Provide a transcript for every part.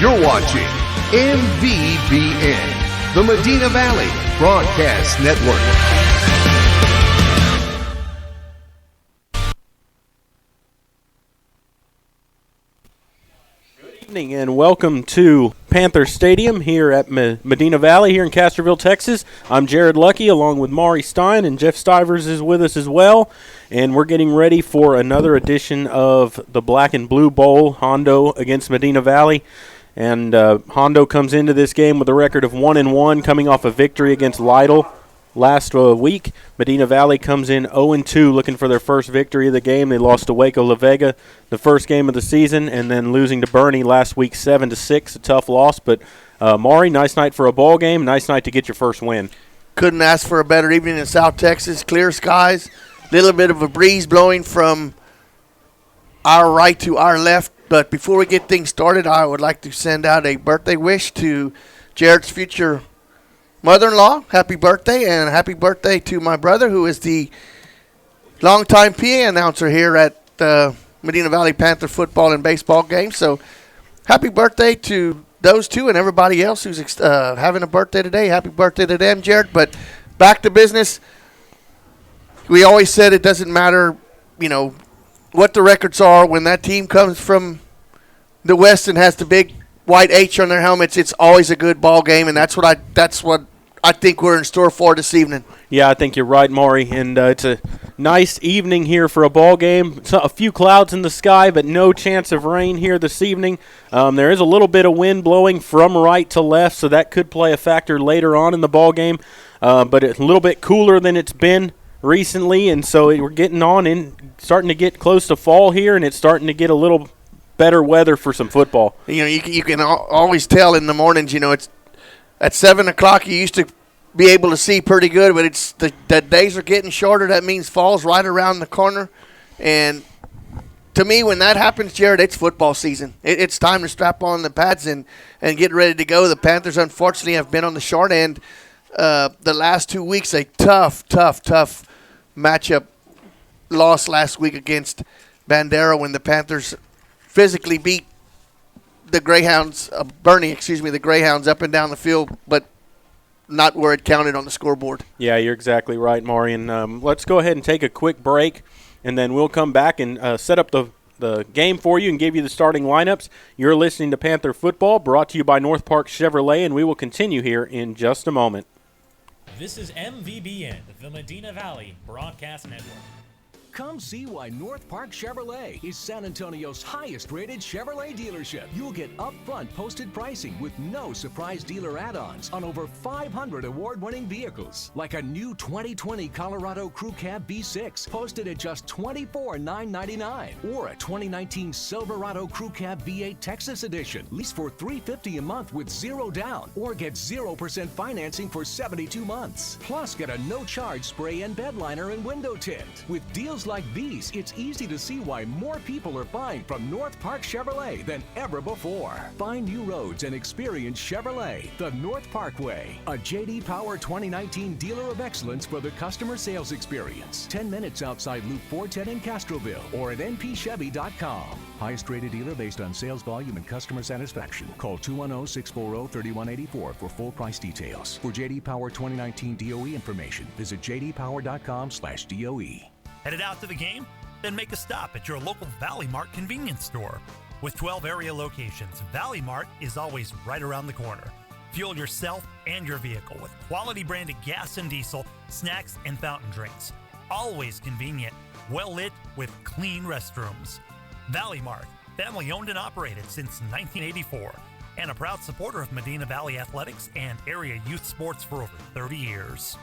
You're watching MVBN, the Medina Valley Broadcast Network. Good evening and welcome to Panther Stadium here at Medina Valley here in Castroville, Texas. I'm Jared Lucky along with Maury Stein, and Jeff Stivers is with us as well. And we're getting ready for another edition of the Black and Blue Bowl, Hondo against Medina Valley. And Hondo comes into this game with a record of 1-1, coming off a victory against Lytle last week. Medina Valley comes in 0-2, looking for their first victory of the game. They lost to Waco La Vega the first game of the season, and then losing to Bernie last week 7-6, a tough loss. But Maury, nice night for a ball game. Nice night to get your first win. Couldn't ask for a better evening in South Texas. Clear skies, little bit of a breeze blowing from our right to our left. But before we get things started, I would like to send out a birthday wish to Jared's future mother-in-law. Happy birthday, and happy birthday to my brother, who is the longtime PA announcer here at the Medina Valley Panther football and baseball game. So happy birthday to those two and everybody else who's having a birthday today. Happy birthday to them, Jared. But back to business. We always said it doesn't matter, what the records are. When that team comes from the West and has the big white H on their helmets, it's always a good ball game, and that's what I think we're in store for this evening. Yeah, I think you're right, Maury, and it's a nice evening here for a ball game. So a few clouds in the sky, but no chance of rain here this evening. There is a little bit of wind blowing from right to left, so that could play a factor later on in the ball game, but it's a little bit cooler than it's been recently, and so we're getting on in, starting to get close to fall here, and it's starting to get a little better weather for some football. You can always tell in the mornings. It's at 7 o'clock. You used to be able to see pretty good, but it's the days are getting shorter. That means fall's right around the corner, and to me, when that happens, Jared, it's football season. It's time to strap on the pads and get ready to go. The Panthers, unfortunately, have been on the short end the last 2 weeks. A tough matchup loss last week against Bandera when the Panthers physically beat the Greyhounds, the Greyhounds up and down the field, but not where it counted on the scoreboard. Yeah, you're exactly right, Maury. And let's go ahead and take a quick break, and then we'll come back and set up the game for you and give you the starting lineups. You're listening to Panther Football, brought to you by North Park Chevrolet, and we will continue here in just a moment. This is MVBN, the Medina Valley Broadcast Network. Come see why North Park Chevrolet is San Antonio's highest-rated Chevrolet dealership. You'll get upfront posted pricing with no surprise dealer add-ons on over 500 award-winning vehicles, like a new 2020 Colorado Crew Cab V6 posted at just $24,999, or a 2019 Silverado Crew Cab V8 Texas Edition, leased for $350 a month with zero down, or get 0% financing for 72 months. Plus, get a no-charge spray and bed liner and window tint. With deals like these, it's easy to see why more people are buying from North Park Chevrolet than ever before. Find new roads and experience Chevrolet, the North Park way. A J.D. Power 2019 Dealer of Excellence for the customer sales experience. 10 minutes outside Loop 410 in Castroville or at npchevy.com. Highest rated dealer based on sales volume and customer satisfaction. Call 210-640-3184 for full price details. For J.D. Power 2019 DOE information, visit jdpower.com/DOE. Headed out to the game? Then make a stop at your local Valley Mart convenience store. With 12 area locations, Valley Mart is always right around the corner. Fuel yourself and your vehicle with quality branded gas and diesel, snacks, and fountain drinks. Always convenient, well lit with clean restrooms. Valley Mart, family owned and operated since 1984, and a proud supporter of Medina Valley athletics and area youth sports for over 30 years.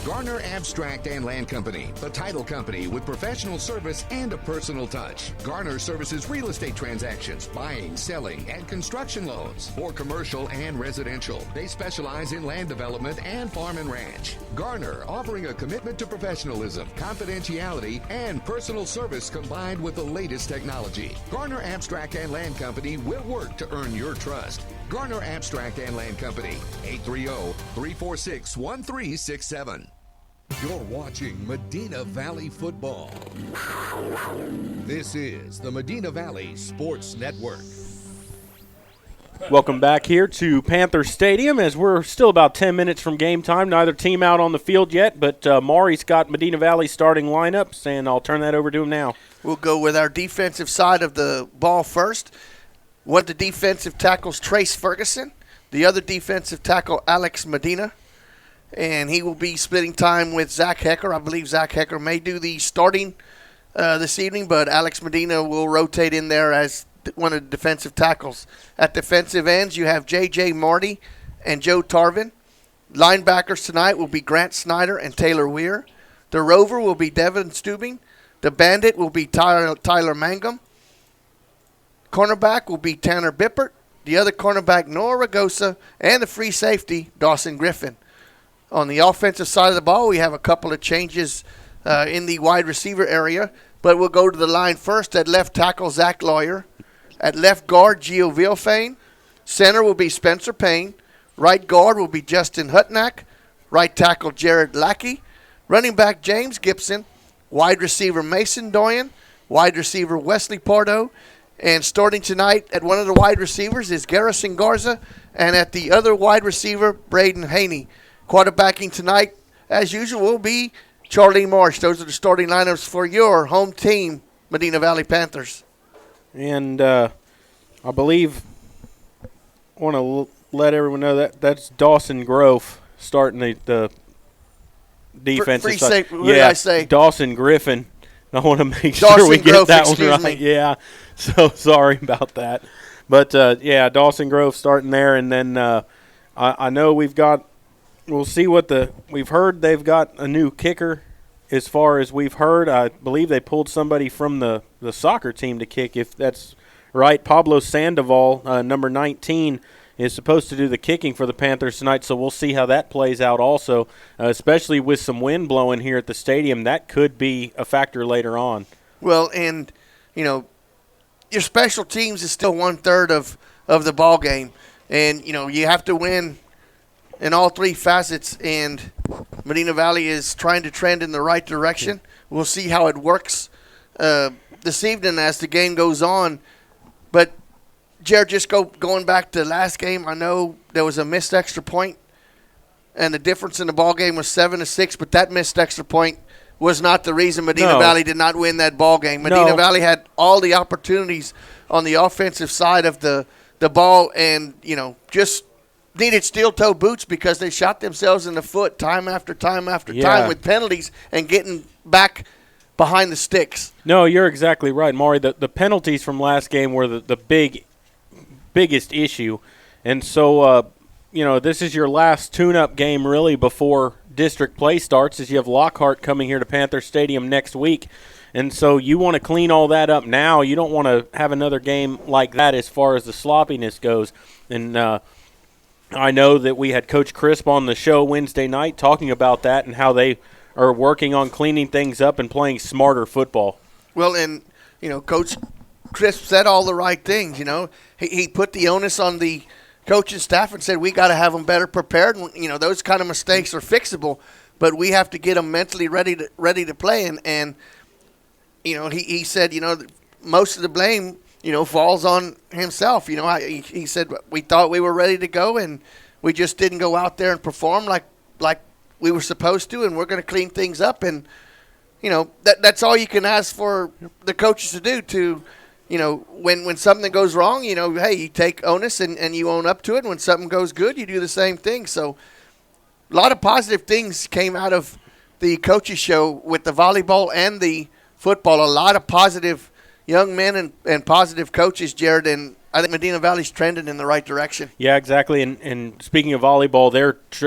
Garner Abstract and Land Company, the title company with professional service and a personal touch. Garner services real estate transactions, buying, selling, and construction loans for commercial and residential. They specialize in land development and farm and ranch. Garner, offering a commitment to professionalism, confidentiality, and personal service combined with the latest technology. Garner Abstract and Land Company will work to earn your trust. Garner Abstract and Land Company, 830-346-1367. You're watching Medina Valley Football. This is the Medina Valley Sports Network. Welcome back here to Panther Stadium as we're still about 10 minutes from game time. Neither team out on the field yet, but Maury's got Medina Valley starting lineups, and I'll turn that over to him now. We'll go with our defensive side of the ball first. One of the defensive tackles, Trace Ferguson. The other defensive tackle, Alex Medina. And he will be splitting time with Zach Hecker. I believe Zach Hecker may do the starting this evening, but Alex Medina will rotate in there as one of the defensive tackles. At defensive ends, you have J.J. Marty and Joe Tarvin. Linebackers tonight will be Grant Snyder and Taylor Weir. The Rover will be Devin Stubing. The Bandit will be Tyler Mangum. Cornerback will be Tanner Bippert. The other cornerback, Noah Ragosa. And the free safety, Dawson Griffin. On the offensive side of the ball, we have a couple of changes in the wide receiver area. But we'll go to the line first. At left tackle, Zach Lawyer. At left guard, Gio Vilfane. Center will be Spencer Payne. Right guard will be Justin Hutnack. Right tackle, Jared Lackey. Running back, James Gibson. Wide receiver, Mason Doyen. Wide receiver, Wesley Pardo. And starting tonight at one of the wide receivers is Garrison Garza. And at the other wide receiver, Braden Haney. Quarterbacking tonight, as usual, will be Charlie Marsh. Those are the starting lineups for your home team, Medina Valley Panthers. And I believe I want to let everyone know that that's Dawson Grove starting the defensive free side. safety, what did I say? Dawson Griffin. I want to make Dawson sure we get Grove, that one excuse right. me. Yeah, so sorry about that. But, Dawson Grove starting there. And then I know we'll see what we've heard they've got a new kicker. As far as we've heard, I believe they pulled somebody from the soccer team to kick, if that's right. Pablo Sandoval, number 19, is supposed to do the kicking for the Panthers tonight, so we'll see how that plays out also, especially with some wind blowing here at the stadium. That could be a factor later on. Well, and, your special teams is still one-third of the ball game. And, you have to win in all three facets, and Medina Valley is trying to trend in the right direction. We'll see how it works this evening as the game goes on. But, Jared, just going back to last game, I know there was a missed extra point, and the difference in the ball game was 7-6, but that missed extra point was not the reason Medina Valley did not win that ball game. Medina Valley had all the opportunities on the offensive side of the ball and, just needed steel-toe boots because they shot themselves in the foot time after time after time with penalties and getting back behind the sticks. No, you're exactly right, Maury. The penalties from last game were the biggest issue. And so, this is your last tune-up game really before district play starts, as you have Lockhart coming here to Panther Stadium next week. And so you want to clean all that up now. You don't want to have another game like that as far as the sloppiness goes. And I know that we had Coach Crisp on the show Wednesday night talking about that and how they are working on cleaning things up and playing smarter football. Well, and, Coach Crisp said all the right things, He put the onus on the coaching staff and said we got to have them better prepared. And, those kind of mistakes are fixable, but we have to get them mentally ready to play. And he said, most of the blame – falls on himself. He said we thought we were ready to go, and we just didn't go out there and perform like we were supposed to, and we're going to clean things up. And, that's all you can ask for the coaches to do to, when something goes wrong, hey, you take onus and you own up to it. And when something goes good, you do the same thing. So a lot of positive things came out of the coaches show with the volleyball and the football. A lot of positive young men and positive coaches, Jared, and I think Medina Valley's trending in the right direction. Yeah, exactly. And speaking of volleyball,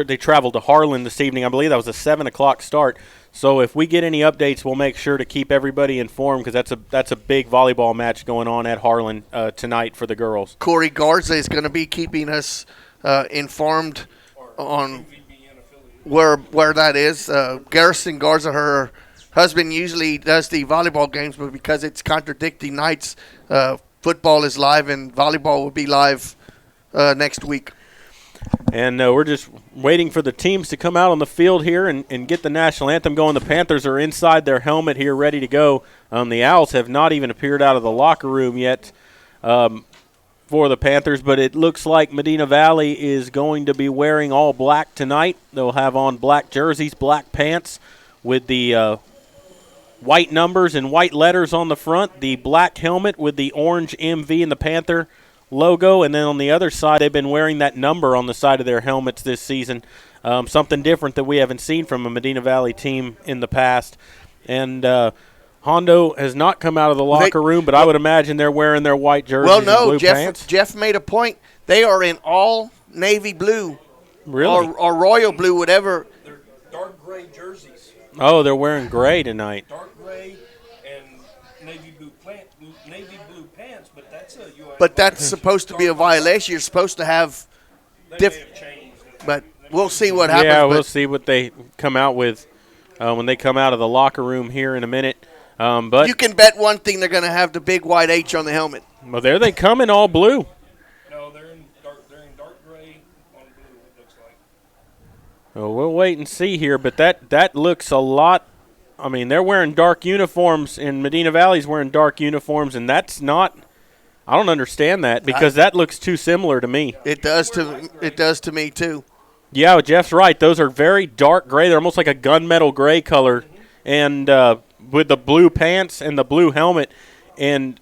they traveled to Harlan this evening. I believe that was a 7 o'clock start. So if we get any updates, we'll make sure to keep everybody informed because that's a big volleyball match going on at Harlan tonight for the girls. Corey Garza is going to be keeping us informed on where that is. Garrison Garza, her husband usually does the volleyball games, but because it's contradicting nights, football is live and volleyball will be live next week. And we're just waiting for the teams to come out on the field here and get the national anthem going. The Panthers are inside their helmet here ready to go. The Owls have not even appeared out of the locker room yet. for the Panthers, but it looks like Medina Valley is going to be wearing all black tonight. They'll have on black jerseys, black pants with the white numbers and white letters on the front, the black helmet with the orange MV and the Panther logo, and then on the other side they've been wearing that number on the side of their helmets this season, something different that we haven't seen from a Medina Valley team in the past. And Hondo has not come out of the locker room, but I would imagine they're wearing their white jerseys and blue pants. Jeff made a point. They are in all navy blue, Really? or royal blue, whatever. They're dark gray jerseys, Oh, they're wearing gray tonight. dark gray and navy blue pants, but that's a UI. But that's supposed to be a violation. You're supposed to have They may different. have changed. But we'll see what happens. Yeah, but we'll see what they come out with when they come out of the locker room here in a minute. But you can bet one thing, they're going to have the big white H on the helmet. well, there they come in all blue. No, they're in dark gray on blue. It looks like. Well, we'll wait and see here, but that looks a lot. I mean, they're wearing dark uniforms, and Medina Valley's wearing dark uniforms, and that's not. I don't understand that because that looks too similar to me. It does to me too. Yeah, Jeff's right. Those are very dark gray. They're almost like a gunmetal gray color, and with the blue pants and the blue helmet. And,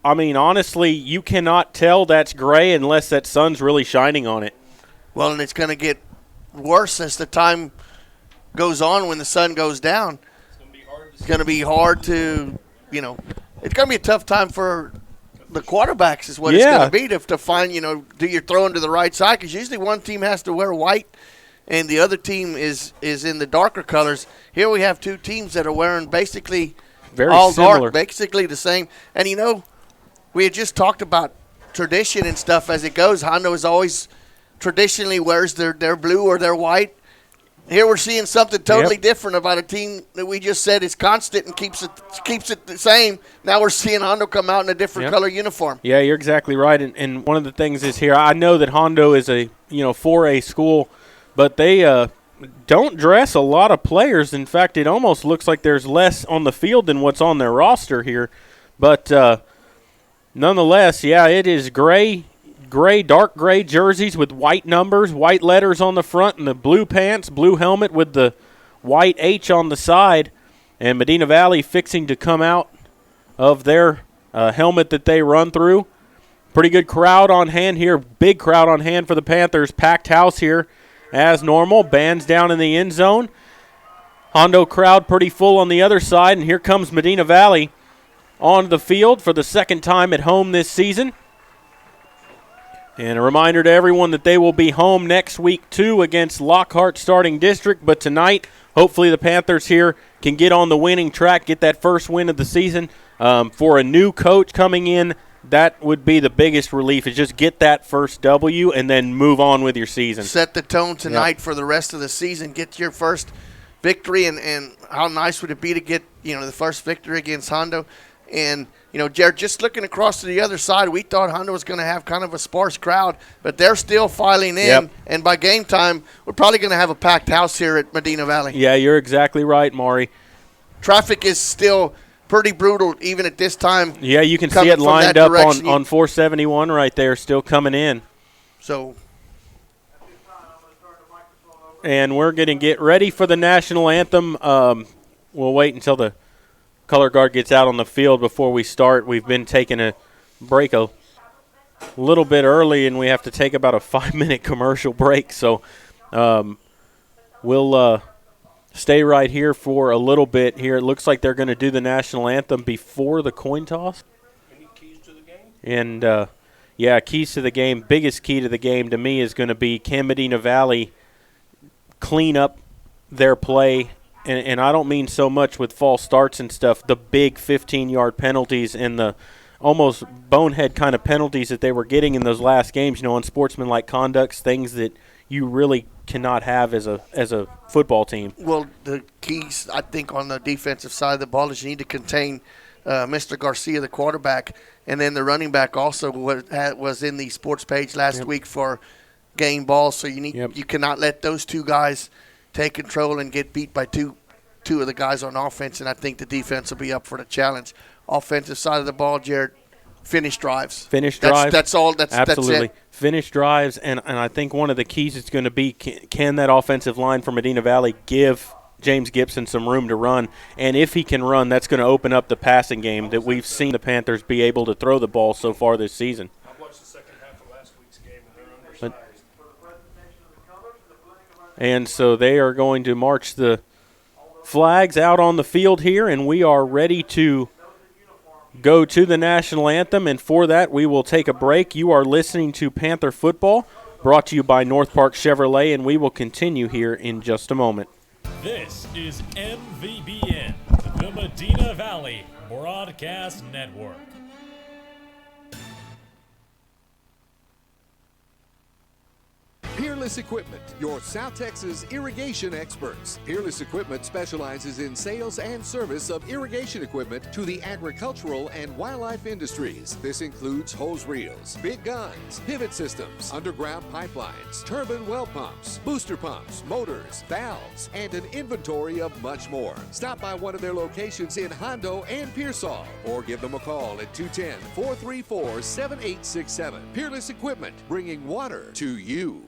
I mean, honestly, you cannot tell that's gray unless that sun's really shining on it. Well, and it's going to get worse as the time goes on when the sun goes down. It's going to be hard to, it's going to be a tough time for the quarterbacks is what it's going to be to find, do you throw into the right side? Because usually one team has to wear white and the other team is in the darker colors. Here we have two teams that are wearing basically Very all similar. dark, basically the same. And, we had just talked about tradition and stuff as it goes. Hondo is always traditionally wears their blue or their white. Here we're seeing something totally different about a team that we just said is constant and keeps it the same. Now we're seeing Hondo come out in a different color uniform. Yeah, you're exactly right. And one of the things is here, I know that Hondo is a 4A school, but they don't dress a lot of players. In fact, it almost looks like there's less on the field than what's on their roster here. But nonetheless, yeah, it is dark gray jerseys with white numbers, white letters on the front, and the blue pants, blue helmet with the white H on the side. And Medina Valley fixing to come out of their helmet that they run through. Pretty good crowd on hand here. Big crowd on hand for the Panthers. Packed house here as normal. Bands down in the end zone. Hondo crowd pretty full on the other side. And here comes Medina Valley on the field for the second time at home this season. And a reminder to everyone that they will be home next week, too, against Lockhart starting district. But tonight, hopefully the Panthers here can get on the winning track, get that first win of the season. For a new coach coming in, that would be the biggest relief, is just get that first W and then move on with your season. Set the tone tonight for the rest of the season. Get your first victory, and how nice would it be to get, the first victory against Hondo. And, Jared, just looking across to the other side, we thought Hondo was going to have kind of a sparse crowd, but they're still filing in. Yep. And by game time, we're probably going to have a packed house here at Medina Valley. Yeah, you're exactly right, Maury. Traffic is still pretty brutal even at this time. Yeah, you can see it lined up on 471 right there, still coming in. So, and we're going to get ready for the national anthem. We'll wait until the color guard gets out on the field before we start. We've been taking a break a little bit early, and we have to take about a 5-minute commercial break. So we'll stay right here for a little bit here. It looks like they're going to do the national anthem before the coin toss. Any keys to the game? And, keys to the game. Biggest key to the game to me is going to be, can Medina Valley clean up their play? And I don't mean so much with false starts and stuff, the big 15-yard penalties and the almost bonehead kind of penalties that they were getting in those last games, unsportsmanlike conducts, things that you really cannot have as a football team. Well, the keys, I think, on the defensive side of the ball is you need to contain Mr. Garcia, the quarterback, and then the running back also was in the sports page last week for game ball. So you cannot let those two guys take control and get beat by two of the guys on offense, and I think the defense will be up for the challenge. Offensive side of the ball, Jared. Finish drives. That's all. That's absolutely. That's it. Finish drives, and I think one of the keys is going to be can that offensive line for Medina Valley give James Gibson some room to run, and if he can run, that's going to open up the passing game that we've seen the Panthers be able to throw the ball so far this season. I watched the second half of last week's game, and they're undersized. And so they are going to march the flags out on the field here, and we are ready to go to the national anthem, and for that we will take a break. You are listening to Panther Football, brought to you by North Park Chevrolet, and we will continue here in just a moment. This is MVBN, the Medina Valley Broadcast Network. Peerless Equipment, your South Texas irrigation experts. Peerless Equipment specializes in sales and service of irrigation equipment to the agricultural and wildlife industries. This includes hose reels, big guns, pivot systems, underground pipelines, turbine well pumps, booster pumps, motors, valves, and an inventory of much more. Stop by one of their locations in Hondo and Pearsall, or give them a call at 210-434-7867. Peerless Equipment, bringing water to you.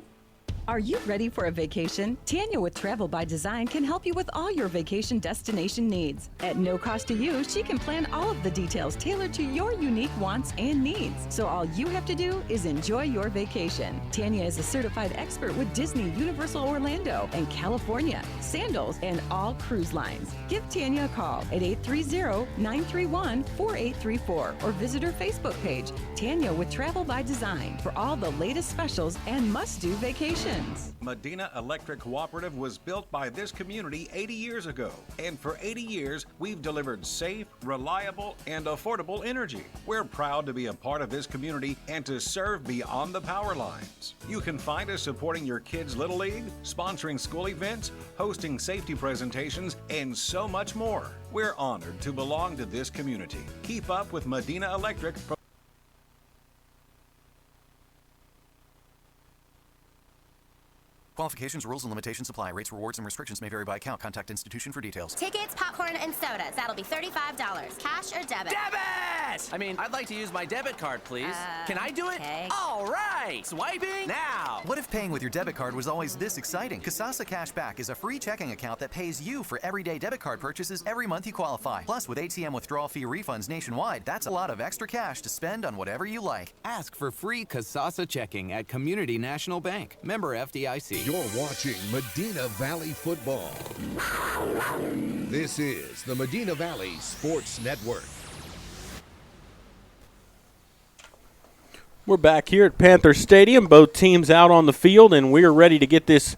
Are you ready for a vacation? Tanya with Travel by Design can help you with all your vacation destination needs. At no cost to you, she can plan all of the details tailored to your unique wants and needs. So all you have to do is enjoy your vacation. Tanya is a certified expert with Disney, Universal Orlando, and California, Sandals, and all cruise lines. Give Tanya a call at 830-931-4834 or visit her Facebook page, Tanya with Travel by Design, for all the latest specials and must-do vacations. Medina Electric Cooperative was built by this community 80 years ago. And for 80 years, we've delivered safe, reliable, and affordable energy. We're proud to be a part of this community and to serve beyond the power lines. You can find us supporting your kids' Little League, sponsoring school events, hosting safety presentations, and so much more. We're honored to belong to this community. Keep up with Medina Electric. Qualifications, rules, and limitations apply. Rates, rewards, and restrictions may vary by account. Contact institution for details. Tickets, popcorn, and sodas. That'll be $35. Cash or debit? Debit! I mean, I'd like to use my debit card, please. Can I do it? Okay. All right! Swiping now! What if paying with your debit card was always this exciting? Kasasa Cashback is a free checking account that pays you for everyday debit card purchases every month you qualify. Plus, with ATM withdrawal fee refunds nationwide, that's a lot of extra cash to spend on whatever you like. Ask for free Kasasa checking at Community National Bank. Member FDIC. You're watching Medina Valley Football. This is the Medina Valley Sports Network. We're back here at Panther Stadium, both teams out on the field, and we're ready to get this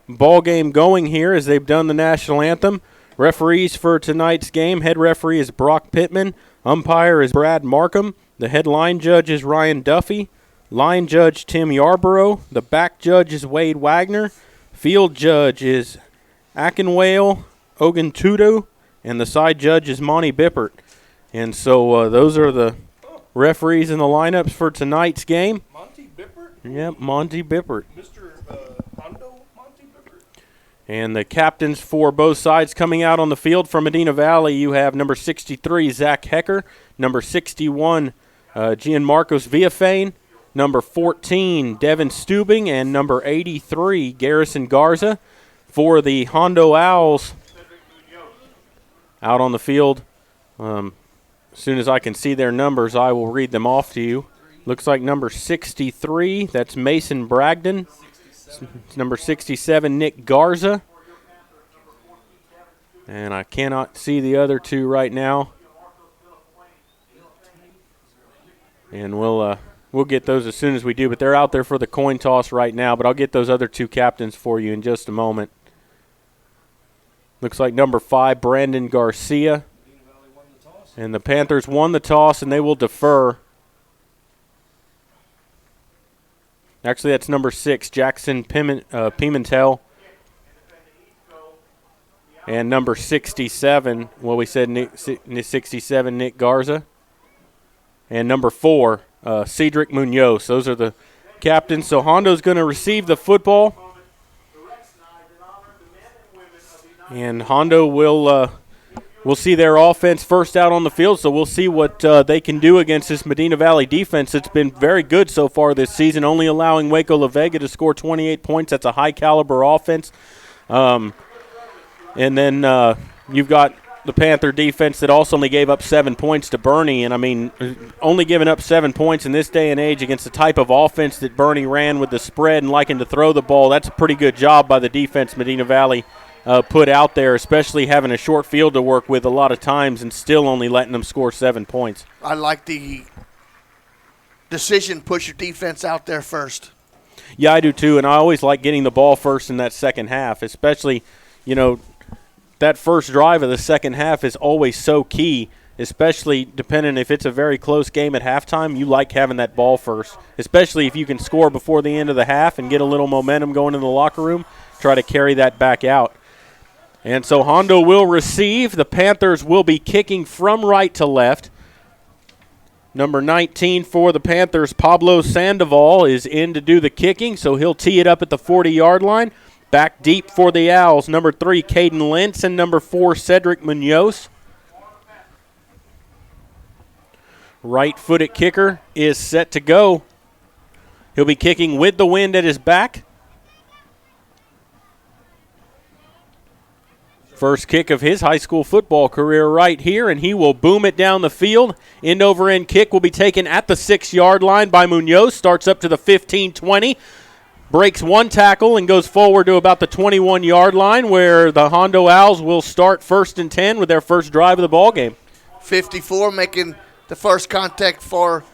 ball game going here as they've done the national anthem. Referees for tonight's game, head referee is Brock Pittman, umpire is Brad Markham, the head line judge is Ryan Duffy, line judge Tim Yarborough, the back judge is Wade Wagner, field judge is Akinwale Oguntudo, and the side judge is Monty Bippert. And so those are the referees and the lineups for tonight's game. Monty Bippert? Yep, Monty Bippert. Mr. Hondo, Monty Bippert. And the captains for both sides coming out on the field from Medina Valley, you have number 63, Zach Hecker, number 61, Gianmarcos Villafane, number 14, Devin Stubing, and number 83, Garrison Garza. For the Hondo Owls out on the field, as soon as I can see their numbers, I will read them off to you. Looks like number 63, that's Mason Bragdon. Number 67, Nick Garza. And I cannot see the other two right now. And we'll get those as soon as we do, but they're out there for the coin toss right now, but I'll get those other two captains for you in just a moment. Looks like number 5, Brandon Garcia. And the Panthers won the toss, and they will defer. Actually, that's number 6, Jackson Pimentel. And number 67, well, we said 67, Nick Garza. And number 4, Cedric Munoz. Those are the captains. So Hondo's going to receive the football. And Hondo will We'll see their offense first out on the field, so we'll see what they can do against this Medina Valley defense. It's been very good so far this season, only allowing Waco La Vega to score 28 points. That's a high-caliber offense. And then you've got the Panther defense that also only gave up 7 points to Bernie. And, I mean, only giving up 7 points in this day and age against the type of offense that Bernie ran with the spread and liking to throw the ball, that's a pretty good job by the defense Medina Valley put out there, especially having a short field to work with a lot of times and still only letting them score 7 points. I like the decision, push your defense out there first. Yeah, I do too, and I always like getting the ball first in that second half, especially, you know, that first drive of the second half is always so key, especially depending if it's a very close game at halftime. You like having that ball first, especially if you can score before the end of the half and get a little momentum going in the locker room, try to carry that back out. And so Hondo will receive. The Panthers will be kicking from right to left. Number 19 for the Panthers, Pablo Sandoval, is in to do the kicking, so he'll tee it up at the 40-yard line. Back deep for the Owls, number 3, Caden Lentz, and number 4, Cedric Munoz. Right-footed kicker is set to go. He'll be kicking with the wind at his back. First kick of his high school football career right here, and he will boom it down the field. End-over-end kick will be taken at the 6-yard line by Munoz. Starts up to the 15-20. Breaks one tackle and goes forward to about the 21-yard line, where the Hondo Owls will start 1st and 10 with their first drive of the ball game. 54 making the first contact for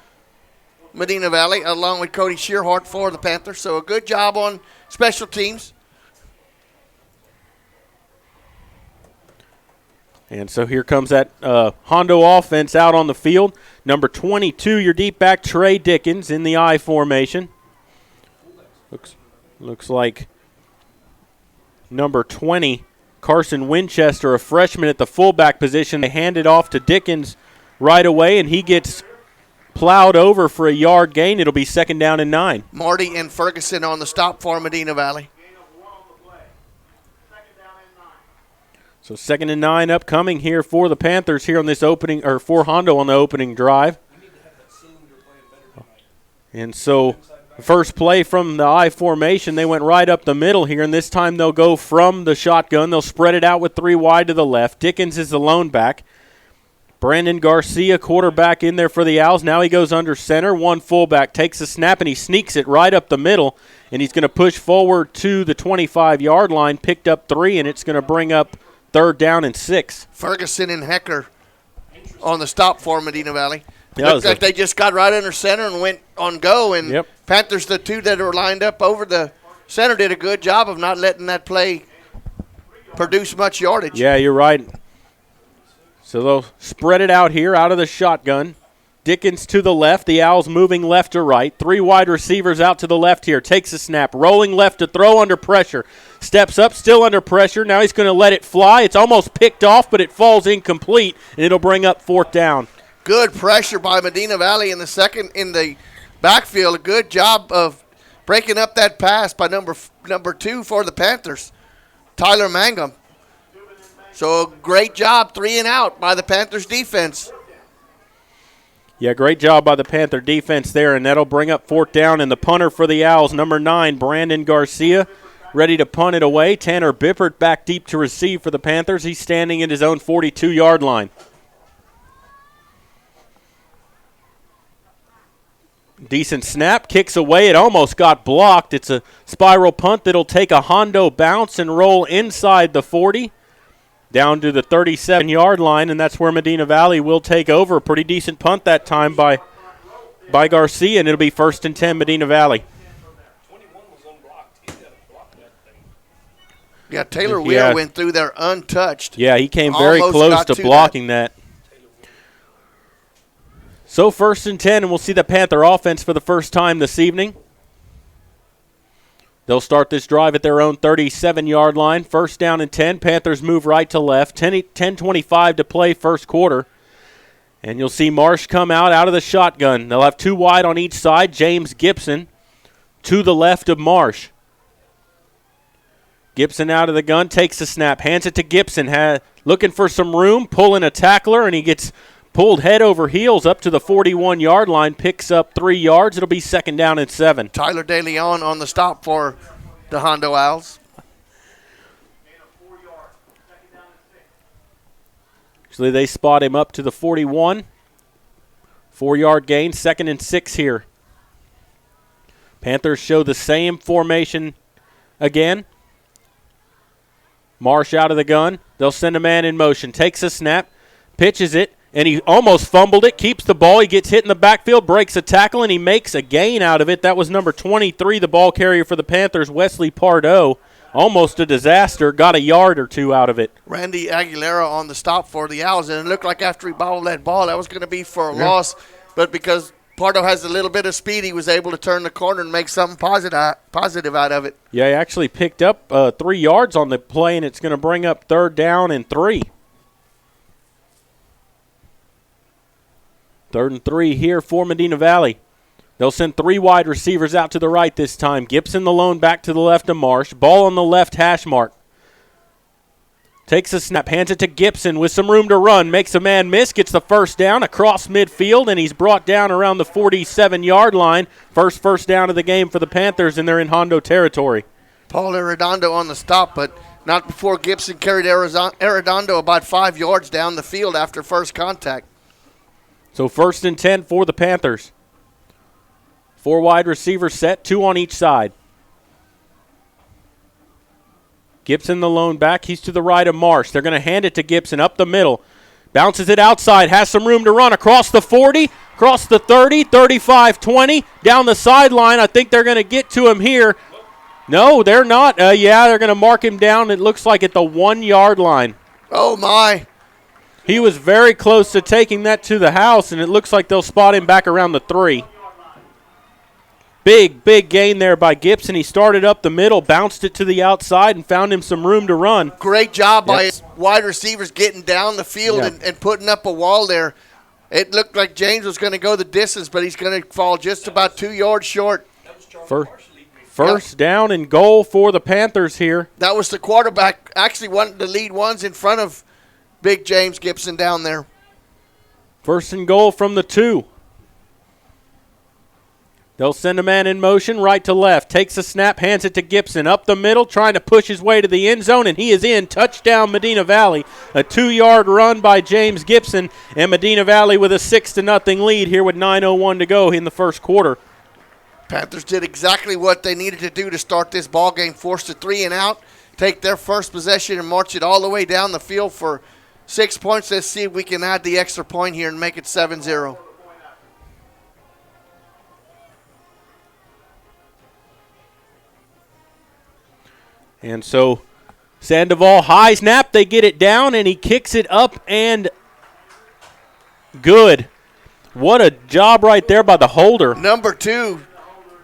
Medina Valley, along with Cody Shearhart for the Panthers. So a good job on special teams. And so here comes that Hondo offense out on the field. Number 22, your deep back, Trey Dickens, in the I formation. Looks like number 20, Carson Winchester, a freshman at the fullback position. They hand it off to Dickens right away, and he gets plowed over for a yard gain. It'll be 2nd down and 9. Marty and Ferguson on the stop for Medina Valley. So 2nd and 9 upcoming here for the Panthers here on this opening, or for Hondo on the opening drive. And so the first play from the I formation, they went right up the middle here, and this time they'll go from the shotgun. They'll spread it out with 3 wide to the left. Dickens is the lone back. Brandon Garcia, quarterback, in there for the Owls. Now he goes under center. One fullback takes a snap, and he sneaks it right up the middle, and he's going to push forward to the 25-yard line. Picked up 3, and it's going to bring up 3rd down and 6. Ferguson and Hecker on the stop for Medina Valley. Looked like they just got right under center and went on go, and Panthers, the 2 that were lined up over the center, did a good job of not letting that play produce much yardage. Yeah, you're right. So they'll spread it out here out of the shotgun. Dickens to the left. The Owls moving left to right. 3 wide receivers out to the left here. Takes a snap. Rolling left to throw under pressure. Steps up, still under pressure. Now he's going to let it fly. It's almost picked off, but it falls incomplete, and it'll bring up 4th down. Good pressure by Medina Valley in the backfield. A good job of breaking up that pass by number 2 for the Panthers, Tyler Mangum. So a great job, 3 and out by the Panthers defense. Yeah, great job by the Panther defense there, and that'll bring up 4th down. And the punter for the Owls, number 9, Brandon Garcia, ready to punt it away. Tanner Bippert back deep to receive for the Panthers. He's standing at his own 42-yard line. Decent snap, kicks away. It almost got blocked. It's a spiral punt that'll take a Hondo bounce and roll inside the 40. Down to the 37-yard line, and that's where Medina Valley will take over. A pretty decent punt that time by Garcia, and it'll be 1st and 10 Medina Valley. Yeah, Taylor Wheeler went through there untouched. Yeah, he came very close to blocking that. So 1st and 10, and we'll see the Panther offense for the first time this evening. They'll start this drive at their own 37-yard line. 1st down and 10. Panthers move right to left. 10:25 to play first quarter. And you'll see Marsh come out of the shotgun. They'll have 2 wide on each side. James Gibson to the left of Marsh. Gibson out of the gun, takes the snap, hands it to Gibson. looking for some room, pulling a tackler, and he gets pulled head over heels up to the 41-yard line, picks up 3 yards. It'll be 2nd down and 7. Tyler De Leon on the stop for the Hondo Owls. Actually, they spot him up to the 41. 4-yard gain, 2nd and 6 here. Panthers show the same formation again. Marsh out of the gun. They'll send a man in motion. Takes a snap, pitches it, and he almost fumbled it. Keeps the ball. He gets hit in the backfield, breaks a tackle, and he makes a gain out of it. That was number 23, the ball carrier for the Panthers, Wesley Pardo. Almost a disaster. Got a yard or 2 out of it. Randy Aguilera on the stop for the Owls, and it looked like after he bobbled that ball, that was going to be for a loss. But because Pardo has a little bit of speed, he was able to turn the corner and make something positive out of it. Yeah, he actually picked up 3 yards on the play, and it's going to bring up 3rd down and 3. 3rd and 3 here for Medina Valley. They'll send 3 wide receivers out to the right this time. Gibson the lone back to the left of Marsh. Ball on the left hash mark. Takes a snap, hands it to Gibson with some room to run. Makes a man miss, gets the 1st down across midfield, and he's brought down around the 47-yard line. First down of the game for the Panthers, and they're in Hondo territory. Paul Arredondo on the stop, but not before Gibson carried Arredondo about 5 yards down the field after first contact. So 1st and 10 for the Panthers. 4 wide receivers set, 2 on each side. Gibson the lone back. He's to the right of Marsh. They're going to hand it to Gibson up the middle. Bounces it outside. Has some room to run across the 40, across the 30, 35, 20, down the sideline. I think they're going to get to him here. No, they're not. They're going to mark him down, it looks like, at the 1-yard line. Oh, my. He was very close to taking that to the house, and it looks like they'll spot him back around the 3. Big gain there by Gibson. He started up the middle, bounced it to the outside, and found him some room to run. Great job by his wide receivers getting down the field and putting up a wall there. It looked like James was going to go the distance, but he's going to fall just about 2 yards short. First down and goal for the Panthers here. That was the quarterback, actually one of the lead ones in front of Big James Gibson down there. 1st and goal from the 2. They'll send a man in motion right to left. Takes a snap, hands it to Gibson. Up the middle, trying to push his way to the end zone, and he is in. Touchdown, Medina Valley. A 2-yard run by James Gibson, and Medina Valley with a 6-0 lead here with 9:01 to go in the 1st quarter. Panthers did exactly what they needed to do to start this ball game. Forced a 3 and out, take their first possession and march it all the way down the field for 6 points. Let's see if we can add the extra point here and make it 7-0. And so Sandoval, high snap, they get it down, and he kicks it up and good. What a job right there by the holder. Number 2,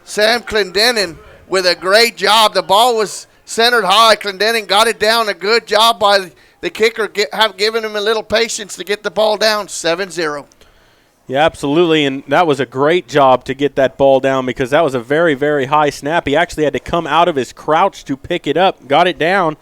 Sam Clendenin with a great job. The ball was centered high. Clendenin got it down. A good job by the kicker, have given him a little patience to get the ball down. 7-0. Yeah, absolutely, and that was a great job to get that ball down because that was a very, very high snap. He actually had to come out of his crouch to pick it up, got it down,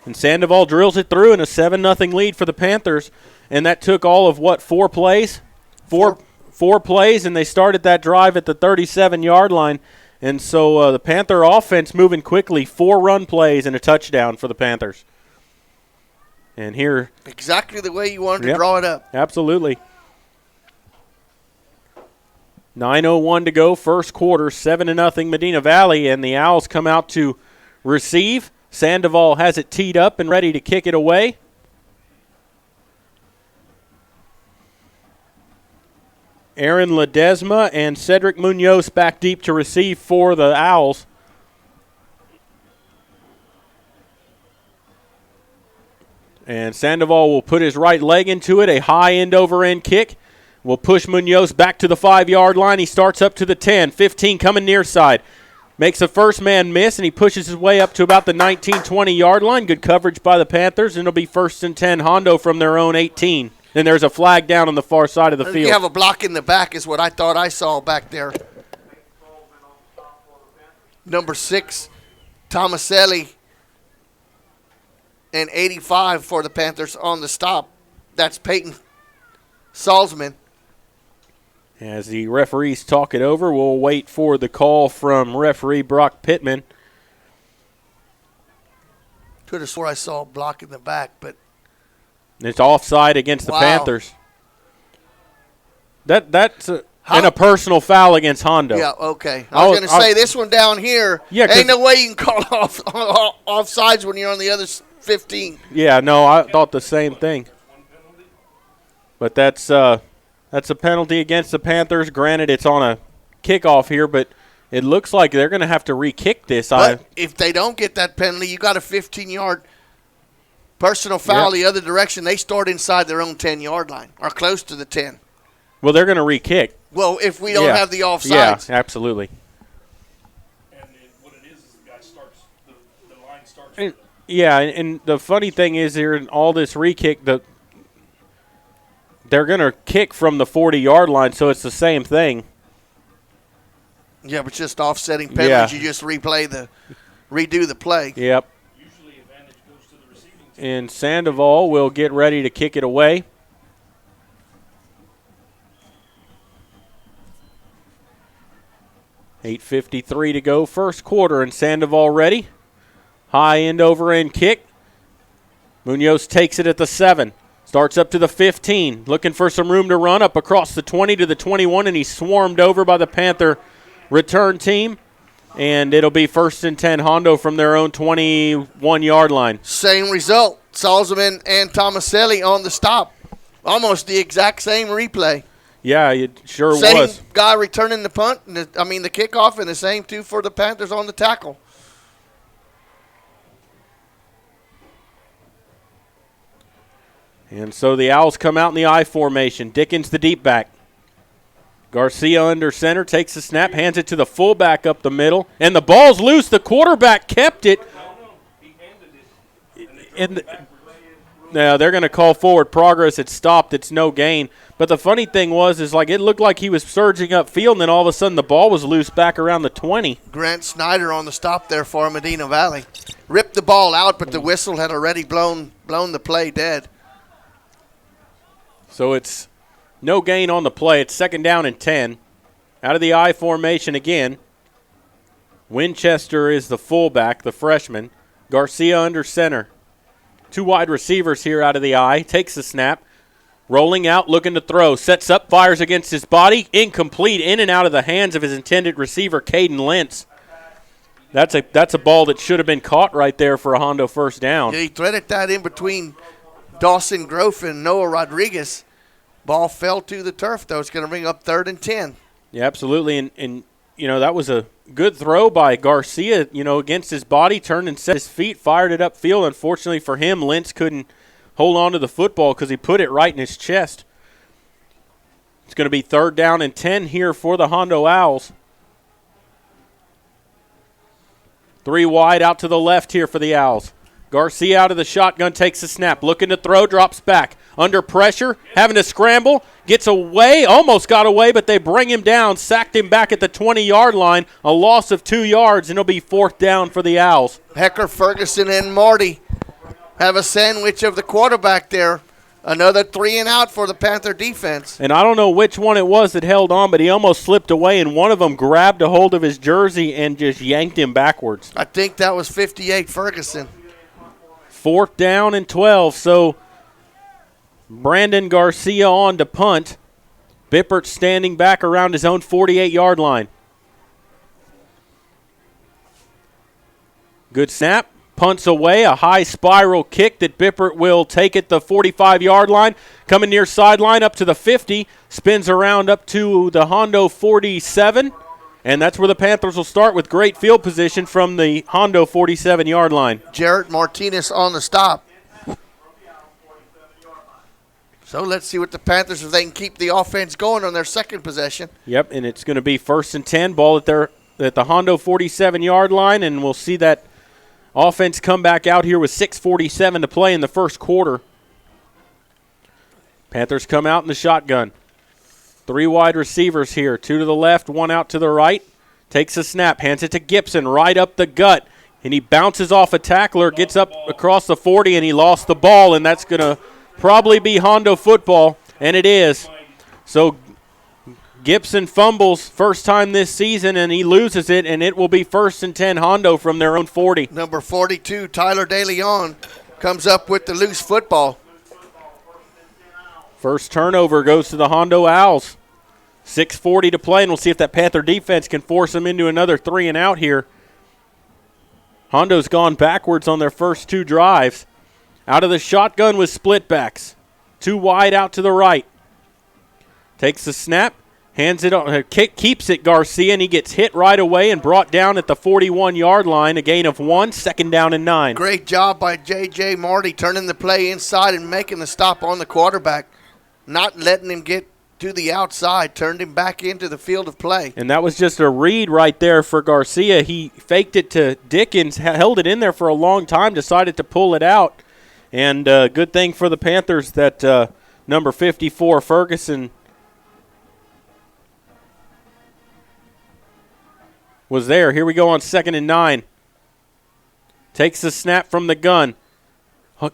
and Sandoval drills it through in a 7-0 lead for the Panthers, and that took all of, 4 plays? Four plays, and they started that drive at the 37-yard line, and so the Panther offense moving quickly, 4 run plays and a touchdown for the Panthers. And here. Exactly the way you wanted to draw it up. Absolutely. 9:01 to go, 1st quarter, 7-0 Medina Valley, and the Owls come out to receive. Sandoval has it teed up and ready to kick it away. Aaron Ledesma and Cedric Munoz back deep to receive for the Owls. And Sandoval will put his right leg into it, a high end-over-end kick. Will push Munoz back to the 5-yard line. He starts up to the 10, 15 coming near side. Makes the first man miss, and he pushes his way up to about the 19, 20-yard line. Good coverage by the Panthers, and it'll be 1st and 10 Hondo from their own 18. And there's a flag down on the far side of the field. You have a block in the back is what I thought I saw back there. Number 6, Tomaselli and 85 for the Panthers on the stop. That's Peyton Salzman. As the referees talk it over, we'll wait for the call from referee Brock Pittman. Could have swore I saw a block in the back, but it's offside against the Panthers. That's a personal foul against Hondo. Yeah, okay. I was going to say this one down here. Yeah, ain't no way you can call offsides when you're on the other 15. Yeah, no, I thought the same thing. But that's a penalty against the Panthers. Granted, it's on a kickoff here, but it looks like they're going to have to re-kick this. But if they don't get that penalty, you got a 15-yard personal foul the other direction. They start inside their own 10-yard line or close to the 10. Well, they're going to re-kick. Well, if we don't have the offsides. Yeah, absolutely. And what it is the guy starts, the line starts. And the funny thing is here in all this re-kick, they're going to kick from the 40-yard line, so it's the same thing. Yeah, but just offsetting penalties. You just redo the play. Yep. Usually advantage goes to the receiving team. And Sandoval will get ready to kick it away. $8:53 to go, first quarter, and Sandoval ready. High end over end kick. Munoz takes it at the 7. Starts up to the 15, looking for some room to run up across the 20 to the 21, and he's swarmed over by the Panther return team. And it'll be 1st and 10, Hondo from their own 21-yard line. Same result. Salzman and Tomaselli on the stop. Almost the exact same replay. Yeah, it sure was. Same guy returning the punt, the kickoff, and the same two for the Panthers on the tackle. And so the Owls come out in the I formation. Dickens the deep back. Garcia under center, takes the snap, hands it to the fullback up the middle, and the ball's loose. The quarterback kept it. Now they're going to call forward progress. It stopped. It's no gain. But the funny thing is like it looked like he was surging upfield, and then all of a sudden the ball was loose back around the 20. Grant Snyder on the stop there for Medina Valley. Ripped the ball out, but the whistle had already blown the play dead. So it's no gain on the play. It's 2nd down and 10. Out of the I formation again. Winchester is the fullback, the freshman. Garcia under center. 2 wide receivers here out of the I. Takes the snap. Rolling out, looking to throw. Sets up, fires against his body. Incomplete, in and out of the hands of his intended receiver, Caden Lentz. That's a ball that should have been caught right there for a Hondo first down. Yeah, he threaded that in between Dawson Groff and Noah Rodriguez. Ball fell to the turf, though. It's going to bring up 3rd and 10. Yeah, absolutely. And that was a good throw by Garcia, against his body, turned and set his feet, fired it upfield. Unfortunately for him, Lentz couldn't hold on to the football because he put it right in his chest. It's going to be 3rd down and 10 here for the Hondo Owls. 3 wide out to the left here for the Owls. Garcia out of the shotgun, takes the snap, looking to throw, drops back. Under pressure, having to scramble, gets away, almost got away, but they bring him down, sacked him back at the 20-yard line, a loss of 2 yards, and it'll be 4th down for the Owls. Hecker, Ferguson, and Marty have a sandwich of the quarterback there. Another 3 and out for the Panther defense. And I don't know which one it was that held on, but he almost slipped away, and one of them grabbed a hold of his jersey and just yanked him backwards. I think that was 58 Ferguson. 4th down and 12, so Brandon Garcia on to punt. Bippert standing back around his own 48-yard line. Good snap. Punts away, a high spiral kick that Bippert will take at the 45-yard line. Coming near sideline up to the 50, spins around up to the Hondo 47. And that's where the Panthers will start with great field position from the Hondo 47-yard line. Jarrett Martinez on the stop. So let's see what the Panthers, if they can keep the offense going on their second possession. Yep, and it's going to be 1st and 10, ball at the Hondo 47-yard line, and we'll see that offense come back out here with 6:47 to play in the first quarter. Panthers come out in the shotgun. 3 wide receivers here, 2 to the left, 1 out to the right. Takes a snap, hands it to Gibson, right up the gut. And he bounces off a tackler, gets up across the 40, and he lost the ball, and that's going to probably be Hondo football, and it is. So Gibson fumbles first time this season, and he loses it, and it will be 1st and 10 Hondo from their own 40. Number 42, Tyler DeLeon, comes up with the loose football. First turnover goes to the Hondo Owls. 6:40 to play, and we'll see if that Panther defense can force them into another 3 and out here. Hondo's gone backwards on their first 2 drives. Out of the shotgun with split backs. 2 wide out to the right. Takes the snap, hands it on, keeps it Garcia, and he gets hit right away and brought down at the 41-yard line. A gain of 1, 2nd down and 9. Great job by J.J. Marty turning the play inside and making the stop on the quarterback. Not letting him get to the outside, turned him back into the field of play. And that was just a read right there for Garcia. He faked it to Dickens, held it in there for a long time, decided to pull it out. And good thing for the Panthers that number 54, Ferguson, was there. Here we go on 2nd and 9. Takes the snap from the gun.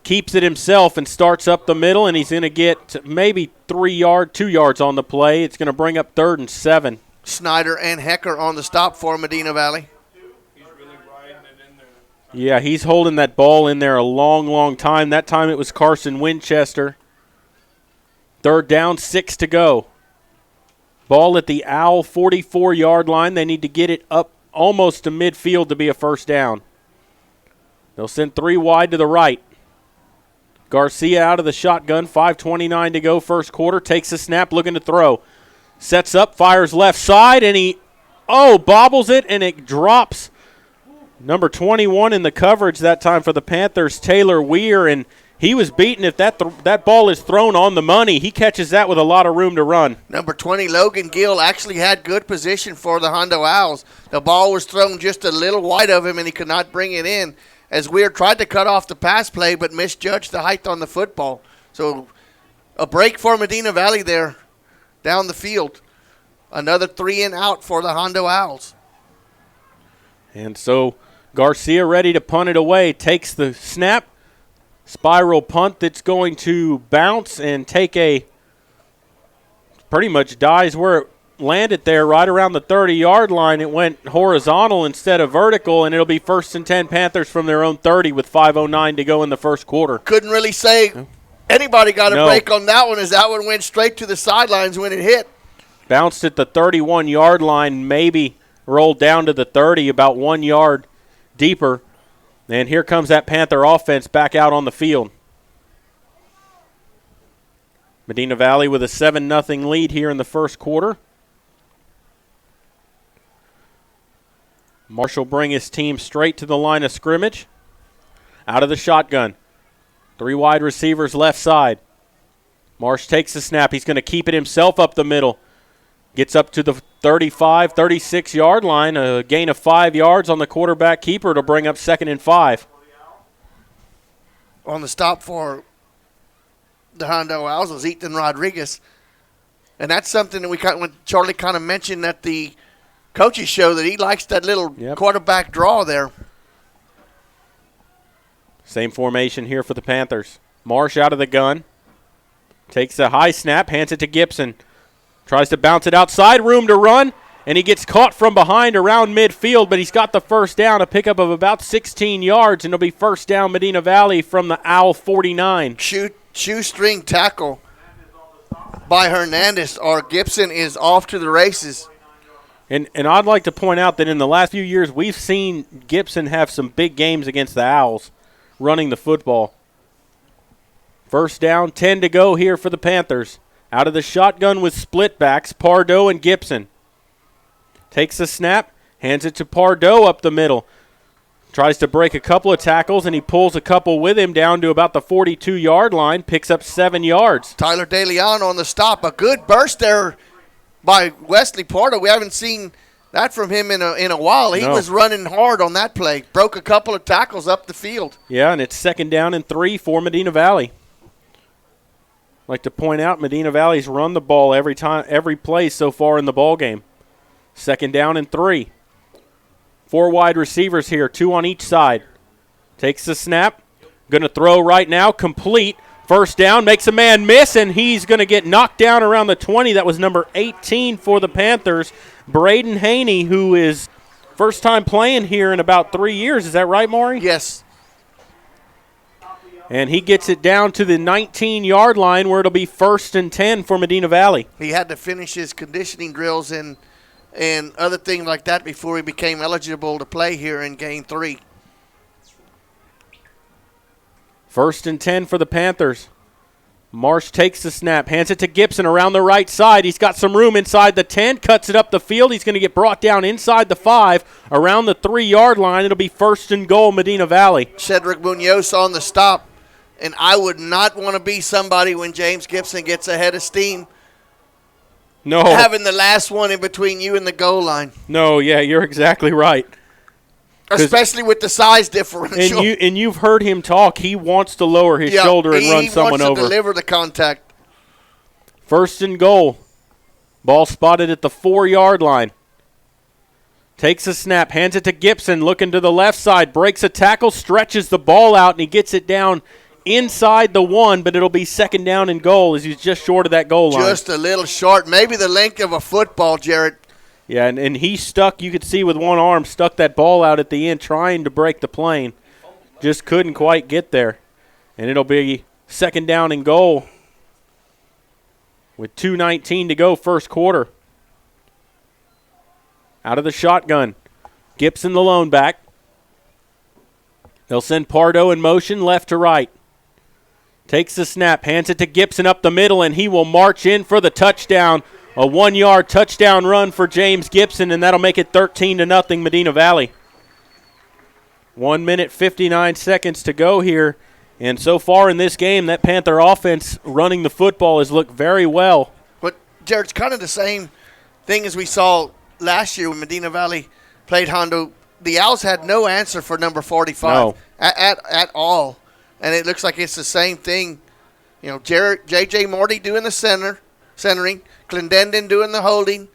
Keeps it himself and starts up the middle, and he's going to get maybe 2 yards on the play. It's going to bring up 3rd and 7. Snyder and Hecker on the stop for Medina Valley. Yeah, he's holding that ball in there a long, long time. That time it was Carson Winchester. 3rd down, 6 to go. Ball at the Owl 44-yard line. They need to get it up almost to midfield to be a 1st down. They'll send 3 wide to the right. Garcia out of the shotgun, 5:29 to go, first quarter. Takes a snap, looking to throw. Sets up, fires left side, and he, bobbles it, and it drops. Number 21 in the coverage that time for the Panthers, Taylor Weir, and he was beaten. If that ball is thrown on the money, he catches that with a lot of room to run. Number 20, Logan Gill, actually had good position for the Hondo Owls. The ball was thrown just a little wide of him, and he could not bring it in, as Weir tried to cut off the pass play but misjudged the height on the football. So a break for Medina Valley there down the field. Another 3 and out for the Hondo Owls. And so Garcia ready to punt it away. Takes the snap. Spiral punt that's going to bounce and take pretty much dies where it landed there, right around the 30-yard line. It went horizontal instead of vertical, and it'll be 1st and 10 Panthers from their own 30 with 5:09 to go in the first quarter. Couldn't really say anybody got a break on that one, as that one went straight to the sidelines when it hit. Bounced at the 31-yard line, maybe rolled down to the 30, about 1 yard deeper. And here comes that Panther offense back out on the field. Medina Valley with a 7-0 lead here in the first quarter. Marshall bring his team straight to the line of scrimmage. Out of the shotgun. 3 wide receivers left side. Marsh takes the snap. He's going to keep it himself up the middle. Gets up to the 35, 36-yard line. A gain of 5 yards on the quarterback keeper to bring up 2nd and 5. On the stop for the Hondo Owls was Ethan Rodriguez. And that's something that when Charlie kind of mentioned at the coaches show, that he likes that little quarterback draw there. Same formation here for the Panthers. Marsh out of the gun. Takes a high snap, hands it to Gibson. Tries to bounce it outside, room to run, and he gets caught from behind around midfield, but he's got the 1st down, a pickup of about 16 yards, and it'll be 1st down Medina Valley from the Owl 49. Shoestring tackle by Hernandez, or Gibson is off to the races. And I'd like to point out that in the last few years, we've seen Gibson have some big games against the Owls running the football. 1st down, 10 to go here for the Panthers. Out of the shotgun with split backs, Pardo and Gibson. Takes the snap, hands it to Pardo up the middle. Tries to break a couple of tackles, and he pulls a couple with him down to about the 42-yard line, picks up 7 yards. Tyler DeLeon on the stop. A good burst there by Wesley Pardo. We haven't seen that from him in a while. He was running hard on that play. Broke a couple of tackles up the field. Yeah, and it's 2nd down and 3 for Medina Valley. I'd like to point out Medina Valley's run the ball every play so far in the ball game. 2nd down and 3. 4 wide receivers here, 2 on each side. Takes the snap. Going to throw right now, complete. First down, makes a man miss, and he's going to get knocked down around the 20. That was number 18 for the Panthers, Braden Haney, who is first time playing here in about 3 years. Is that right, Maury? Yes. And he gets it down to the 19-yard line where it'll be 1st and 10 for Medina Valley. He had to finish his conditioning drills and other things like that before he became eligible to play here in Game 3. 1st and 10 for the Panthers. Marsh takes the snap, hands it to Gibson around the right side. He's got some room inside the 10, cuts it up the field. He's going to get brought down inside the 5, around the 3-yard line. It'll be 1st and goal, Medina Valley. Cedric Munoz on the stop, and I would not want to be somebody when James Gibson gets ahead of steam. No. Having the last one in between you and the goal line. No, yeah, you're exactly right. Especially with the size differential. And you've heard him talk. He wants to lower his shoulder and run someone over. He wants to deliver the contact. 1st and goal. Ball spotted at the 4-yard line. Takes a snap, hands it to Gibson, looking to the left side, breaks a tackle, stretches the ball out, and he gets it down inside the 1, but it'll be 2nd down and goal as he's just short of that goal line. Just a little short, maybe the length of a football, Jared. Yeah, and he stuck, you could see with one arm, stuck that ball out at the end trying to break the plane. Just couldn't quite get there. And it'll be 2nd down and goal with 2:19 to go, first quarter. Out of the shotgun. Gibson the lone back. They'll send Pardo in motion left to right. Takes the snap, hands it to Gibson up the middle, and he will march in for the touchdown. A 1-yard touchdown run for James Gibson, and that'll make it 13-0 Medina Valley. 1 minute, 59 seconds to go here. And so far in this game, that Panther offense running the football has looked very well. But, Jared, it's kind of the same thing as we saw last year when Medina Valley played Hondo. The Owls had no answer for number 45 at all. And it looks like it's the same thing. You know, J.J. Morty doing the centering, Clendenden doing the holding,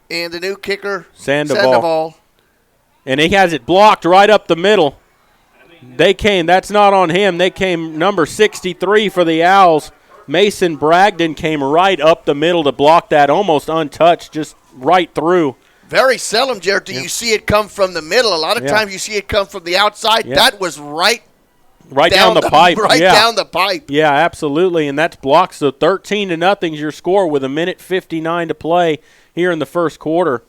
and the new kicker, Sandoval. And he has it blocked right up the middle. That's not on him. They came number 63 for the Owls. Mason Bragdon came right up the middle to block that, almost untouched, just right through. Very seldom, Jared, do you see it come from the middle. A lot of times you see it come from the outside. That was right down the pipe. Down the pipe. Yeah, absolutely, and that's blocked. So 13-0 is your score with 1:59 to play here in the first quarter.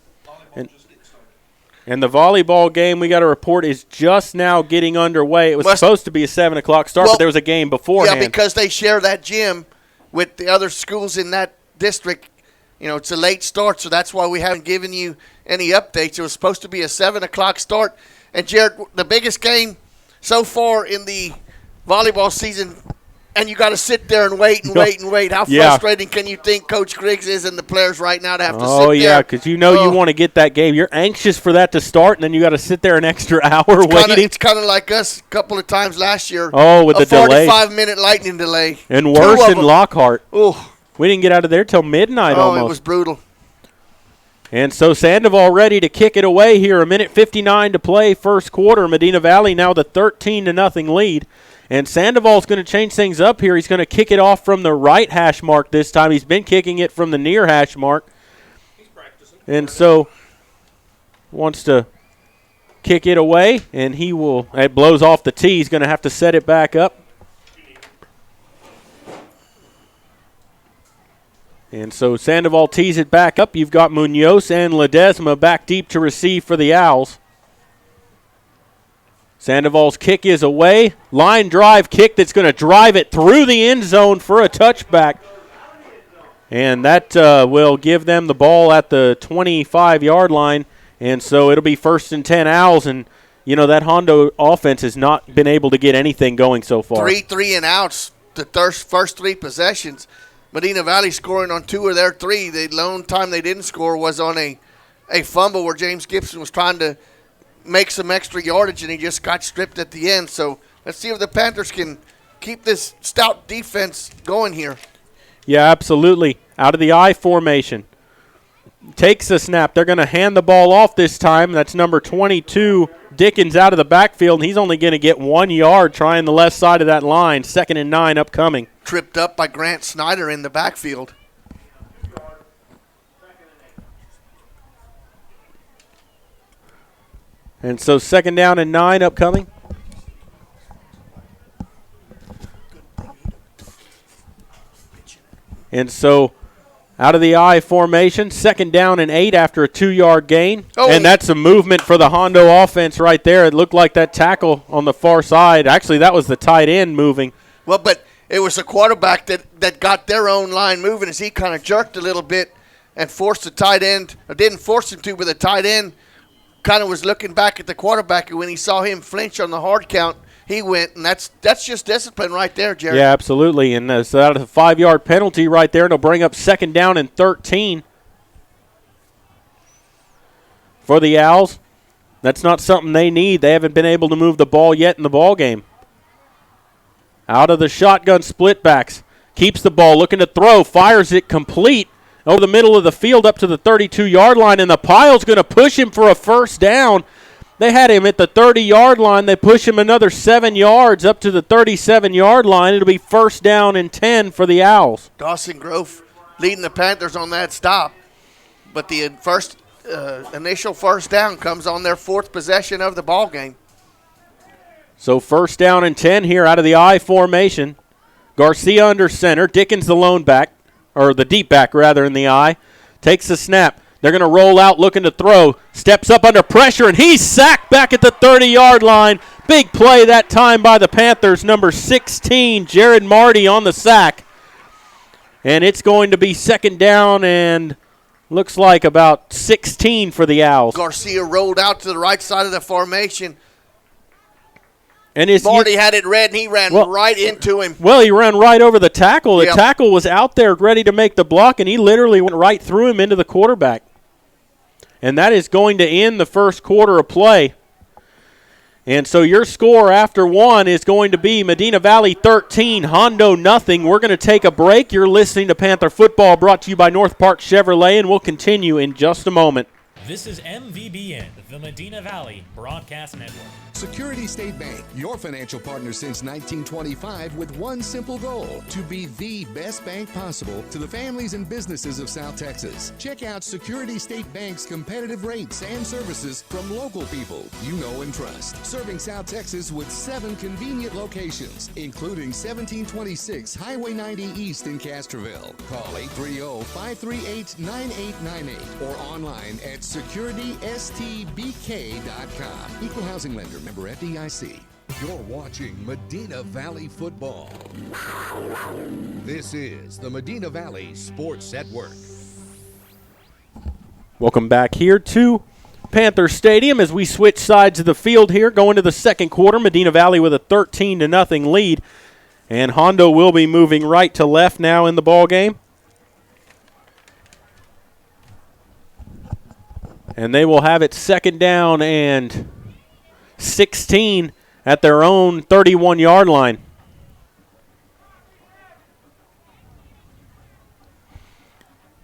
And the volleyball game, we got a report, is just now getting underway. It was supposed to be a 7 o'clock start, but there was a game beforehand. Yeah, because they share that gym with the other schools in that district. You know, it's a late start, so that's why we haven't given you any updates. It was supposed to be a 7 o'clock start. And, Jared, the biggest game so far in the volleyball season, and you got to sit there and wait and wait and wait. How frustrating can you think Coach Griggs is and the players right now to have to sit there? Oh, yeah, because you want to get that game. You're anxious for that to start, and then you got to sit there an extra hour waiting. It's kind of like us a couple of times last year. Oh, with the delay. 45-minute lightning delay. And worse in Lockhart. Oh. We didn't get out of there till midnight almost. Oh, it was brutal. And so Sandoval ready to kick it away here. 1:59 to play, first quarter. Medina Valley now the 13-0 lead. And Sandoval's going to change things up here. He's going to kick it off from the right hash mark this time. He's been kicking it from the near hash mark. He's practicing. And so wants to kick it away, and it blows off the tee. He's going to have to set it back up. And so Sandoval tees it back up. You've got Munoz and Ledesma back deep to receive for the Owls. Sandoval's kick is away. Line drive kick that's going to drive it through the end zone for a touchback. And that will give them the ball at the 25-yard line. And so it'll be 1st and 10 Owls. And, that Hondo offense has not been able to get anything going so far. 3 and outs the first 3 possessions. Medina Valley scoring on 2 of their 3. The lone time they didn't score was on a fumble where James Gibson was trying to make some extra yardage, and he just got stripped at the end. So let's see if the Panthers can keep this stout defense going here. Yeah, absolutely. Out of the I formation. takes the snap. They're going to hand the ball off this time. That's number 22, Dickens, out of the backfield, and he's only going to get 1 yard trying the left side of that line. 2nd and 9 upcoming. Tripped up by Grant Snyder in the backfield. And so 2nd down and 9 upcoming. And so out of the I formation, 2nd down and 8 after a 2-yard gain. Oh. And that's a movement for the Hondo offense right there. It looked like that tackle on the far side. Actually, that was the tight end moving. Well, but it was the quarterback that got their own line moving as he kind of jerked a little bit and forced the tight end, or didn't force him to, but the tight end kind of was looking back at the quarterback, and when he saw him flinch on the hard count, he went, and that's just discipline right there, Jerry. Yeah, absolutely. And so out of the 5-yard penalty right there, it'll bring up 2nd down and 13 for the Owls. That's not something they need. They haven't been able to move the ball yet in the ball game. Out of the shotgun split backs. Keeps the ball, looking to throw, fires it complete over the middle of the field up to the 32-yard line, and the Pile's going to push him for a 1st down. They had him at the 30-yard line. They push him another 7 yards up to the 37-yard line. It'll be 1st down and 10 for the Owls. Dawson Grove leading the Panthers on that stop. But the initial 1st down comes on their 4th possession of the ball game. So 1st down and 10 here out of the I formation. Garcia under center. Dickens the lone back, or the deep back rather in the I. Takes the snap. They're going to roll out looking to throw. Steps up under pressure, and he's sacked back at the 30-yard line. Big play that time by the Panthers. Number 16, Jared Marty on the sack. And it's going to be 2nd down and looks like about 16 for the Owls. Garcia rolled out to the right side of the formation. And Marty had it read, and he ran right into him. Well, he ran right over the tackle. The Yep. tackle was out there ready to make the block, and he literally went right through him into the quarterback. And that is going to end the 1st quarter of play. And so your score after 1 is going to be Medina Valley 13, Hondo nothing. We're going to take a break. You're listening to Panther Football, brought to you by North Park Chevrolet, and we'll continue in just a moment. This is MVBN, the Medina Valley Broadcast Network. Security State Bank, your financial partner since 1925, with one simple goal: to be the best bank possible to the families and businesses of South Texas. Check out Security State Bank's competitive rates and services from local people you know and trust. Serving South Texas with 7 convenient locations, including 1726 Highway 90 East in Castroville. Call 830-538-9898 or online at securitystbk.com. Equal housing lender, member FDIC. You're watching Medina Valley Football. This is the Medina Valley Sports Network. Welcome back here to Panther Stadium as we switch sides of the field here, going to the 2nd quarter. Medina Valley with a 13-0 lead. And Hondo will be moving right to left now in the ball game. And they will have it 2nd down and 16 at their own 31-yard line.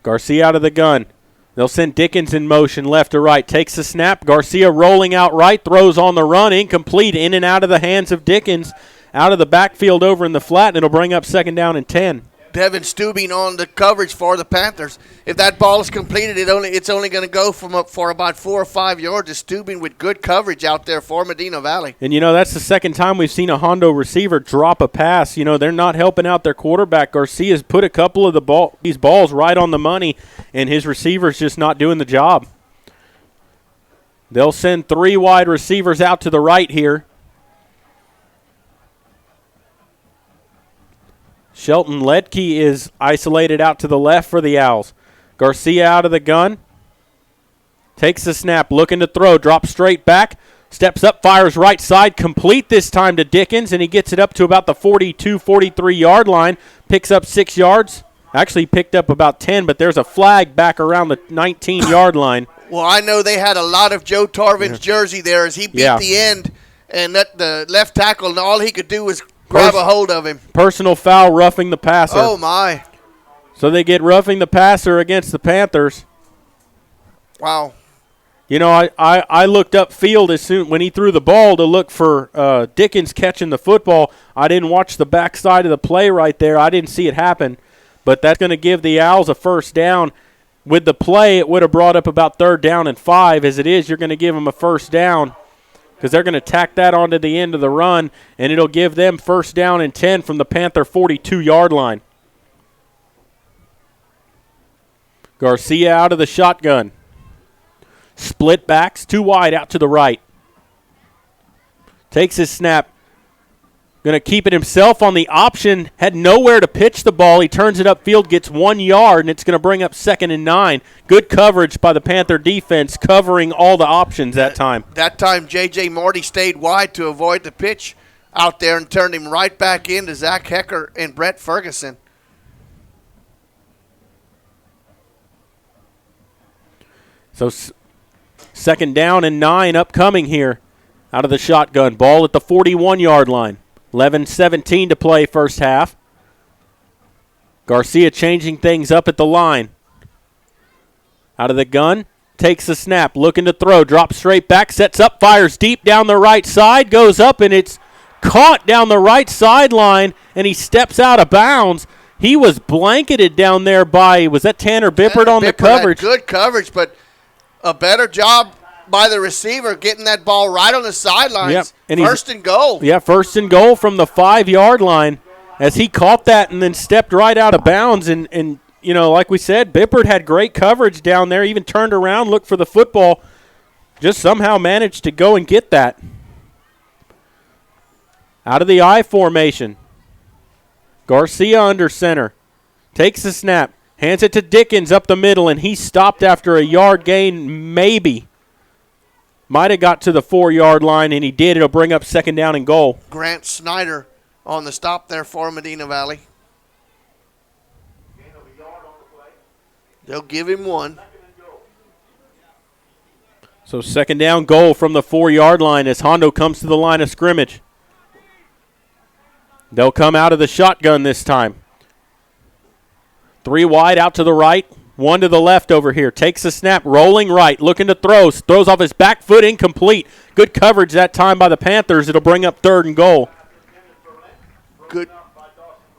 Garcia out of the gun. They'll send Dickens in motion left to right. Takes the snap. Garcia rolling out right. Throws on the run. Incomplete. In and out of the hands of Dickens. Out of the backfield over in the flat. And it'll bring up 2nd down and 10. Devin Stubing on the coverage for the Panthers. If that ball is completed, it's only going to go for about 4 or 5 yards. It's Stubing with good coverage out there for Medina Valley. And, that's the 2nd time we've seen a Hondo receiver drop a pass. They're not helping out their quarterback. Garcia's put a couple of these balls right on the money, and his receiver's just not doing the job. They'll send 3 wide receivers out to the right here. Shelton Ledke is isolated out to the left for the Owls. Garcia out of the gun. Takes the snap, looking to throw. Drops straight back. Steps up, fires right side. Complete this time to Dickens, and he gets it up to about the 42, 43-yard line. Picks up 6 yards. Actually picked up about 10, but there's a flag back around the 19-yard line. Well, I know they had a lot of Joe Tarvin's jersey there as he beat the end, and the left tackle, and all he could do was grab a hold of him. Personal foul, roughing the passer. Oh, my. So they get roughing the passer against the Panthers. Wow. You know, I looked upfield as soon when he threw the ball to look for Dickens catching the football. I didn't watch the backside of the play right there. I didn't see it happen. But that's going to give the Owls a first down. With the play, it would have brought up about 3rd down and 5. As it is, you're going to give them a first down because they're going to tack that onto the end of the run, and it'll give them first down and 10 from the Panther 42-yard line. Garcia out of the shotgun. Split backs, 2 wide out to the right. Takes his snap. Going to keep it himself on the option. Had nowhere to pitch the ball. He turns it upfield, gets 1 yard, and it's going to bring up 2nd and 9. Good coverage by the Panther defense, covering all the options that time. That time, J.J. Morty stayed wide to avoid the pitch out there and turned him right back into Zach Hecker and Brett Ferguson. So 2nd down and 9 upcoming here out of the shotgun. Ball at the 41-yard line. 11-17 to play first half. Garcia changing things up at the line. Out of the gun, takes the snap, looking to throw, drops straight back, sets up, fires deep down the right side, goes up, and it's caught down the right sideline, and he steps out of bounds. He was blanketed down there by, was that Tanner Bippert on the coverage? Good coverage, but a better job by the receiver getting that ball right on the sidelines. Yep. And first and goal. Yeah, 1st and goal from the 5-yard line as he caught that and then stepped right out of bounds. And you know, like we said, Bippert had great coverage down there, even turned around, looked for the football, just somehow managed to go and get that. Out of the I formation. Garcia under center. Takes the snap. Hands it to Dickens up the middle, and he stopped after a yard gain, maybe. Might have got to the 4-yard line, and he did. It'll bring up 2nd down and goal. Grant Snyder on the stop there for Medina Valley. They'll give him 1. So 2nd down goal from the 4-yard line as Hondo comes to the line of scrimmage. They'll come out of the shotgun this time. 3 wide out to the right. 1 to the left over here. Takes a snap, rolling right, looking to throw. Throws off his back foot, incomplete. Good coverage that time by the Panthers. It'll bring up 3rd and goal. Good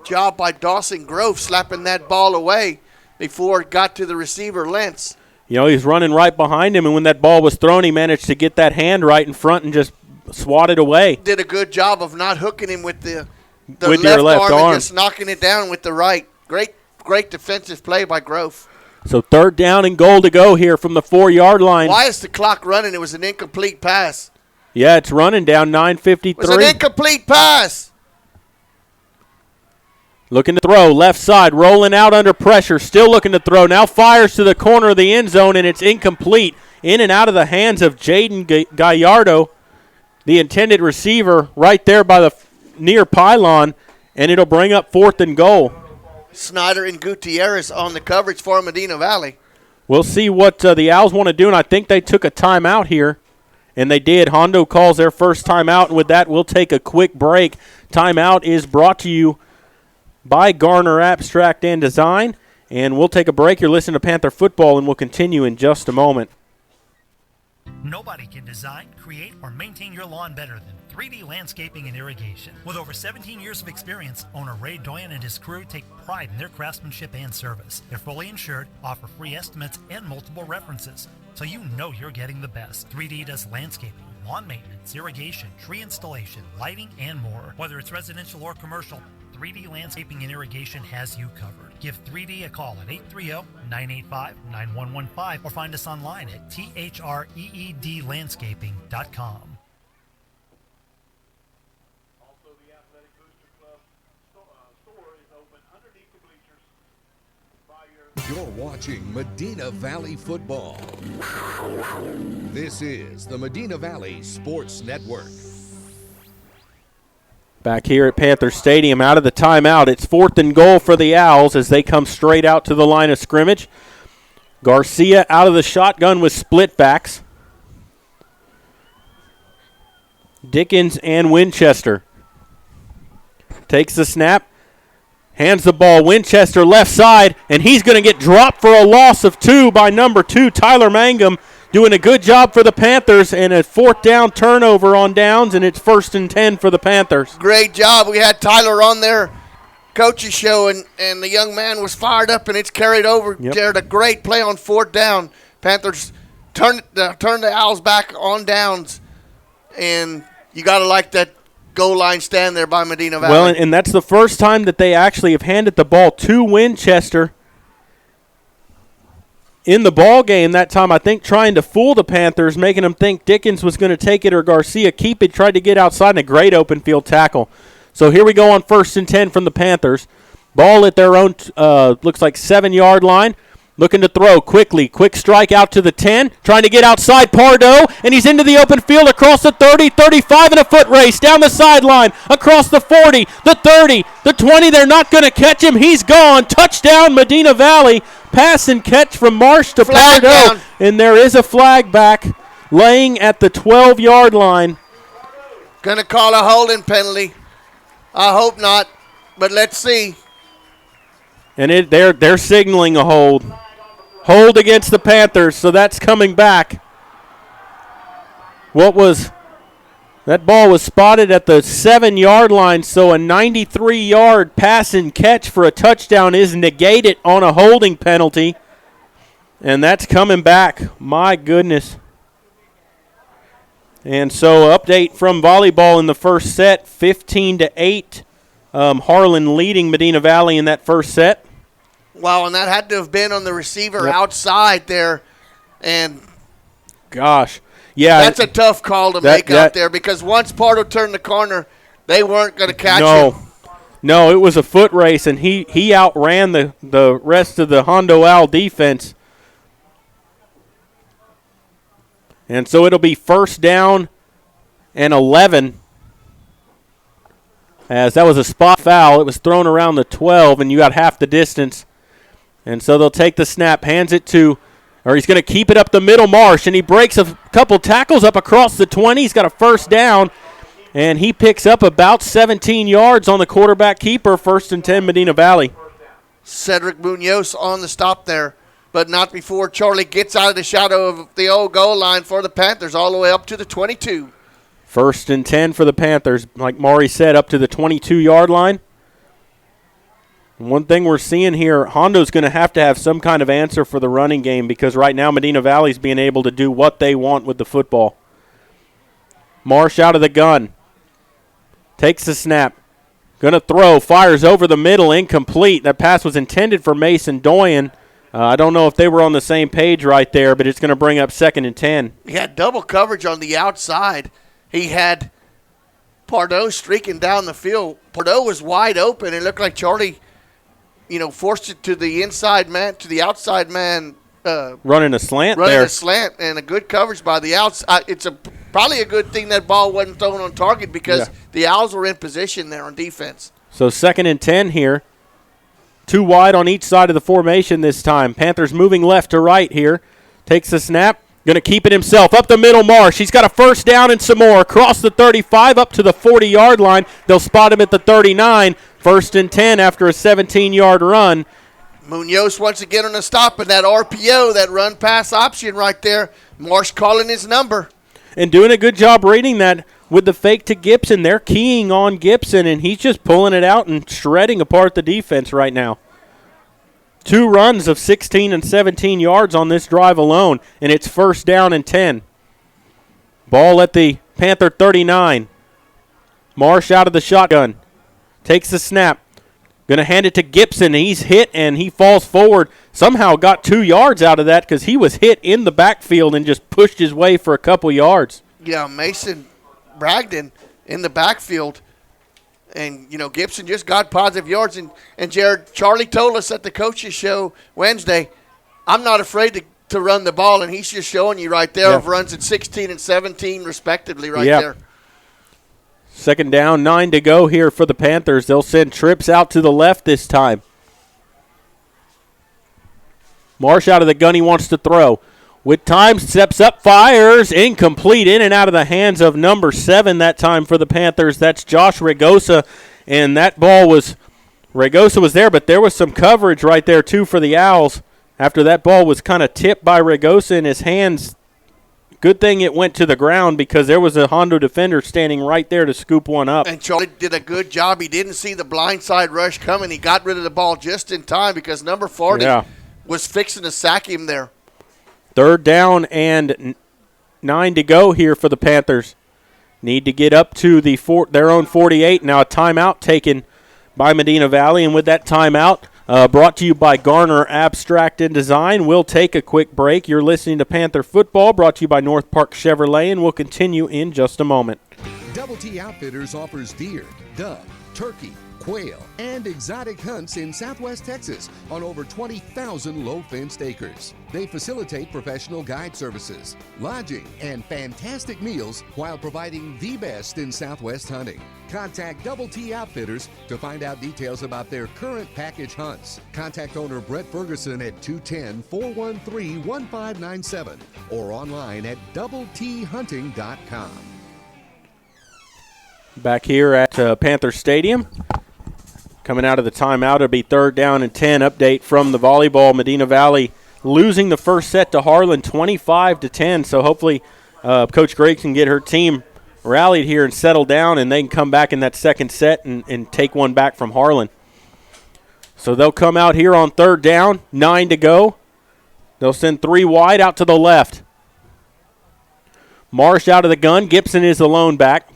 job by Dawson Grove slapping that ball away before it got to the receiver, Lentz. You know, he's running right behind him, and when that ball was thrown, he managed to get that hand right in front and just swat it away. Did a good job of not hooking him with the with left, your left arm and just knocking it down with the right. Great defensive play by Grove. So 3rd down and goal to go here from the 4-yard line. Why is the clock running? It was an incomplete pass. Yeah, it's running down 9:53. It was an incomplete pass. Looking to throw, left side, rolling out under pressure, still looking to throw. Now fires to the corner of the end zone, and it's incomplete. In and out of the hands of Jaden Gallardo, the intended receiver, right there by the near pylon, and it'll bring up 4th and goal. Snyder and Gutierrez on the coverage for Medina Valley. We'll see what the Owls want to do, and I think they took a timeout here, and they did. Hondo calls their first timeout, and with that, we'll take a quick break. Timeout is brought to you by Garner Abstract and Design, and we'll take a break. You're listening to Panther Football, and we'll continue in just a moment. Nobody can design, create, or maintain your lawn better than 3D Landscaping and Irrigation. With over 17 years of experience, owner Ray Doyen and his crew take pride in their craftsmanship and service. They're fully insured, offer free estimates, and multiple references, so you know you're getting the best. 3D does landscaping, lawn maintenance, irrigation, tree installation, lighting, and more. Whether it's residential or commercial, 3D Landscaping and Irrigation has you covered. Give 3D a call at 830-985-9115 or find us online at threedlandscaping.com. You're watching Medina Valley Football. This is the Medina Valley Sports Network. Back here at Panther Stadium, out of the timeout, it's 4th and goal for the Owls as they come straight out to the line of scrimmage. Garcia out of the shotgun with split backs. Dickens and Winchester. Takes the snap, Hands the ball, Winchester left side, and he's going to get dropped for a loss of 2 by number 2, Tyler Mangum, doing a good job for the Panthers, and a 4th down turnover on downs, and it's 1st and 10 for the Panthers. Great job. We had Tyler on there, coach's show, and the young man was fired up, and it's carried over. Yep. Jared, a great play on 4th down. Panthers turn the Owls back on downs, and you got to like that goal line stand there by Medina Valley. Well, and that's the first time that they actually have handed the ball to Winchester in the ball game that time, I think trying to fool the Panthers, making them think Dickens was going to take it or Garcia keep it, tried to get outside, and a great open field tackle. So here we go on 1st and 10 from the Panthers. Ball at their own, looks like 7-yard line. Looking to throw quickly. Quick strike out to the 10. Trying to get outside Pardo. And he's into the open field across the 30, 35 in a foot race. Down the sideline. Across the 40, the 30, the 20. They're not going to catch him. He's gone. Touchdown Medina Valley. Pass and catch from Marsh to Pardo. Down. And there is a flag back laying at the 12-yard line. Going to call a holding penalty. I hope not, but let's see. And they're signaling a hold. Hold against the Panthers, so that's coming back. That ball was spotted at the 7-yard line, so a 93-yard pass and catch for a touchdown is negated on a holding penalty. And that's coming back. My goodness. And so update from volleyball in the first set, 15-8. Harlan leading Medina Valley in that first set. Wow, and that had to have been on the receiver outside there. And gosh. Yeah. That's a tough call to make out there because once Pardo turned the corner, they weren't going to catch him. No, it was a foot race, and he outran the rest of the Hondo Owl defense. And so it'll be 1st down and 11. As that was a spot foul. It was thrown around the 12, and you got half the distance. And so they'll take the snap, hands it to, or he's going to keep it up the middle, Marsh, and he breaks a couple tackles up across the 20. He's got a 1st down, and he picks up about 17 yards on the quarterback keeper, 1st and 10 Medina Valley. Cedric Munoz on the stop there, but not before Charlie gets out of the shadow of the old goal line for the Panthers all the way up to the 22. 1st and 10 for the Panthers, like Maury said, up to the 22-yard line. One thing we're seeing here, Hondo's going to have some kind of answer for the running game because right now Medina Valley's being able to do what they want with the football. Marsh out of the gun. Takes the snap. Going to throw. Fires over the middle. Incomplete. That pass was intended for Mason Doyen. I don't know if they were on the same page right there, but it's going to bring up 2nd and 10. He had double coverage on the outside. He had Pardo streaking down the field. Pardo was wide open. It looked like Charlie, forced it to the inside man, to the outside man. Running a slant running there. A slant and a good coverage by the outside. It's probably a good thing that ball wasn't thrown on target because the Owls were in position there on defense. So 2nd and 10 here. 2 wide on each side of the formation this time. Panthers moving left to right here. Takes the snap. Going to keep it himself. Up the middle, Marsh. He's got a 1st down and some more. Across the 35 up to the 40-yard line. They'll spot him at the 39. 1st and 10 after a 17-yard run. Munoz wants to get on a stop in that RPO, that run-pass option right there. Marsh calling his number. And doing a good job reading that with the fake to Gibson. They're keying on Gibson, and he's just pulling it out and shredding apart the defense right now. 2 runs of 16 and 17 yards on this drive alone, and it's 1st down and 10. Ball at the Panther 39. Marsh out of the shotgun. Takes the snap. Going to hand it to Gibson. He's hit, and he falls forward. Somehow got 2 yards out of that because he was hit in the backfield and just pushed his way for a couple yards. Yeah, Mason Bragdon in the backfield. And, Gibson just got positive yards. And Jared, Charlie told us at the coaches show Wednesday, I'm not afraid to run the ball. And he's just showing you right there of runs at 16 and 17 respectively there. 2nd down, 9 to go here for the Panthers. They'll send trips out to the left this time. Marsh out of the gun. He wants to throw. With time, steps up, fires, incomplete, in and out of the hands of number 7 that time for the Panthers. That's Josh Rigosa, and that ball was Regosa was there, but there was some coverage right there, too, for the Owls. After that ball was kind of tipped by Regosa in his hands, good thing it went to the ground because there was a Hondo defender standing right there to scoop one up. And Charlie did a good job. He didn't see the blindside rush coming. He got rid of the ball just in time because number 40 was fixing to sack him there. 3rd down and 9 to go here for the Panthers. Need to get up to their own 48. Now a timeout taken by Medina Valley, and with that timeout, brought to you by Garner Abstract and Design. We'll take a quick break. You're listening to Panther Football, brought to you by North Park Chevrolet, and we'll continue in just a moment. Double T Outfitters offers deer, dove, turkey, quail, and exotic hunts in Southwest Texas on over 20,000 low-fenced acres. They facilitate professional guide services, lodging, and fantastic meals while providing the best in Southwest hunting. Contact Double T Outfitters to find out details about their current package hunts. Contact owner Brett Ferguson at 210-413-1597 or online at doubleThunting.com. Back here at Panther Stadium. Coming out of the timeout, it'll be 3rd down and 10. Update from the volleyball. Medina Valley losing the first set to Harlan 25-10. So hopefully Coach Gregg can get her team rallied here and settled down, and they can come back in that second set and take one back from Harlan. So they'll come out here on 3rd down, 9 to go. They'll send 3 wide out to the left. Marsh out of the gun. Gibson is the lone back.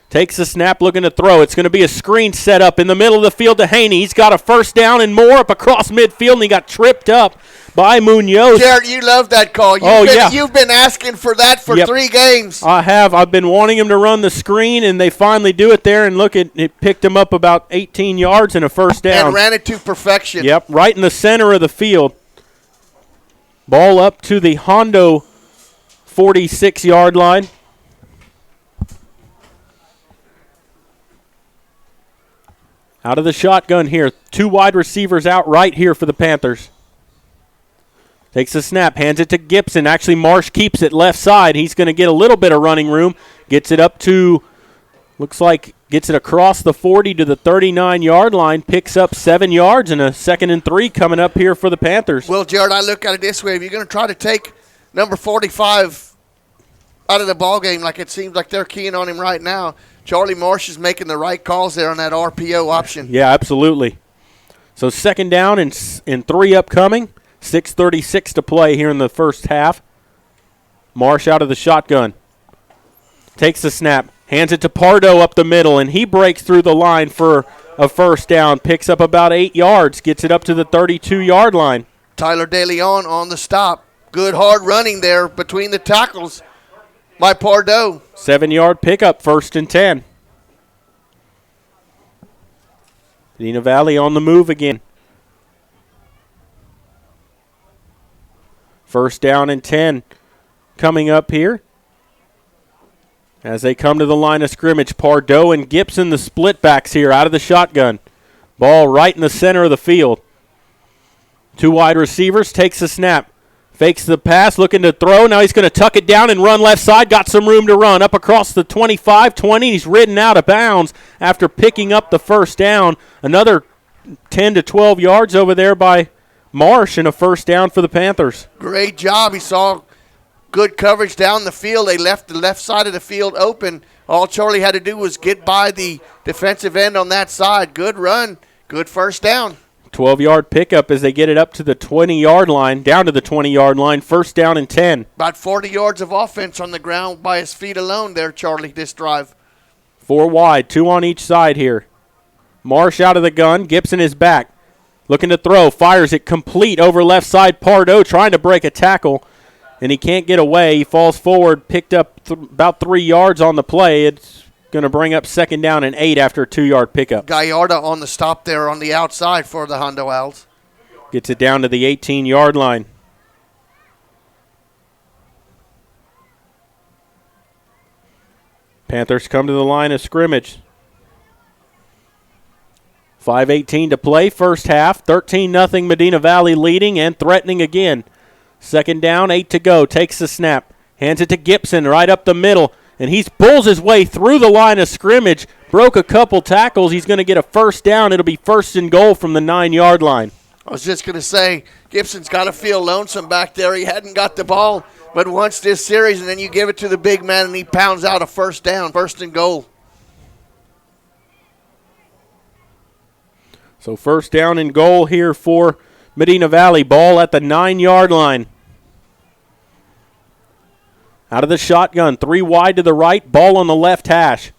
Takes the snap, looking to throw. It's going to be a screen set up in the middle of the field to Haney. He's got a 1st down and more up across midfield, and he got tripped up by Munoz. Jared, you love that call. You've been asking for that for 3 games. I have. I've been wanting him to run the screen, and they finally do it there, and look, it picked him up about 18 yards and a 1st down. And ran it to perfection. Yep, right in the center of the field. Ball up to the Hondo 46-yard line. Out of the shotgun here. 2 wide receivers out right here for the Panthers. Takes the snap, hands it to Gibson. Actually, Marsh keeps it left side. He's going to get a little bit of running room. Gets it up to, looks like, gets it across the 40 to the 39-yard line. Picks up 7 yards and a 2nd and 3 coming up here for the Panthers. Well, Jared, I look at it this way. If you're going to try to take number 45 out of the ballgame like it seems like they're keying on him right now, Charlie Marsh is making the right calls there on that RPO option. Yeah, absolutely. So 2nd down and 3 upcoming. 6:36 to play here in the first half. Marsh out of the shotgun. Takes the snap. Hands it to Pardo up the middle, and he breaks through the line for a 1st down. Picks up about 8 yards. Gets it up to the 32-yard line. Tyler DeLeon on the stop. Good hard running there between the tackles by Pardo. 7-yard pickup, 1st and 10. Medina Valley on the move again. 1st down and 10 coming up here. As they come to the line of scrimmage, Pardo and Gibson, the split backs here out of the shotgun. Ball right in the center of the field. 2 wide receivers, takes the snap. Fakes the pass, looking to throw. Now he's going to tuck it down and run left side. Got some room to run. Up across the 25, 20. He's ridden out of bounds after picking up the 1st down. Another 10 to 12 yards over there by Marsh and a 1st down for the Panthers. Great job. He saw good coverage down the field. They left the left side of the field open. All Charlie had to do was get by the defensive end on that side. Good run. Good 1st down. 12-yard pickup as they get it up to the 20-yard line, down to the 20-yard line, 1st down and 10. About 40 yards of offense on the ground by his feet alone there, Charlie, this drive. 4 wide, 2 on each side here. Marsh out of the gun. Gibson is back. Looking to throw. Fires it complete over left side. Pardo trying to break a tackle, and he can't get away. He falls forward, picked up about 3 yards on the play. It's going to bring up 2nd down and 8 after a 2-yard pickup. Gallardo on the stop there on the outside for the Hondo Owls. Gets it down to the 18-yard line. Panthers come to the line of scrimmage. 5:18 to play, first half. 13-0 Medina Valley leading and threatening again. 2nd down, 8 to go. Takes the snap. Hands it to Gibson right up the middle. And he pulls his way through the line of scrimmage, broke a couple tackles. He's going to get a first down. It'll be 1st and goal from the 9-yard line. I was just going to say, Gibson's got to feel lonesome back there. He hadn't got the ball but once this series, and then you give it to the big man, and he pounds out a first down, 1st and goal. So 1st down and goal here for Medina Valley. Ball at the 9-yard line. Out of the shotgun, 3 wide to the right, ball on the left hash.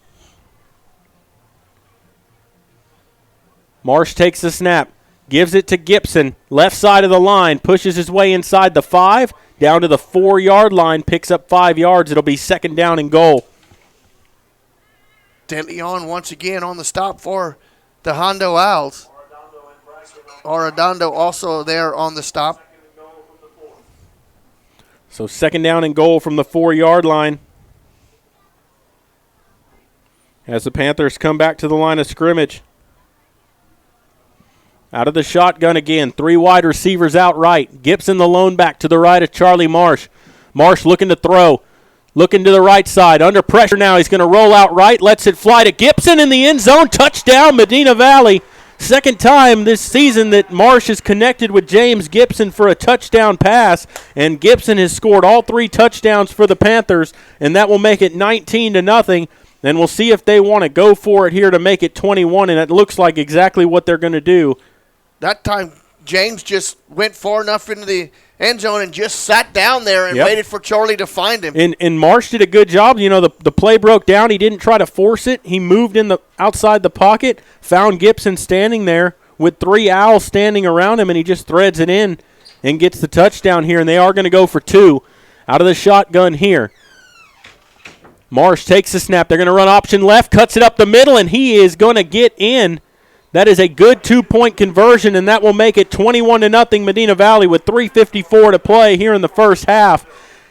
Marsh takes the snap, gives it to Gibson, left side of the line, pushes his way inside the 5, down to the 4-yard line, picks up 5 yards. It'll be 2nd down and goal. De Leon once again on the stop for the Hondo Owls. Arredondo also there on the stop. So 2nd down and goal from the 4-yard line. As the Panthers come back to the line of scrimmage. Out of the shotgun again. 3 wide receivers out right. Gibson the lone back to the right of Charlie Marsh. Marsh looking to throw. Looking to the right side. Under pressure now. He's going to roll out right. Lets it fly to Gibson in the end zone. Touchdown, Medina Valley. 2nd time this season that Marsh has connected with James Gibson for a touchdown pass, and Gibson has scored all 3 touchdowns for the Panthers, and that will make it 19-0. And we'll see if they want to go for it here to make it 21, and it looks like exactly what they're going to do. That time, James just went far enough into the end zone and just sat down there and waited for Charlie to find him. And Marsh did a good job. You know, the play broke down. He didn't try to force it. He moved in the outside the pocket, found Gibson standing there with 3 Owls standing around him, and he just threads it in and gets the touchdown here. And they are going to go for 2 out of the shotgun here. Marsh takes the snap. They're going to run option left, cuts it up the middle, and he is going to get in. That is a good 2-point conversion, and that will make it 21-0 Medina Valley with 3:54 to play here in the first half.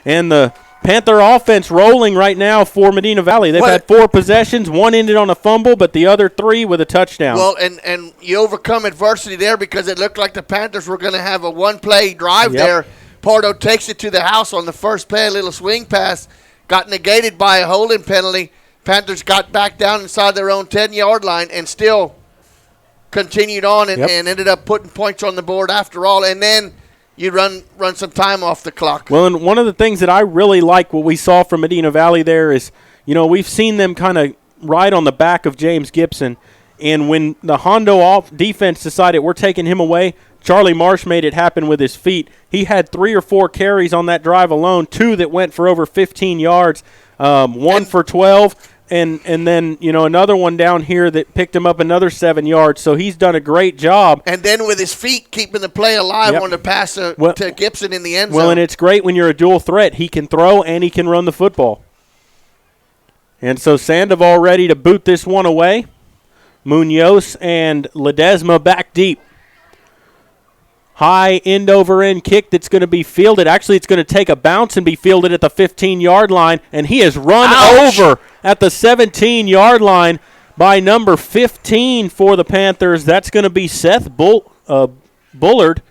And the Panther offense rolling right now for Medina Valley. They've had 4 possessions. 1 ended on a fumble, but the other 3 with a touchdown. Well, and you overcome adversity there because it looked like the Panthers were going to have a 1-play drive there. Pardo takes it to the house on the first play, a little swing pass, got negated by a holding penalty. Panthers got back down inside their own 10-yard line and still continued on and ended up putting points on the board after all. And then you run some time off the clock. Well, and one of the things that I really like what we saw from Medina Valley there is, you know, we've seen them kind of ride on the back of James Gibson. And when the Hondo defense decided we're taking him away, Charlie Marsh made it happen with his feet. He had 3 or 4 carries on that drive alone, 2 that went for over 15 yards, 1 for 12. And then, you know, another one down here that picked him up another 7 yards. So he's done a great job. And then with his feet keeping the play alive on the pass to Gibson in the end zone. Well, and it's great when you're a dual threat. He can throw and he can run the football. And so Sandoval ready to boot this one away. Munoz and Ledesma back deep. High end-over-end kick that's going to be fielded. Actually, it's going to take a bounce and be fielded at the 15-yard line, and he is run over at the 17-yard line by number 15 for the Panthers. That's going to be Seth Bullard,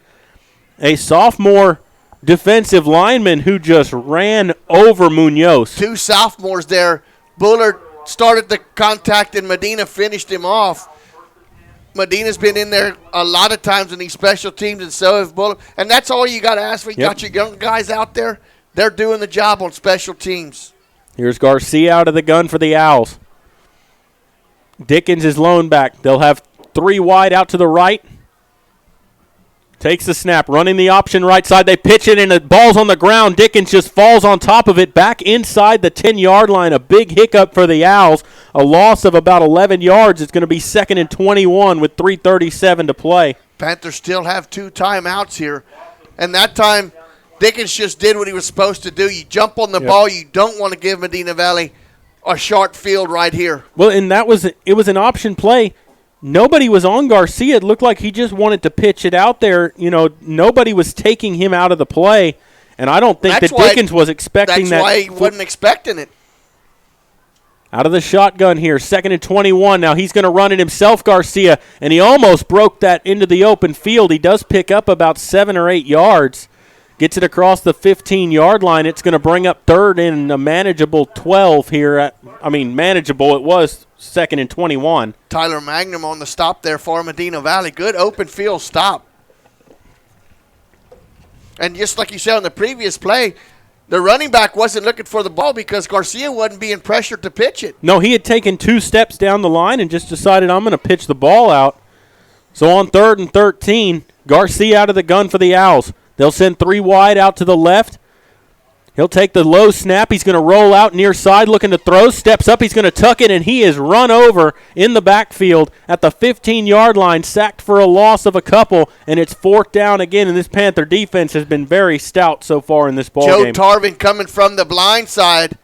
a sophomore defensive lineman who just ran over Munoz. 2 sophomores there. Bullard started the contact, and Medina finished him off. Medina's been in there a lot of times in these special teams, and so have Bullard. And that's all you got to ask for. You got your young guys out there. They're doing the job on special teams. Here's Garcia out of the gun for the Owls. Dickens is lone back. They'll have 3 wide out to the right. Takes the snap, running the option right side. They pitch it, and the ball's on the ground. Dickens just falls on top of it back inside the 10-yard line. A big hiccup for the Owls. A loss of about 11 yards. It's going to be 2nd and 21 with 3:37 to play. Panthers still have 2 timeouts here. And that time, Dickens just did what he was supposed to do. You jump on the ball. You don't want to give Medina Valley a short field right here. Well, and it was an option play. Nobody was on Garcia. It looked like he just wanted to pitch it out there. You know, nobody was taking him out of the play, and I don't think that Dickens was expecting that. That's why he wasn't expecting it. Out of the shotgun here, 2nd and 21. Now he's going to run it himself, Garcia, and he almost broke that into the open field. He does pick up about 7 or 8 yards. Gets it across the 15-yard line. It's going to bring up third and a manageable 12 here. Manageable. It was 2nd and 21. Tyler Magnum on the stop there for Medina Valley. Good open field stop. And just like you said on the previous play, the running back wasn't looking for the ball because Garcia wasn't being pressured to pitch it. No, he had taken 2 steps down the line and just decided, I'm going to pitch the ball out. So on 3rd and 13, Garcia out of the gun for the Owls. They'll send 3 wide out to the left. He'll take the low snap. He's going to roll out near side looking to throw. Steps up. He's going to tuck it, and he is run over in the backfield at the 15-yard line, sacked for a loss of a couple, and it's 4th down again, and this Panther defense has been very stout so far in this ball game. Joe Tarvin coming from the blind side.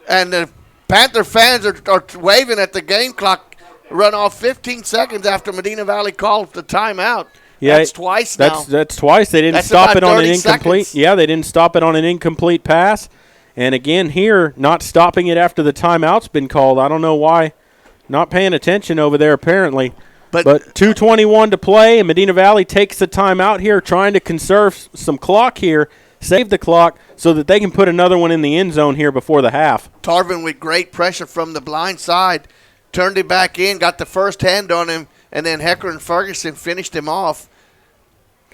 And the Panther fans are waving at the game clock. Run off 15 seconds after Medina Valley called the timeout. Yeah, that's twice now. That's twice. They didn't stop it on an incomplete. Seconds. Yeah, they didn't stop it on an incomplete pass. And again here, not stopping it after the timeout's been called. I don't know why. Not paying attention over there apparently. But 2:21 to play, and Medina Valley takes the timeout here, trying to conserve some clock here, save the clock so that they can put another one in the end zone here before the half. Tarvin with great pressure from the blind side. Turned it back in, got the first hand on him, and then Heckler and Ferguson finished him off.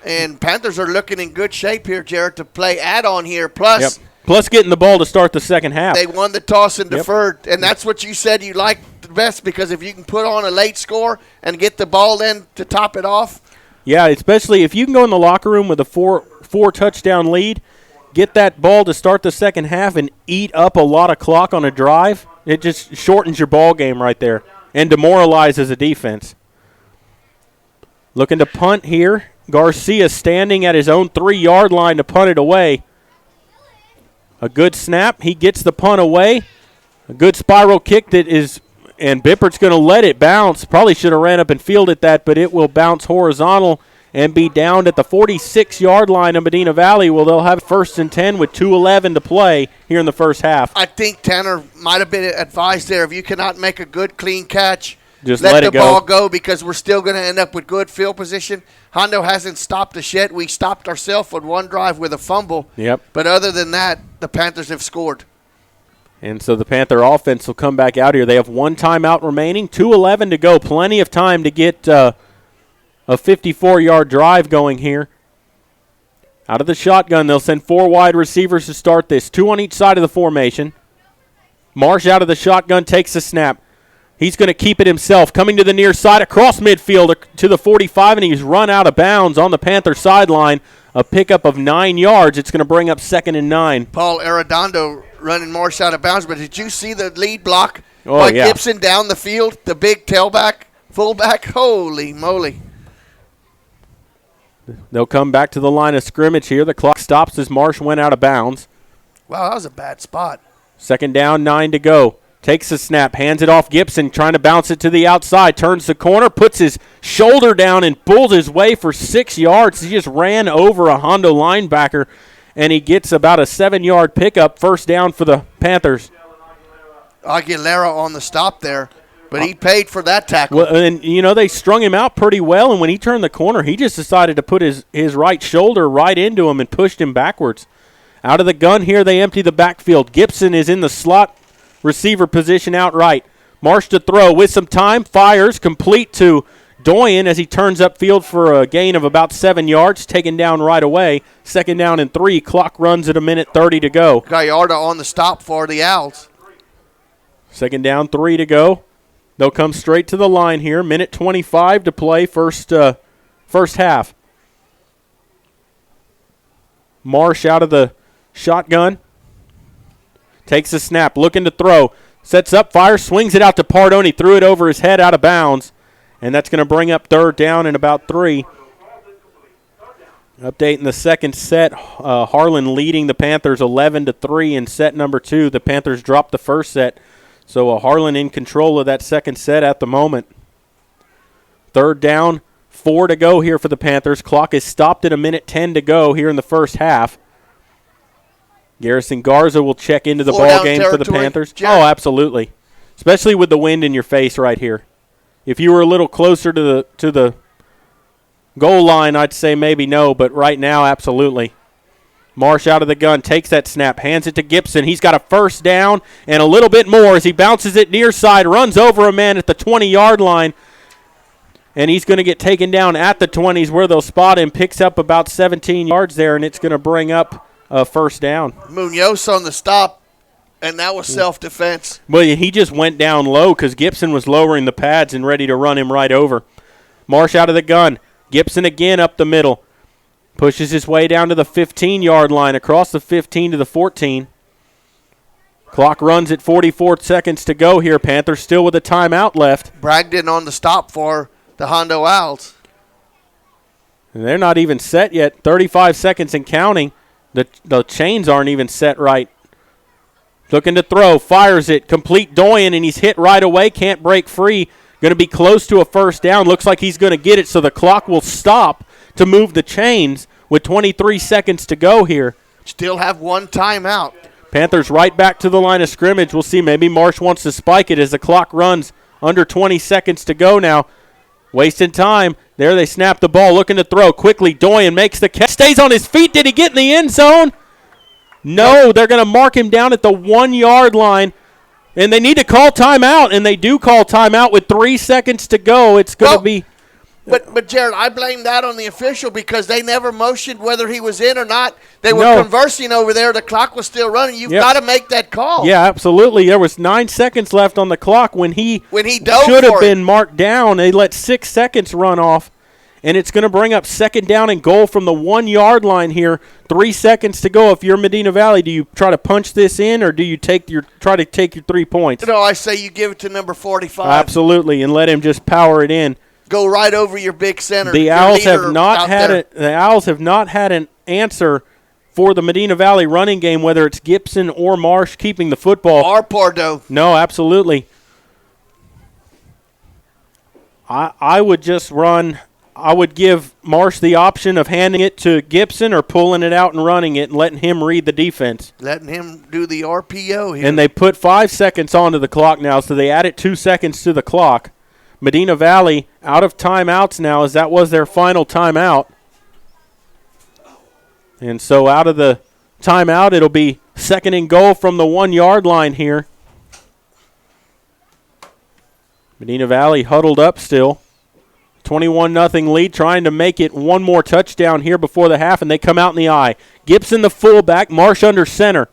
And Panthers are looking in good shape here, Jared, to play add-on here. Plus getting the ball to start the second half. They won the toss and deferred, and that's what you said you liked the best because if you can put on a late score and get the ball then to top it off. Yeah, especially if you can go in the locker room with a four touchdown lead, get that ball to start the second half and eat up a lot of clock on a drive. It just shortens your ball game right there and demoralizes a defense. Looking to punt here. Garcia standing at his own 3-yard line to punt it away. A good snap. He gets the punt away. A good spiral kick and Bippert's going to let it bounce. Probably should have ran up and fielded that, but it will bounce horizontal and be down at the 46-yard line of Medina Valley. Well, they'll have 1st and 10 with 2:11 to play here in the first half. I think Tanner might have been advised there. If you cannot make a good, clean catch, just let the ball go because we're still going to end up with good field position. Hondo hasn't stopped us yet. We stopped ourselves on one drive with a fumble. Yep. But other than that, the Panthers have scored. And so the Panther offense will come back out here. They have 1 timeout remaining, 2:11 to go. Plenty of time to get a 54-yard drive going here. Out of the shotgun, they'll send 4 wide receivers to start this, 2 on each side of the formation. Marsh out of the shotgun takes the snap. He's going to keep it himself, coming to the near side across midfield to the 45, and he's run out of bounds on the Panther sideline. A pickup of 9 yards. It's going to bring up 2nd and 9. Paul Arredondo running Marsh out of bounds, but did you see the lead block by Gibson down the field, the big tailback, fullback? Holy moly. They'll come back to the line of scrimmage here. The clock stops as Marsh went out of bounds. Wow, that was a bad spot. 2nd down, 9 to go. Takes the snap, hands it off Gibson, trying to bounce it to the outside. Turns the corner, puts his shoulder down and pulls his way for 6 yards. He just ran over a Hondo linebacker, and he gets about a 7-yard pickup. 1st down for the Panthers. Aguilera on the stop there, but he paid for that tackle. Well, and, they strung him out pretty well, and when he turned the corner, he just decided to put his right shoulder right into him and pushed him backwards. Out of the gun here, they empty the backfield. Gibson is in the slot receiver position outright. Marsh to throw with some time, fires, complete to Doyen as he turns upfield for a gain of about 7 yards, taken down right away. 2nd down and 3. Clock runs at 1:30 to go. Gallardo on the stop for the Owls. 2nd down, 3 to go. They'll come straight to the line here. 1:25 to play, first half. Marsh out of the shotgun. Takes the snap, looking to throw. Sets up, fires, swings it out to Pardone. Threw it over his head out of bounds. And that's going to bring up 3rd down and about 3. Updating the second set. Harlan leading the Panthers 11-3 in set number 2. The Panthers dropped the first set. So Harlan in control of that second set at the moment. 3rd down, 4 to go here for the Panthers. Clock is stopped at 1:10 to go here in the first half. Garrison Garza will check into the ball game for the Panthers. Jared. Oh, absolutely. Especially with the wind in your face right here. If you were a little closer to the Goal line, I'd say maybe no, but right now, absolutely. Marsh out of the gun, takes that snap, hands it to Gibson. He's got a first down and a little bit more as he bounces it near side, runs over a man at the 20-yard line, and he's going to get taken down at the 20s where they'll spot him. Picks up about 17 yards there, and it's going to bring up a first down. Munoz on the stop, and that was self-defense. Well, he just went down low because Gibson was lowering the pads and ready to run him right over. Marsh out of the gun. Gibson again up the middle. Pushes his way down to the 15-yard line, across the 15 to the 14. Clock runs at 44 seconds to go here. Panthers still with a timeout left. Bragdon on the stop for the Hondo Owls. And they're not even set yet. 35 seconds and counting. The chains aren't even set right. Looking to throw, fires it, complete Doyen, and he's hit right away, can't break free. Going to be close to a first down. Looks like he's going to get it, so the clock will stop to move the chains with 23 seconds to go here. Still have one timeout. Panthers right back to the line of scrimmage. We'll see. Maybe Marsh wants to spike it as the clock runs under 20 seconds to go now. Wasting time. There they snap the ball. Looking to throw. Quickly, Doyen makes the catch. Stays on his feet. Did he get in the end zone? No, they're going to mark him down at the 1-yard line. And they need to call timeout, and they do call timeout with 3 seconds to go. It's going to be... But Jared, I blame that on the official because they never motioned whether he was in or not. They were conversing over there. The clock was still running. You've got to make that call. Yeah, absolutely. There was 9 seconds left on the clock when he dove should have for been marked down. They let 6 seconds run off, and it's going to bring up second down and goal from the 1-yard line here. 3 seconds to go. If you're Medina Valley, do you try to punch this in or do you try to take your 3 points? No, I say you give it to number 45. Absolutely, and let him just power it in. Go right over your big center. The Owls have not had an answer for the Medina Valley running game, whether it's Gibson or Marsh keeping the football. Or Pardo. No, absolutely. I would just run. I would give Marsh the option of handing it to Gibson or pulling it out and running it and letting him read the defense. Letting him do the RPO here. And they put 5 seconds onto the clock now, so they added 2 seconds to the clock. Medina Valley out of timeouts now, as that was their final timeout. And so out of the timeout, it'll be second and goal from the 1-yard line here. Medina Valley huddled up still. 21-0 lead, trying to make it one more touchdown here before the half, and they come out in the eye. Gibson the fullback, Marsh under center.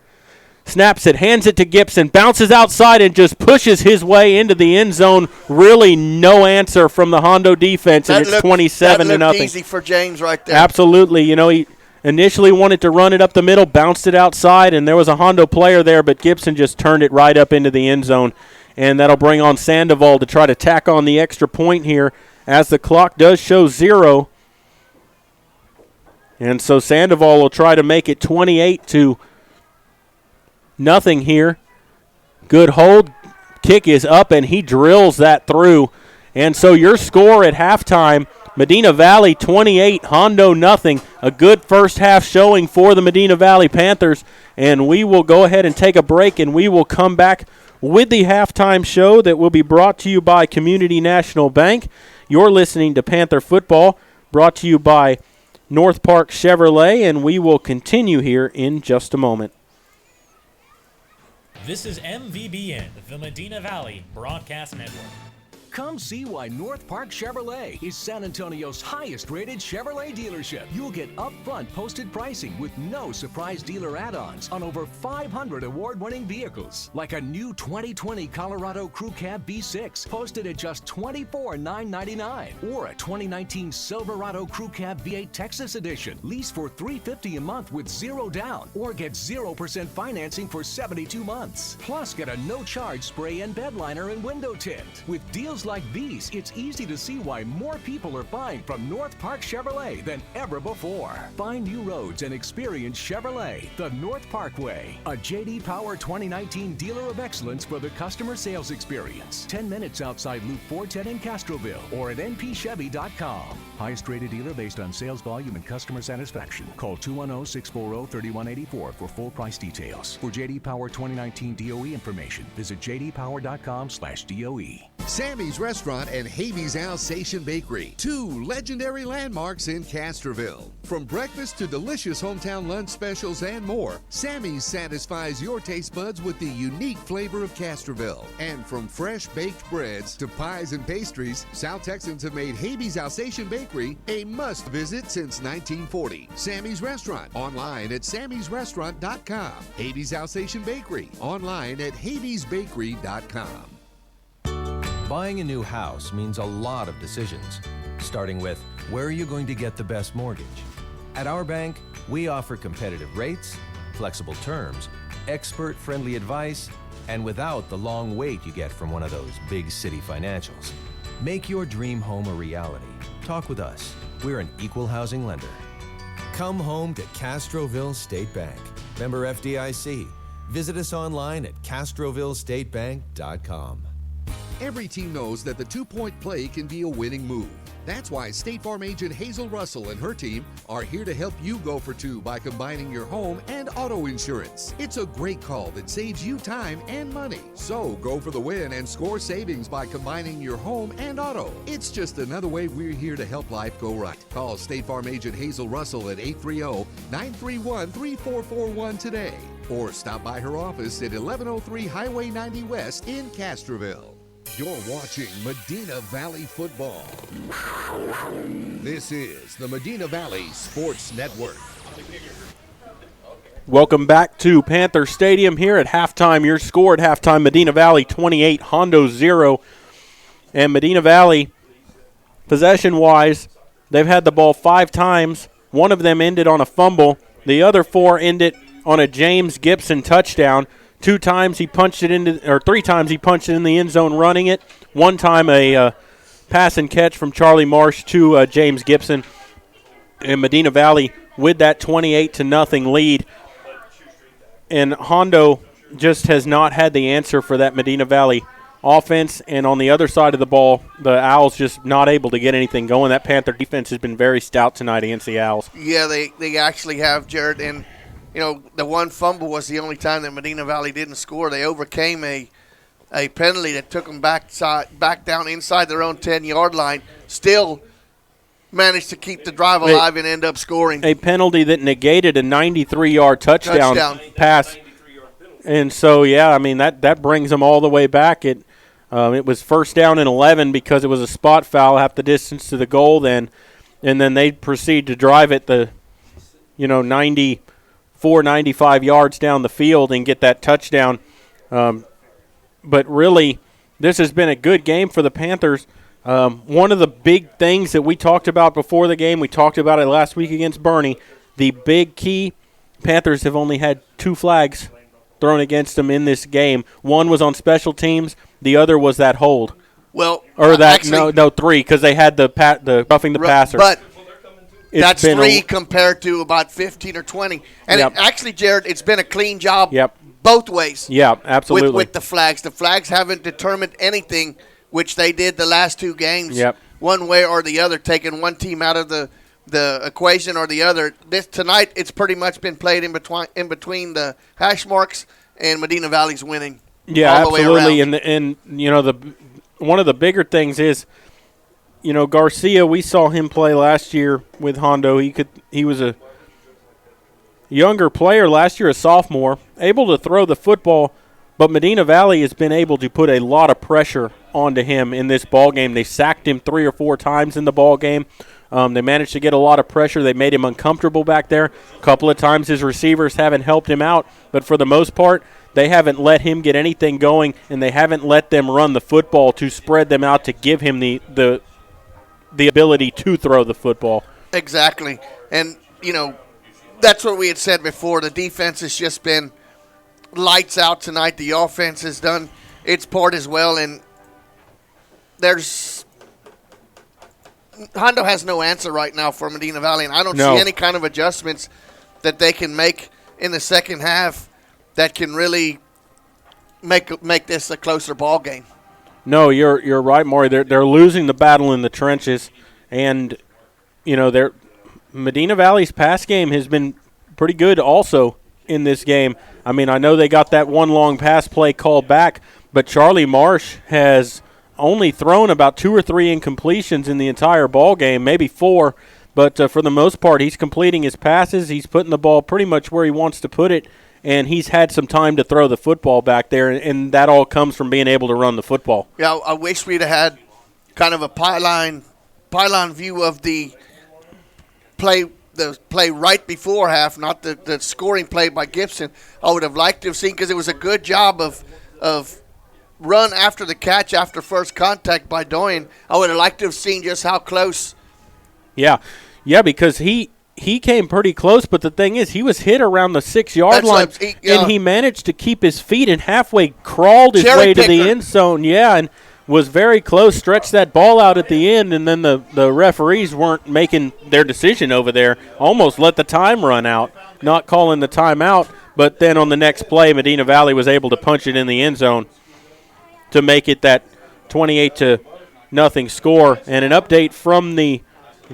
Snaps it, hands it to Gibson, bounces outside and just pushes his way into the end zone. Really no answer from the Hondo defense, and it's 27-0. That looked easy for James right there. Absolutely. You know, he initially wanted to run it up the middle, bounced it outside, and there was a Hondo player there, but Gibson just turned it right up into the end zone. And that'll bring on Sandoval to try to tack on the extra point here as the clock does show 0. And so Sandoval will try to make it 28-0 here. Good hold. Kick is up, and he drills that through. And so your score at halftime, Medina Valley 28, Hondo nothing. A good first half showing for the Medina Valley Panthers. And we will go ahead and take a break, and we will come back with the halftime show that will be brought to you by Community National Bank. You're listening to Panther Football, brought to you by North Park Chevrolet, and we will continue here in just a moment. This is MVBN, the Medina Valley Broadcast Network. Come see why North Park Chevrolet is San Antonio's highest-rated Chevrolet dealership. You'll get upfront posted pricing with no surprise dealer add-ons on over 500 award-winning vehicles, like a new 2020 Colorado Crew Cab V6 posted at just $24,999, or a 2019 Silverado Crew Cab V8 Texas Edition, lease for $350 a month with 0 down, or get 0% financing for 72 months. Plus, get a no-charge spray and bed liner and window tint. With deals like these, it's easy to see why more people are buying from North Park Chevrolet than ever before. Find new roads and experience Chevrolet, the North Park way. A J.D. Power 2019 Dealer of Excellence for the customer sales experience. 10 minutes outside Loop 410 in Castroville or at npchevy.com. Highest rated dealer based on sales volume and customer satisfaction. Call 210-640-3184 for full price details. For J.D. Power 2019 DOE information, visit jdpower.com/DOE. Sammy Sammy's Restaurant and Havy's Alsatian Bakery, 2 legendary landmarks in Castroville. From breakfast to delicious hometown lunch specials and more, Sammy's satisfies your taste buds with the unique flavor of Castroville. And from fresh baked breads to pies and pastries, South Texans have made Havy's Alsatian Bakery a must-visit since 1940. Sammy's Restaurant, online at sammysrestaurant.com. Havy's Alsatian Bakery, online at havysbakery.com. Buying a new house means a lot of decisions, starting with where are you going to get the best mortgage? At our bank, we offer competitive rates, flexible terms, expert-friendly advice, and without the long wait you get from one of those big city financials. Make your dream home a reality. Talk with us. We're an equal housing lender. Come home to Castroville State Bank. Member FDIC. Visit us online at castrovillestatebank.com. Every team knows that the two-point play can be a winning move. That's why State Farm agent Hazel Russell and her team are here to help you go for 2 by combining your home and auto insurance. It's a great call that saves you time and money. So go for the win and score savings by combining your home and auto. It's just another way we're here to help life go right. Call State Farm agent Hazel Russell at 830-931-3441 today. Or stop by her office at 1103 Highway 90 West in Castroville. You're watching Medina Valley Football. This is the Medina Valley Sports Network. Welcome back to Panther Stadium here at halftime. Your score at halftime, Medina Valley 28, Hondo 0. And Medina Valley, possession-wise, they've had the ball 5 times. One of them ended on a fumble. The other 4 ended on a James Gibson touchdown. 2 times he punched it into, or 3 times he punched it in the end zone running it. 1 time a pass and catch from Charlie Marsh to James Gibson. And Medina Valley with that 28-0 lead. And Hondo just has not had the answer for that Medina Valley offense. And on the other side of the ball, the Owls just not able to get anything going. That Panther defense has been very stout tonight against the Owls. Yeah, they actually have, Jared, and you know, the one fumble was the only time that Medina Valley didn't score. They overcame a penalty that took them back down inside their own 10-yard line. Still managed to keep the drive alive and end up scoring. A penalty that negated a 93-yard touchdown pass. And so, yeah, I mean, that brings them all the way back. It was first down and 11 because it was a spot foul half the distance to the goal then. And then they proceed to drive it 95 yards down the field and get that touchdown. But really, this has been a good game for the Panthers. One of the big things that we talked about before the game, we talked about it last week against Bernie, the big key, Panthers have only had 2 flags thrown against them in this game. One was on special teams. The other was that hold. Well, or that actually, no 3 because they had the roughing the passer. But that's 3 compared to about 15 or 20. And actually, Jared, it's been a clean job both ways. Yeah, absolutely. With the flags. The flags haven't determined anything, which they did the last 2 games, one way or the other, taking one team out of the equation or the other. Tonight, it's pretty much been played in between the hash marks and Medina Valley's winning. Yeah, all absolutely. And you know, one of the bigger things is, you know, Garcia, we saw him play last year with Hondo. He was a younger player last year, a sophomore, able to throw the football, but Medina Valley has been able to put a lot of pressure onto him in this ball game. They sacked him 3 or 4 times in the ball game. They managed to get a lot of pressure. They made him uncomfortable back there. A couple of times his receivers haven't helped him out, but for the most part, they haven't let him get anything going, and they haven't let them run the football to spread them out to give him the ability to throw the football. Exactly. And, you know, that's what we had said before. The defense has just been lights out tonight. The offense has done its part as well. And Hondo has no answer right now for Medina Valley. And I don't see any kind of adjustments that they can make in the second half that can really make this a closer ball game. No, you're right, Maury. They're losing the battle in the trenches, and you know Medina Valley's pass game has been pretty good also in this game. I mean, I know they got that one long pass play called back, but Charlie Marsh has only thrown about 2 or 3 incompletions in the entire ball game, maybe 4. But for the most part, he's completing his passes. He's putting the ball pretty much where he wants to put it, and he's had some time to throw the football back there, and that all comes from being able to run the football. Yeah, I wish we'd have had kind of a pylon view of the play right before half, not the scoring play by Gibson. I would have liked to have seen, because it was a good job of run after the catch after first contact by Doyen. I would have liked to have seen just how close. Yeah, because he came pretty close, but the thing is, he was hit around the 6-yard line, and he managed to keep his feet and halfway crawled his way to the end zone. Yeah, and was very close, stretched that ball out at the end, and then the referees weren't making their decision over there. Almost let the time run out, not calling the timeout, but then on the next play, Medina Valley was able to punch it in the end zone to make it that 28-0 score. And an update from the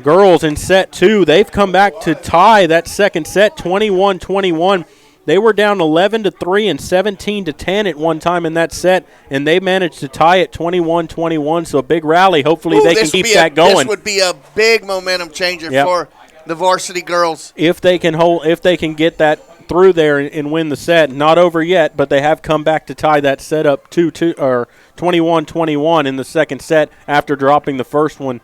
girls in set 2. They've come back to tie that second set, 21-21. They were down 11-3 and 17-10 at one time in that set, and they managed to tie it 21-21. So a big rally. Hopefully they can keep that going. This would be a big momentum changer for the varsity girls. If they can get that through there and win the set. Not over yet, but they have come back to tie that set up 21-21 in the second set after dropping the first one.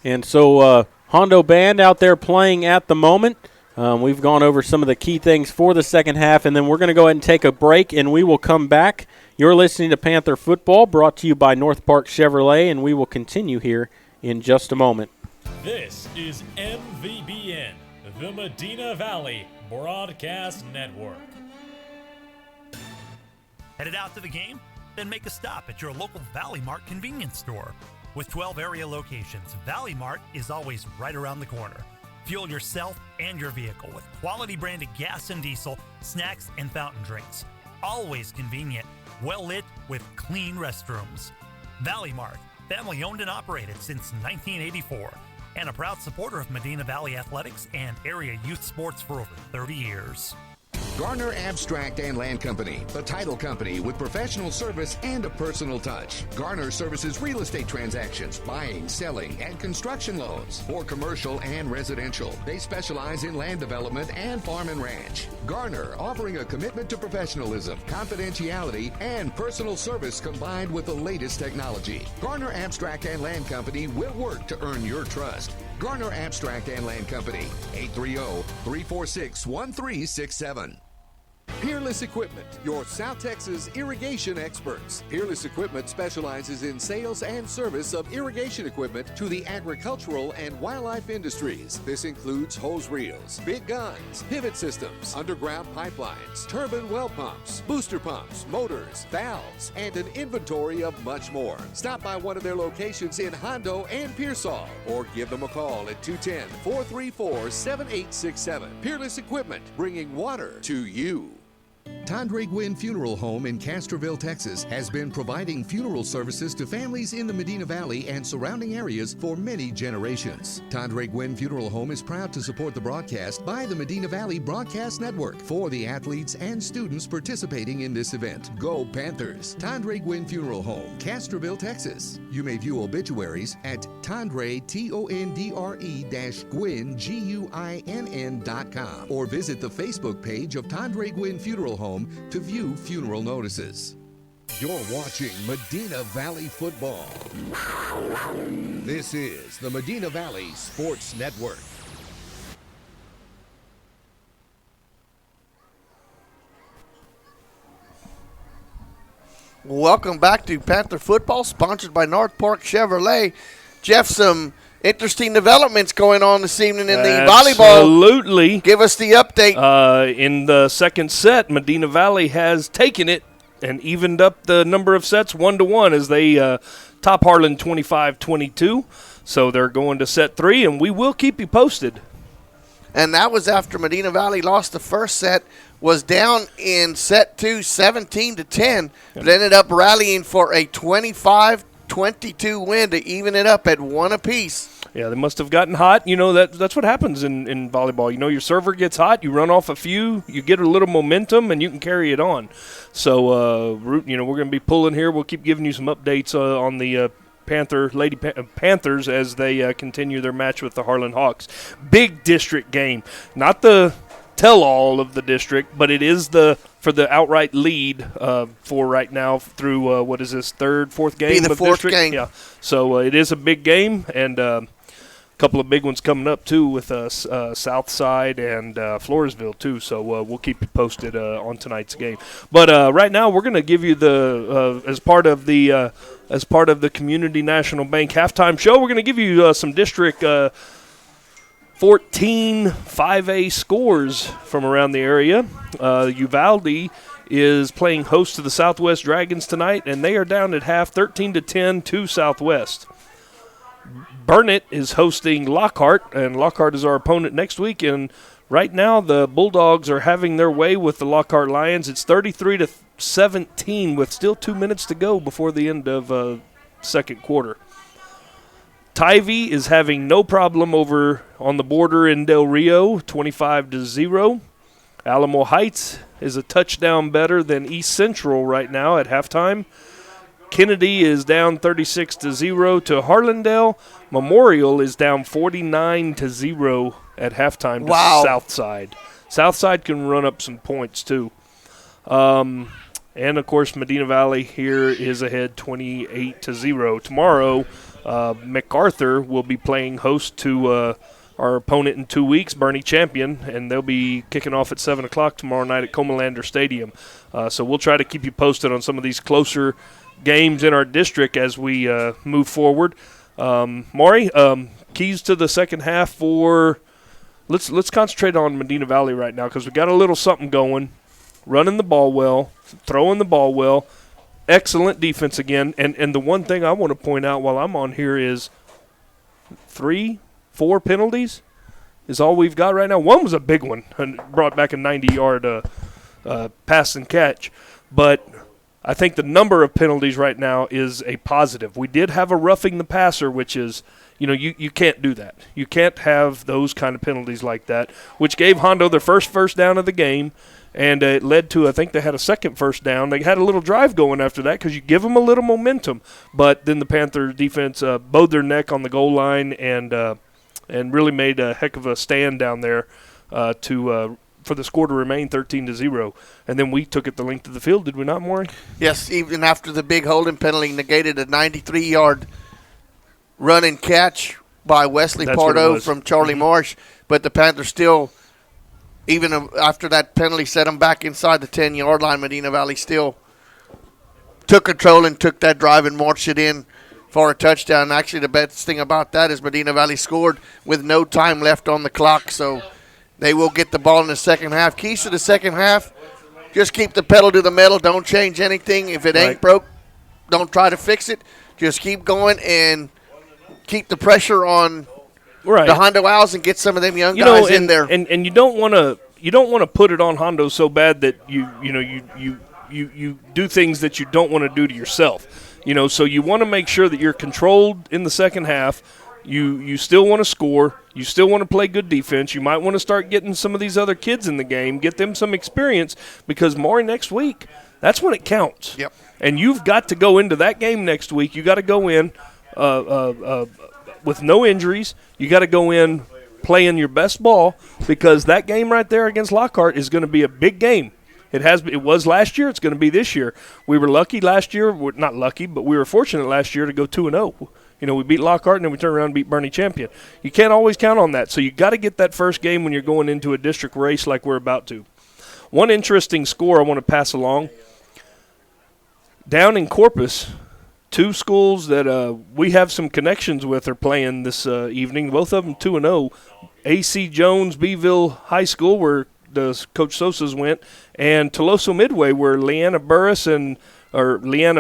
And so Hondo Band out there playing at the moment. We've gone over some of the key things for the second half, and then we're going to go ahead and take a break, and we will come back. You're listening to Panther Football, brought to you by North Park Chevrolet, and we will continue here in just a moment. This is MVBN, the Medina Valley Broadcast Network. Headed out to the game? Then make a stop at your local Valley Mart convenience store. With 12 area locations, Valley Mart is always right around the corner. Fuel yourself and your vehicle with quality branded gas and diesel, snacks, and fountain drinks. Always convenient, well lit with clean restrooms. Valley Mart, family owned and operated since 1984, and a proud supporter of Medina Valley athletics and area youth sports for over 30 years. Garner Abstract and Land Company, the title company with professional service and a personal touch. Garner services real estate transactions, buying, selling, and construction loans for commercial and residential. They specialize in land development and farm and ranch. Garner, offering a commitment to professionalism, confidentiality, and personal service combined with the latest technology. Garner Abstract and Land Company will work to earn your trust. Garner Abstract and Land Company, 830-346-1367. Peerless Equipment, your South Texas irrigation experts. Peerless Equipment specializes in sales and service of irrigation equipment to the agricultural and wildlife industries. This includes hose reels, big guns, pivot systems, underground pipelines, turbine well pumps, booster pumps, motors, valves, and an inventory of much more. Stop by one of their locations in Hondo and Pearsall, or give them a call at 210-434-7867. Peerless Equipment, bringing water to you. Tondre Gwynn Funeral Home in Castroville, Texas, has been providing funeral services to families in the Medina Valley and surrounding areas for many generations. Tondre Gwynn Funeral Home is proud to support the broadcast by the Medina Valley Broadcast Network for the athletes and students participating in this event. Go Panthers! Tondre Gwynn Funeral Home, Castroville, Texas. You may view obituaries at Tondre, Tondre-Gwynn, Guinn.com, or visit the Facebook page of Tondre Gwynn Funeral Home to view funeral notices. You're watching Medina Valley Football. This is the Medina Valley Sports Network. Welcome back to Panther Football, sponsored by North Park Chevrolet. Jeff, some interesting developments going on this evening in the volleyball. Absolutely. Give us the update. In the second set, Medina Valley has taken it and evened up the number of sets 1-1 as they top Harlan 25-22. So they're going to set 3, and we will keep you posted. And that was after Medina Valley lost the first set, was down in set 2 17-10, but ended up rallying for a 25-22 win to even it up at 1 apiece. Yeah, they must have gotten hot. You know, that's what happens in volleyball. You know, your server gets hot, you run off a few, you get a little momentum, and you can carry it on. So, you know, we're going to be pulling here. We'll keep giving you some updates on the Panthers as they continue their match with the Harlan Hawks. Big district game. Not the tell-all of the district, but it is for the outright lead for right now through, what is this, fourth game? Be the fourth game. Yeah. So it is a big game, and couple of big ones coming up too with Southside and Floresville too. So we'll keep you posted on tonight's game. But right now we're going to give you the as part of the Community National Bank halftime show. We're going to give you some District 14 5A scores from around the area. Uvalde is playing host to the Southwest Dragons tonight, and they are down at half 13-10 to Southwest. Burnett is hosting Lockhart, and Lockhart is our opponent next week. And right now, the Bulldogs are having their way with the Lockhart Lions. It's 33-17 with still 2 minutes to go before the end of second quarter. Tivy is having no problem over on the border in Del Rio, 25-0. Alamo Heights is a touchdown better than East Central right now at halftime. Kennedy is down 36-0 to Harlandale. Memorial is down 49-0 at halftime to Southside. Southside can run up some points too. And of course, Medina Valley here is ahead 28-0. Tomorrow, MacArthur will be playing host to our opponent in 2 weeks, Bernie Champion, and they'll be kicking off at 7 o'clock tomorrow night at Comalander Stadium. So we'll try to keep you posted on some of these closer games in our district as we move forward. Maury, keys to the second half for let's concentrate on Medina Valley right now because we got a little something going. Running the ball well, throwing the ball well, excellent defense again. And the one thing I want to point out while I'm on here is 3-4 penalties is all we've got right now. One was a big one and brought back a 90-yard pass and catch, but I think the number of penalties right now is a positive. We did have a roughing the passer, which is, you know, you can't do that. You can't have those kind of penalties like that, which gave Hondo their first down of the game, and it led to, I think they had a second first down. They had a little drive going after that because you give them a little momentum. But then the Panther defense bowed their neck on the goal line and really made a heck of a stand down there for the score to remain 13-0. And then we took it the length of the field, did we not, Maury? Yes, even after the big holding penalty negated a 93-yard run and catch by Wesley Pardo from Charlie Marsh. But the Panthers still, even after that penalty set them back inside the 10-yard line, Medina Valley still took control and took that drive and marched it in for a touchdown. Actually, the best thing about that is Medina Valley scored with no time left on the clock, so they will get the ball in the second half. Keys to the second half, just keep the pedal to the metal. Don't change anything. If it ain't broke, don't try to fix it. Just keep going and keep the pressure on the Hondo Owls and get some of them young guys in there. And you don't want to put it on Hondo so bad that you do things that you don't want to do to yourself. You know, so you want to make sure that you're controlled in the second half. You still want to score. You still want to play good defense. You might want to start getting some of these other kids in the game, get them some experience, because Maury, next week, that's when it counts. Yep. And you've got to go into that game next week. You got to go in with no injuries. You got to go in playing your best ball, because that game right there against Lockhart is going to be a big game. It was last year. It's going to be this year. We were lucky last year. We're not lucky, but we were fortunate last year to go 2-0. You know, we beat Lockhart, and then we turn around and beat Bernie Champion. You can't always count on that. So you got to get that first game when you're going into a district race like we're about to. One interesting score I want to pass along. Down in Corpus, two schools that we have some connections with are playing this evening. Both of them 2-0. A.C. Jones, Beeville High School, where Coach Sosa's went, and Toloso Midway, where Leanna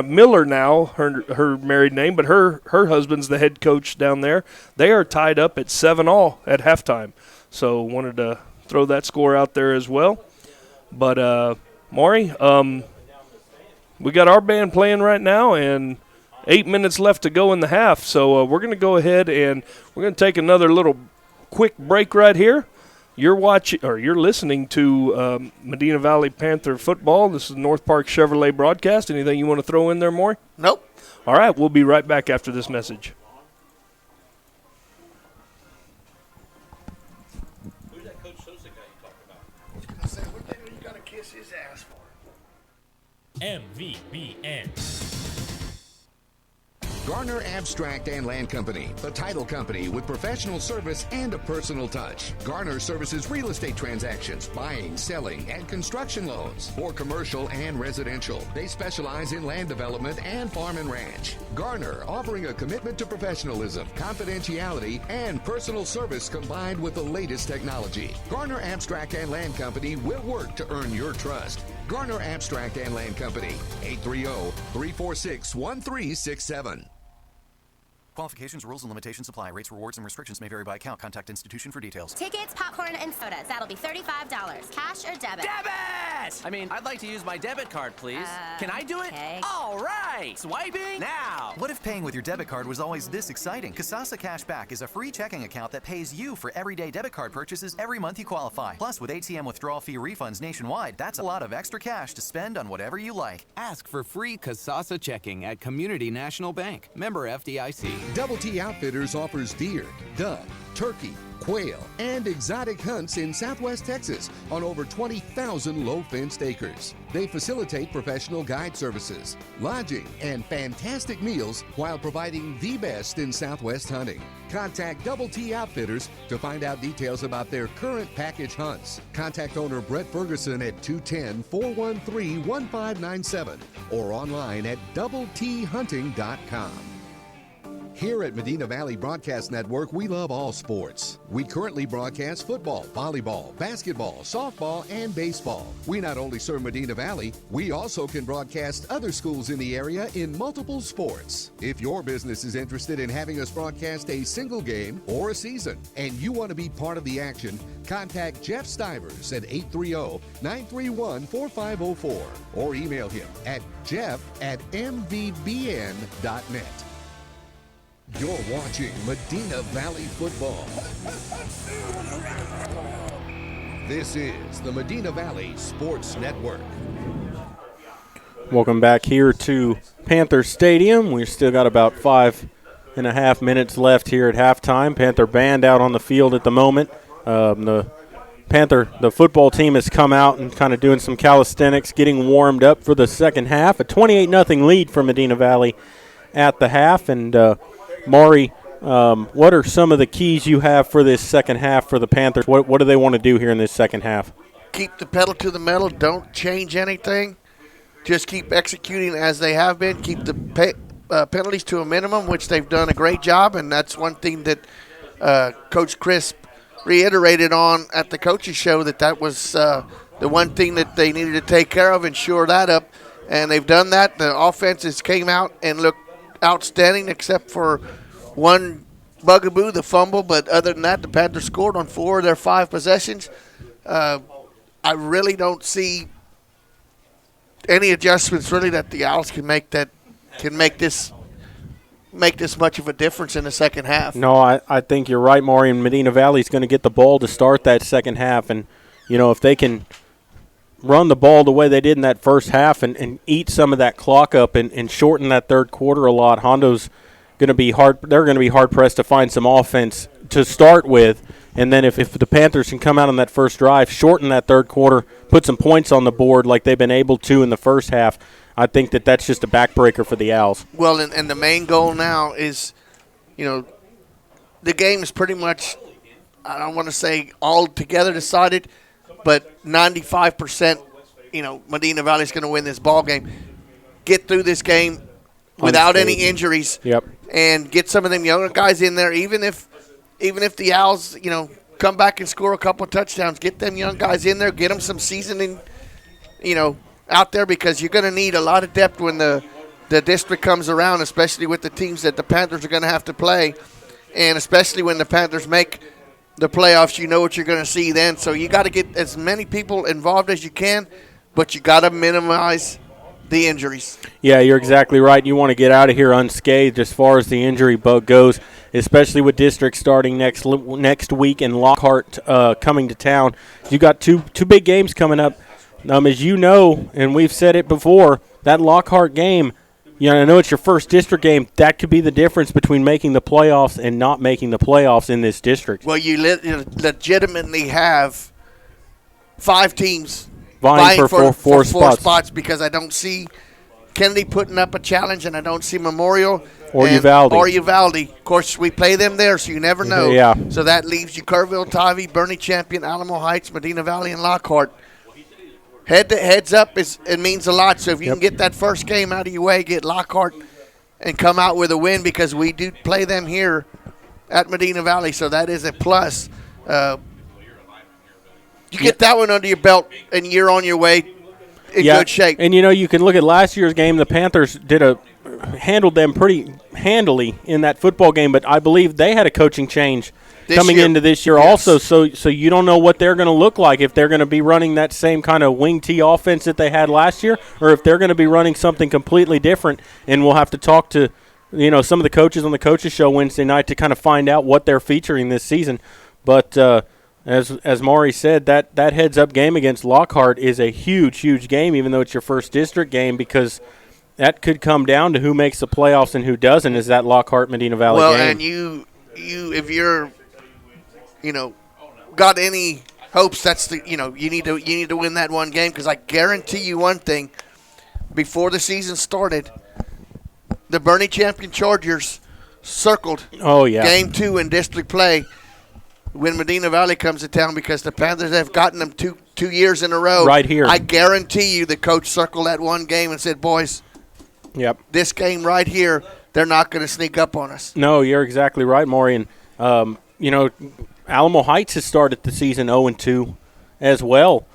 Miller now, her married name, but her husband's the head coach down there. They are tied up at 7-all at halftime. So wanted to throw that score out there as well. But Maury, we got our band playing right now, and 8 minutes left to go in the half. So we're going to go ahead and we're going to take another little quick break right here. You're listening to Medina Valley Panther football. This is North Park Chevrolet broadcast. Anything you want to throw in there, Maury? Nope. All right, we'll be right back after this message. Who's that Coach Sosa guy you talked about? I was going to say, what the hell you got to kiss his ass for? MVBN. Garner Abstract and Land Company, the title company with professional service and a personal touch. Garner services real estate transactions, buying, selling, and construction loans for commercial and residential. They specialize in land development and farm and ranch. Garner, offering a commitment to professionalism, confidentiality, and personal service combined with the latest technology. Garner Abstract and Land Company will work to earn your trust. Garner Abstract and Land Company, 830-346-1367. Qualifications, rules, and limitations apply. Rates, rewards, and restrictions may vary by account. Contact institution for details. Tickets, popcorn, and sodas. That'll be $35. Cash or debit? Debit! I mean, I'd like to use my debit card, please. Can I do it? Okay. All right. Swiping now. What if paying with your debit card was always this exciting? Kasasa Cashback is a free checking account that pays you for everyday debit card purchases every month you qualify. Plus, with ATM withdrawal fee refunds nationwide, that's a lot of extra cash to spend on whatever you like. Ask for free Kasasa checking at Community National Bank. Member FDIC. Double T Outfitters offers deer, dove, turkey, quail, and exotic hunts in Southwest Texas on over 20,000 low-fenced acres. They facilitate professional guide services, lodging, and fantastic meals while providing the best in Southwest hunting. Contact Double T Outfitters to find out details about their current package hunts. Contact owner Brett Ferguson at 210-413-1597 or online at doubleThunting.com. Here at Medina Valley Broadcast Network, we love all sports. We currently broadcast football, volleyball, basketball, softball, and baseball. We not only serve Medina Valley, we also can broadcast other schools in the area in multiple sports. If your business is interested in having us broadcast a single game or a season, and you want to be part of the action, contact Jeff Stivers at 830-931-4504 or email him at jeff@mvbn.net. You're watching Medina Valley Football. This is the Medina Valley Sports Network. Welcome back here to Panther Stadium. We've still got about 5.5 minutes left here at halftime. Panther band out on the field at the moment. The football team has come out and kind of doing some calisthenics, getting warmed up for the second half. A 28-0 lead for Medina Valley at the half. And Maury, what are some of the keys you have for this second half for the Panthers? What do they want to do here in this second half? Keep the pedal to the metal. Don't change anything. Just keep executing as they have been. Keep the penalties to a minimum, which they've done a great job, and that's one thing that Coach Crisp reiterated on at the coaches show, that was the one thing that they needed to take care of and shore that up, and they've done that. The offenses came out and looked outstanding except for one bugaboo, the fumble, but other than that, the Panthers scored on 4 of their 5 possessions. I really don't see any adjustments really that the Owls can make that can make this much of a difference in the second half. No, I think you're right, Maury, and Medina Valley's going to get the ball to start that second half, and if they can run the ball the way they did in that first half and eat some of that clock up and shorten that third quarter a lot, Hondo's going to be hard. They're going to be hard pressed to find some offense to start with, and then if the Panthers can come out on that first drive, shorten that third quarter, put some points on the board like they've been able to in the first half, I think that's just a backbreaker for the Owls. Well, and the main goal now is, the game is pretty much, I don't want to say all together decided, but 95%, Medina Valley's going to win this ball game. Get through this game without any injuries. Yep. And get some of them younger guys in there, even if the Owls, come back and score a couple of touchdowns, get them young guys in there, get them some seasoning, out there, because you're going to need a lot of depth when the district comes around, especially with the teams that the Panthers are going to have to play, and especially when the Panthers make the playoffs, you know what you're going to see then. So you got to get as many people involved as you can, but you got to minimize the injuries. Yeah, you're exactly right. You want to get out of here unscathed as far as the injury bug goes, especially with district starting next week and Lockhart coming to town. You got two big games coming up. As you know, and we've said it before, that Lockhart game, I know it's your first district game. That could be the difference between making the playoffs and not making the playoffs in this district. Well, you legitimately have 5 teams vying for four spots because I don't see Kennedy putting up a challenge, and I don't see Memorial or Uvalde. Of course, we play them there, so you never know. Yeah. So that leaves you Kerrville, Tivy, Bernie Champion, Alamo Heights, Medina Valley, and Lockhart. Heads up it means a lot. So if you can get that first game out of your way, get Lockhart, and come out with a win, because we do play them here at Medina Valley, so that is a plus. You get that one under your belt, and you're on your way in good shape. And you can look at last year's game. The Panthers handled them pretty handily in that football game, but I believe they had a coaching change coming into this year also, so you don't know what they're going to look like, if they're going to be running that same kind of wing T offense that they had last year, or if they're going to be running something completely different. And we'll have to talk to some of the coaches on the Coaches Show Wednesday night to kind of find out what they're featuring this season. But as Maury said, that heads-up game against Lockhart is a huge game, even though it's your first district game, because that could come down to who makes the playoffs and who doesn't, is that Lockhart-Medina Valley game. Well, and you if you're got any hopes, that's you need to win that one game, because I guarantee you one thing: before the season started, the Bernie Champion Chargers circled game 2 in district play when Medina Valley comes to town, because the Panthers have gotten them two years in a row. Right here. I guarantee you the coach circled that one game and said, boys, this game right here, they're not going to sneak up on us. No, you're exactly right, Maury. And, Alamo Heights has started the season 0-2 as well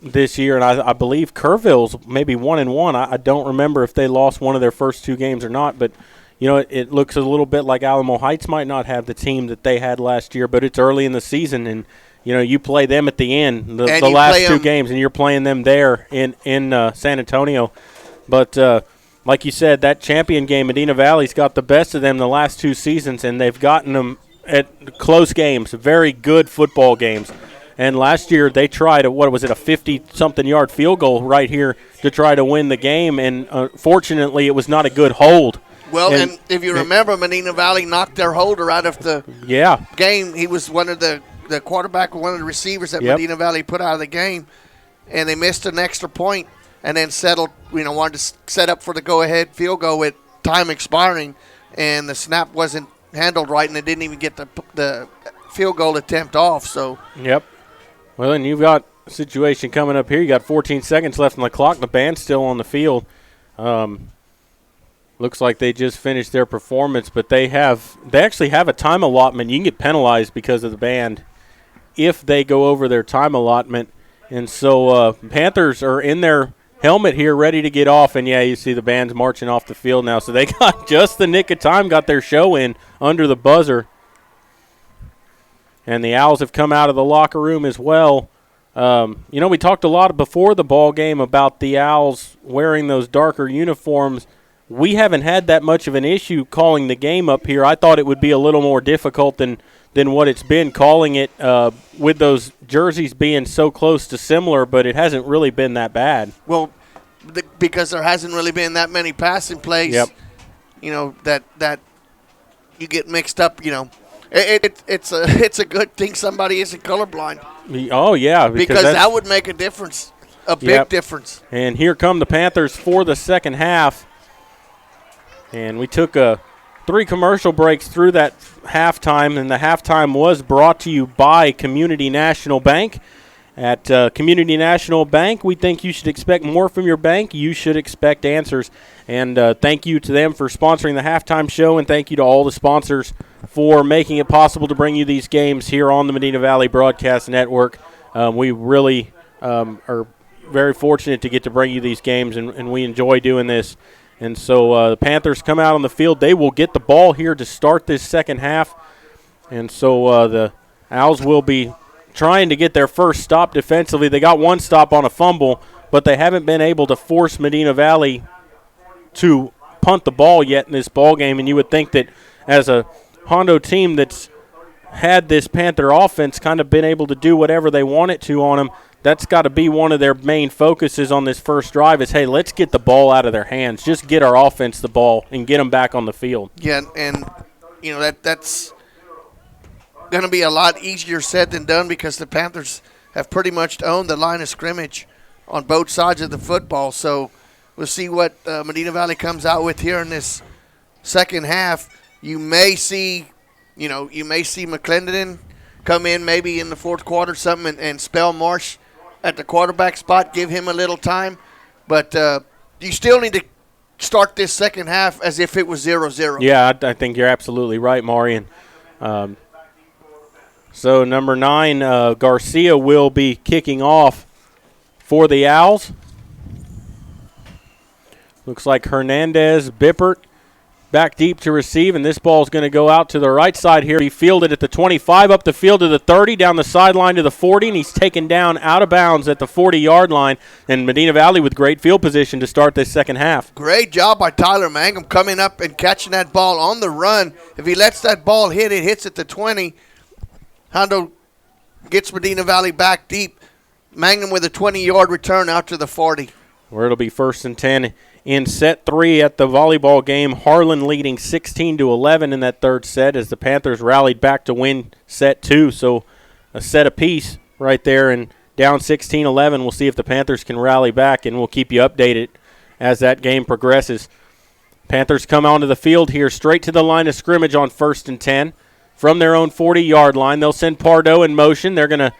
this year, and I believe Kerrville's maybe 1-1. I don't remember if they lost one of their first 2 games or not, but it looks a little bit like Alamo Heights might not have the team that they had last year, but it's early in the season, and you play them at the end, the last 2 games, and you're playing them there in San Antonio. But like you said, that champion game, Medina Valley's got the best of them the last 2 seasons, and they've gotten them at close games, very good football games. And last year they tried a 50-something yard field goal right here to try to win the game, and fortunately it was not a good hold. Well, and if you remember, Medina Valley knocked their holder out of the game. He was one of the quarterback, one of the receivers that Medina Valley put out of the game, and they missed an extra point and then settled, wanted to set up for the go-ahead field goal with time expiring, and the snap wasn't handled right, and they didn't even get the field goal attempt off. So well, and you've got a situation coming up here. You got 14 seconds left on the clock. The band's still on the field. Looks like they just finished their performance, but they actually have a time allotment. You can get penalized because of the band if they go over their time allotment. And so Panthers are in their helmet here, ready to get off, and you see the band's marching off the field now. So they got just the nick of time, got their show in under the buzzer. And the Owls have come out of the locker room as well. We talked a lot before the ball game about the Owls wearing those darker uniforms. We haven't had that much of an issue calling the game up here. I thought it would be a little more difficult than what it's been, calling it with those jerseys being so close to similar, but it hasn't really been that bad. Well, because there hasn't really been that many passing plays, that you get mixed up, It's a good thing somebody isn't colorblind. Oh, yeah. Because that would make a difference, a big difference. And here come the Panthers for the second half. And we took 3 commercial breaks through that halftime, and the halftime was brought to you by Community National Bank. At Community National Bank, we think you should expect more from your bank. You should expect answers. And thank you to them for sponsoring the halftime show, and thank you to all the sponsors for making it possible to bring you these games here on the Medina Valley Broadcast Network. We really are very fortunate to get to bring you these games, and we enjoy doing this. And so the Panthers come out on the field. They will get the ball here to start this second half. And so the Owls will be trying to get their first stop defensively. They got one stop on a fumble, but they haven't been able to force Medina Valley to punt the ball yet in this ball game. And you would think that as a Hondo team that's had this Panther offense kind of been able to do whatever they want it to on them, that's got to be one of their main focuses on this first drive is, hey, let's get the ball out of their hands. Just get our offense the ball and get them back on the field. Yeah, and, you know, that's going to be a lot easier said than done because the Panthers have pretty much owned the line of scrimmage on both sides of the football. So we'll see what Medina Valley comes out with here in this second half. You may see McClendon come in maybe in the fourth quarter something and spell Marsh at the quarterback spot, give him a little time. But you still need to start this second half as if it was 0-0. Yeah, I think you're absolutely right, Maury. And so number 9, Garcia will be kicking off for the Owls. Looks like Hernandez, Bippert back deep to receive, and this ball is going to go out to the right side here. He fielded at the 25, up the field to the 30, down the sideline to the 40, and he's taken down out of bounds at the 40-yard line. And Medina Valley with great field position to start this second half. Great job by Tyler Mangum coming up and catching that ball on the run. If he lets that ball hit, it hits at the 20. Hondo gets Medina Valley back deep. Mangum with a 20-yard return out to the 40. Where it'll be 1st and 10 in set 3 at the volleyball game. Harlan leading 16-11 in that third set as the Panthers rallied back to win set 2. So a set apiece right there and down 16-11. We'll see if the Panthers can rally back, and we'll keep you updated as that game progresses. Panthers come onto the field here straight to the line of scrimmage on 1st and 10 from their own 40-yard line. They'll send Pardo in motion. They're going to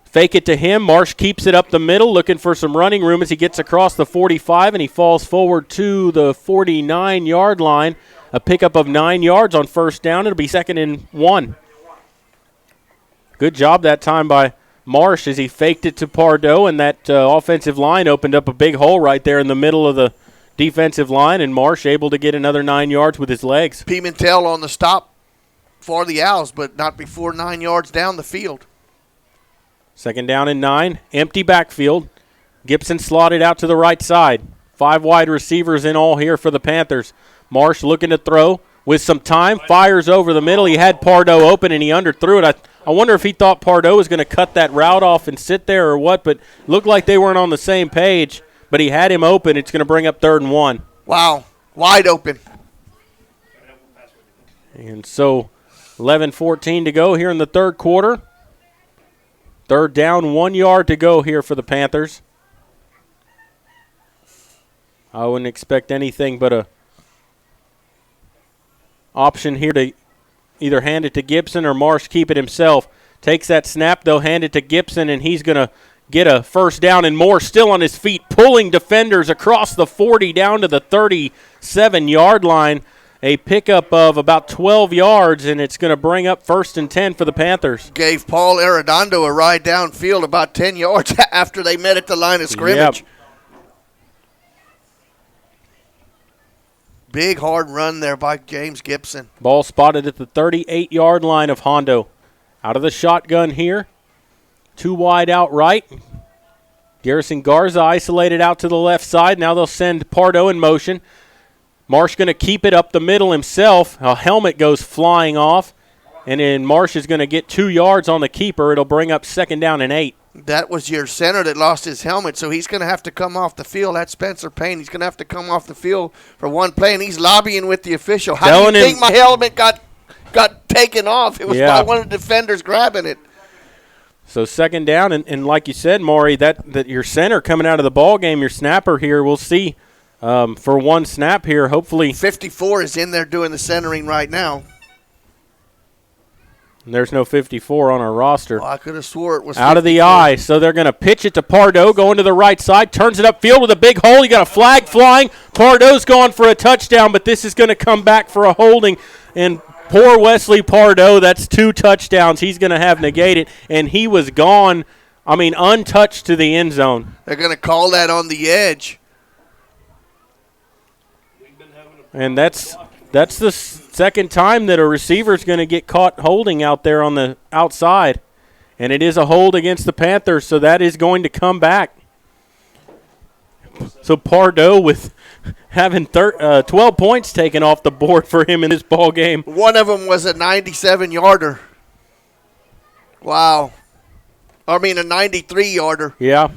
fake it to him. Marsh keeps it up the middle, looking for some running room as he gets across the 45, and he falls forward to the 49-yard line. A pickup of 9 yards on first down. It'll be 2nd and 1. Good job that time by Marsh as he faked it to Pardo, and that offensive line opened up a big hole right there in the middle of the defensive line, and Marsh able to get another 9 yards with his legs. Pimentel on the stop for the Owls, but not before 9 yards down the field. 2nd down and 9. Empty backfield. Gibson slotted out to the right side. 5 wide receivers in all here for the Panthers. Marsh looking to throw with some time. Fires over the middle. He had Pardo open and he underthrew it. I wonder if he thought Pardo was going to cut that route off and sit there or what, but looked like they weren't on the same page. But he had him open. It's going to bring up 3rd and 1. Wow. Wide open. And so 11-14 to go here in the third quarter. 3rd down, 1 yard to go here for the Panthers. I wouldn't expect anything but a option here to either hand it to Gibson or Marsh keep it himself. Takes that snap, they'll hand it to Gibson, and he's going to get a first down, and Moore still on his feet, pulling defenders across the 40 down to the 37-yard line. A pickup of about 12 yards, and it's going to bring up 1st and 10 for the Panthers. Gave Paul Arredondo a ride downfield about 10 yards after they met at the line of scrimmage. Yep. Big, hard run there by James Gibson. Ball spotted at the 38-yard line of Hondo. Out of the shotgun here. 2 wide out right. Garrison Garza isolated out to the left side. Now they'll send Pardo in motion. Marsh going to keep it up the middle himself. A helmet goes flying off, and then Marsh is going to get 2 yards on the keeper. It'll bring up 2nd down and 8. That was your center that lost his helmet, so he's going to have to come off the field. That's Spencer Payne. He's going to have to come off the field for one play, and he's lobbying with the official. How do you think my helmet got taken off? It was by one of the defenders grabbing it. So 2nd down, and like you said, Maury, that your center coming out of the ball game, your snapper here, we'll see. For one snap here, hopefully. 54 is in there doing the centering right now. And there's no 54 on our roster. Well, I could have swore it was out 54. Of the eye, so they're going to pitch it to Pardo, going to the right side, turns it upfield with a big hole. You got a flag flying. Pardo's gone for a touchdown, but this is going to come back for a holding. And poor Wesley Pardo, that's 2 touchdowns. He's going to have negated, and he was gone, untouched to the end zone. They're going to call that on the edge. And that's the second time that a receiver's going to get caught holding out there on the outside. And it is a hold against the Panthers, so that is going to come back. So Pardo with having 12 points taken off the board for him in this ball game. One of them was a 97-yarder. Wow. I mean, a 93-yarder. Yeah.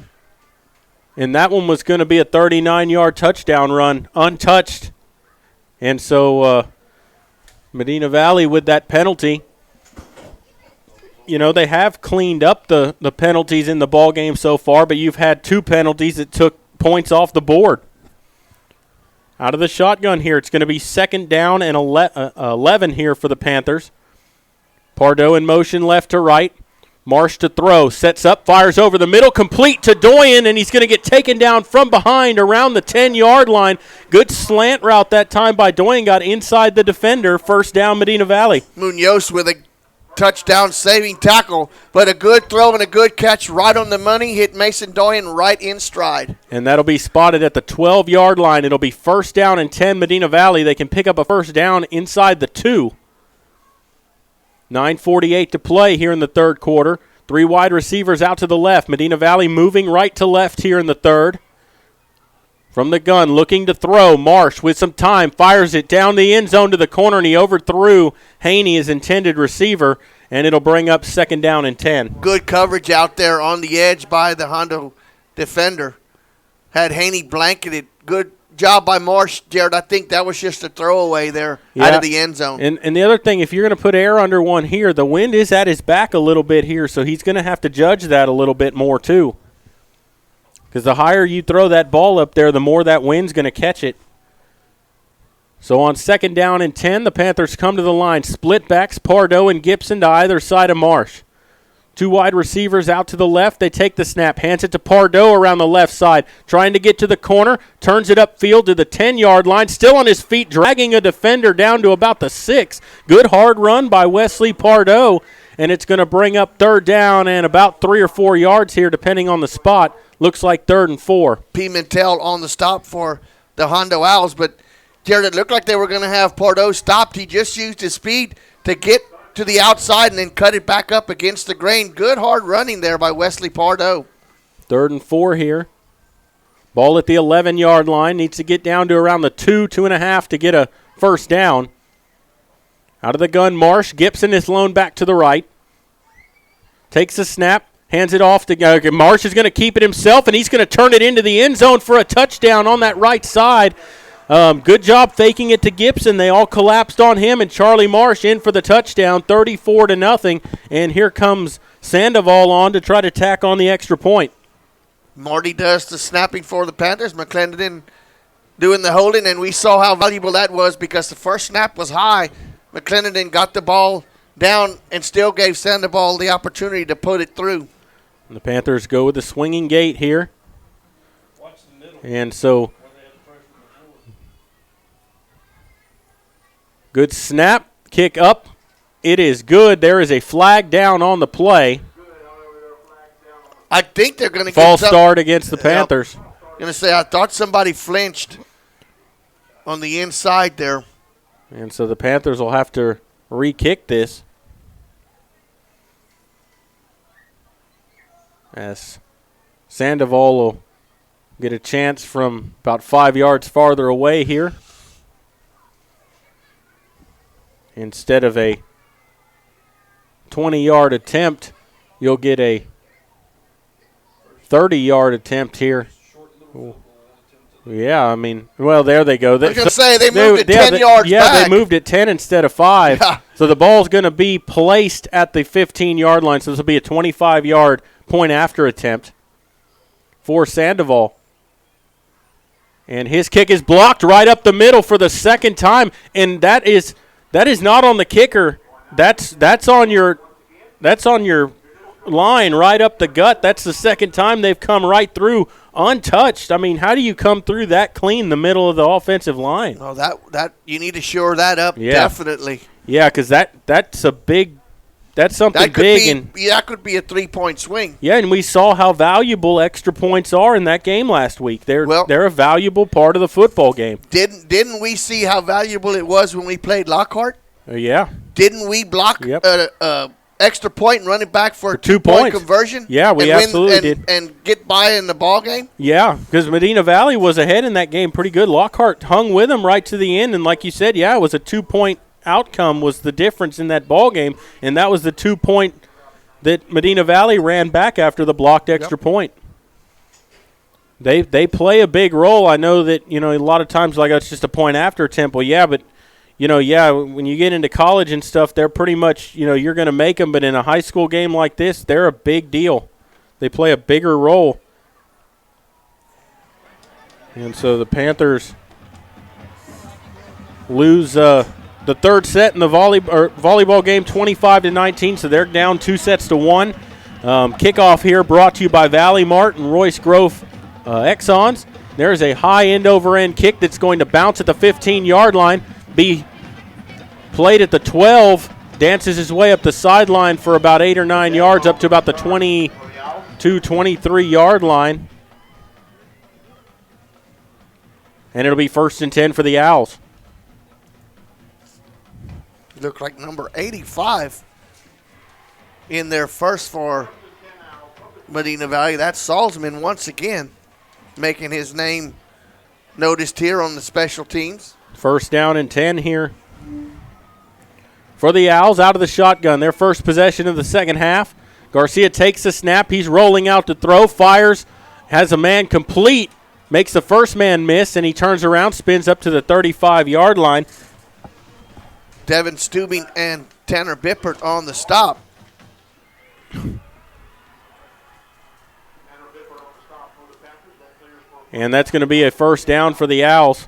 And that one was going to be a 39-yard touchdown run, untouched. And so Medina Valley with that penalty. You know, they have cleaned up the penalties in the ball game so far, but you've had 2 penalties that took points off the board. Out of the shotgun here, it's going to be 2nd down and 11 here for the Panthers. Pardo in motion left to right. Marsh to throw, sets up, fires over the middle, complete to Doyen, and he's going to get taken down from behind around the 10-yard line. Good slant route that time by Doyen, got inside the defender, 1st down Medina Valley. Munoz with a touchdown saving tackle, but a good throw and a good catch right on the money, hit Mason Doyen right in stride. And that'll be spotted at the 12-yard line. It'll be 1st down and 10 Medina Valley. They can pick up a 1st down inside the 2. 9:48 to play here in the 3rd quarter. 3 wide receivers out to the left. Medina Valley moving right to left here in the 3rd. From the gun, looking to throw. Marsh with some time, fires it down the end zone to the corner, and he overthrew Haney, his intended receiver, and it'll bring up 2nd down and 10. Good coverage out there on the edge by the Hondo defender. Had Haney blanketed. Good job by Marsh, Jared. I think that was just a throwaway there out of the end zone. And the other thing, if you're going to put air under one here, the wind is at his back a little bit here, so he's going to have to judge that a little bit more too. Because the higher you throw that ball up there, the more that wind's going to catch it. So on 2nd down and 10, the Panthers come to the line. Split backs, Pardo and Gibson to either side of Marsh. 2 wide receivers out to the left. They take the snap, hands it to Pardo around the left side, trying to get to the corner, turns it upfield to the 10-yard line, still on his feet, dragging a defender down to about the 6. Good hard run by Wesley Pardo, and it's going to bring up 3rd down and about 3 or 4 yards here, depending on the spot. Looks like 3rd and 4. Pimentel on the stop for the Hondo Owls, but Jared, it looked like they were going to have Pardo stopped. He just used his speed to get to the outside and then cut it back up against the grain. Good hard running there by Wesley Pardo. 3rd and 4 here. Ball at the 11-yard line. Needs to get down to around the 2.5 to get a 1st down. Out of the gun, Marsh. Gibson is loaned back to the right. Takes the snap. Hands it off to Marsh is going to keep it himself, and he's going to turn it into the end zone for a touchdown on that right side. Good job faking it to Gibson. They all collapsed on him, and Charlie Marsh in for the touchdown, 34-0. And here comes Sandoval on to try to tack on the extra point. Marty does the snapping for the Panthers. McClendon doing the holding, and we saw how valuable that was because the first snap was high. McClendon got the ball down and still gave Sandoval the opportunity to put it through. And the Panthers go with the swinging gate here. And so good snap, kick up. It is good. There is a flag down on the play. I think they're going to false start against the Panthers. I'm going to say I thought somebody flinched on the inside there. And so the Panthers will have to re-kick this. As Sandoval will get a chance from about 5 yards farther away here. Instead of a 20-yard attempt, you'll get a 30-yard attempt here. Ooh. Yeah, I mean, well, there they go. I was going to say, they moved it 10 yards back. Yeah, they moved it 10 instead of 5. Yeah. So the ball's going to be placed at the 15-yard line, so this will be a 25-yard point after attempt for Sandoval. And his kick is blocked right up the middle for the second time, and that is not on the kicker. That's on your line right up the gut. That's the second time they've come right through untouched. I mean, how do you come through that clean the middle of the offensive line? Oh, that you need to shore that up, definitely. Yeah, because that's something big. That could be a 3-point swing. Yeah, and we saw how valuable extra points are in that game last week. They're a valuable part of the football game. Didn't we see how valuable it was when we played Lockhart? Yeah. Didn't we block extra point and run it back for a 2 2-point points. conversion? Yeah, we absolutely did. And get by in the ball game? Yeah, because Medina Valley was ahead in that game pretty good. Lockhart hung with them right to the end, and like you said, yeah, it was a 2-point outcome was the difference in that ball game, and that was the 2-point that Medina Valley ran back after the blocked extra point. They play a big role. I know that, a lot of times like it's just a point after Temple. Yeah, but, when you get into college and stuff, they're pretty much, you're going to make them. But in a high school game like this, they're a big deal. They play a bigger role. And so the Panthers lose the third set in the volleyball game, 25-19. So they're down 2-1. Kickoff here brought to you by Valley Mart and Royce Grove Exxons. There's a high end-over-end kick that's going to bounce at the 15-yard line, be played at the 12, dances his way up the sideline for about 8 or 9 yards, up to about the 22, 23-yard line. And it'll be 1st and 10 for the Owls. Look like number 85 in there first for Medina Valley. That's Salzman once again, making his name noticed here on the special teams. 1st down and 10 here for the Owls out of the shotgun. Their first possession of the second half. Garcia takes the snap. He's rolling out to throw, fires, has a man complete, makes the first man miss, and he turns around, spins up to the 35-yard line. Devin Stubing and Tanner Bippert on the stop. And that's going to be a 1st down for the Owls.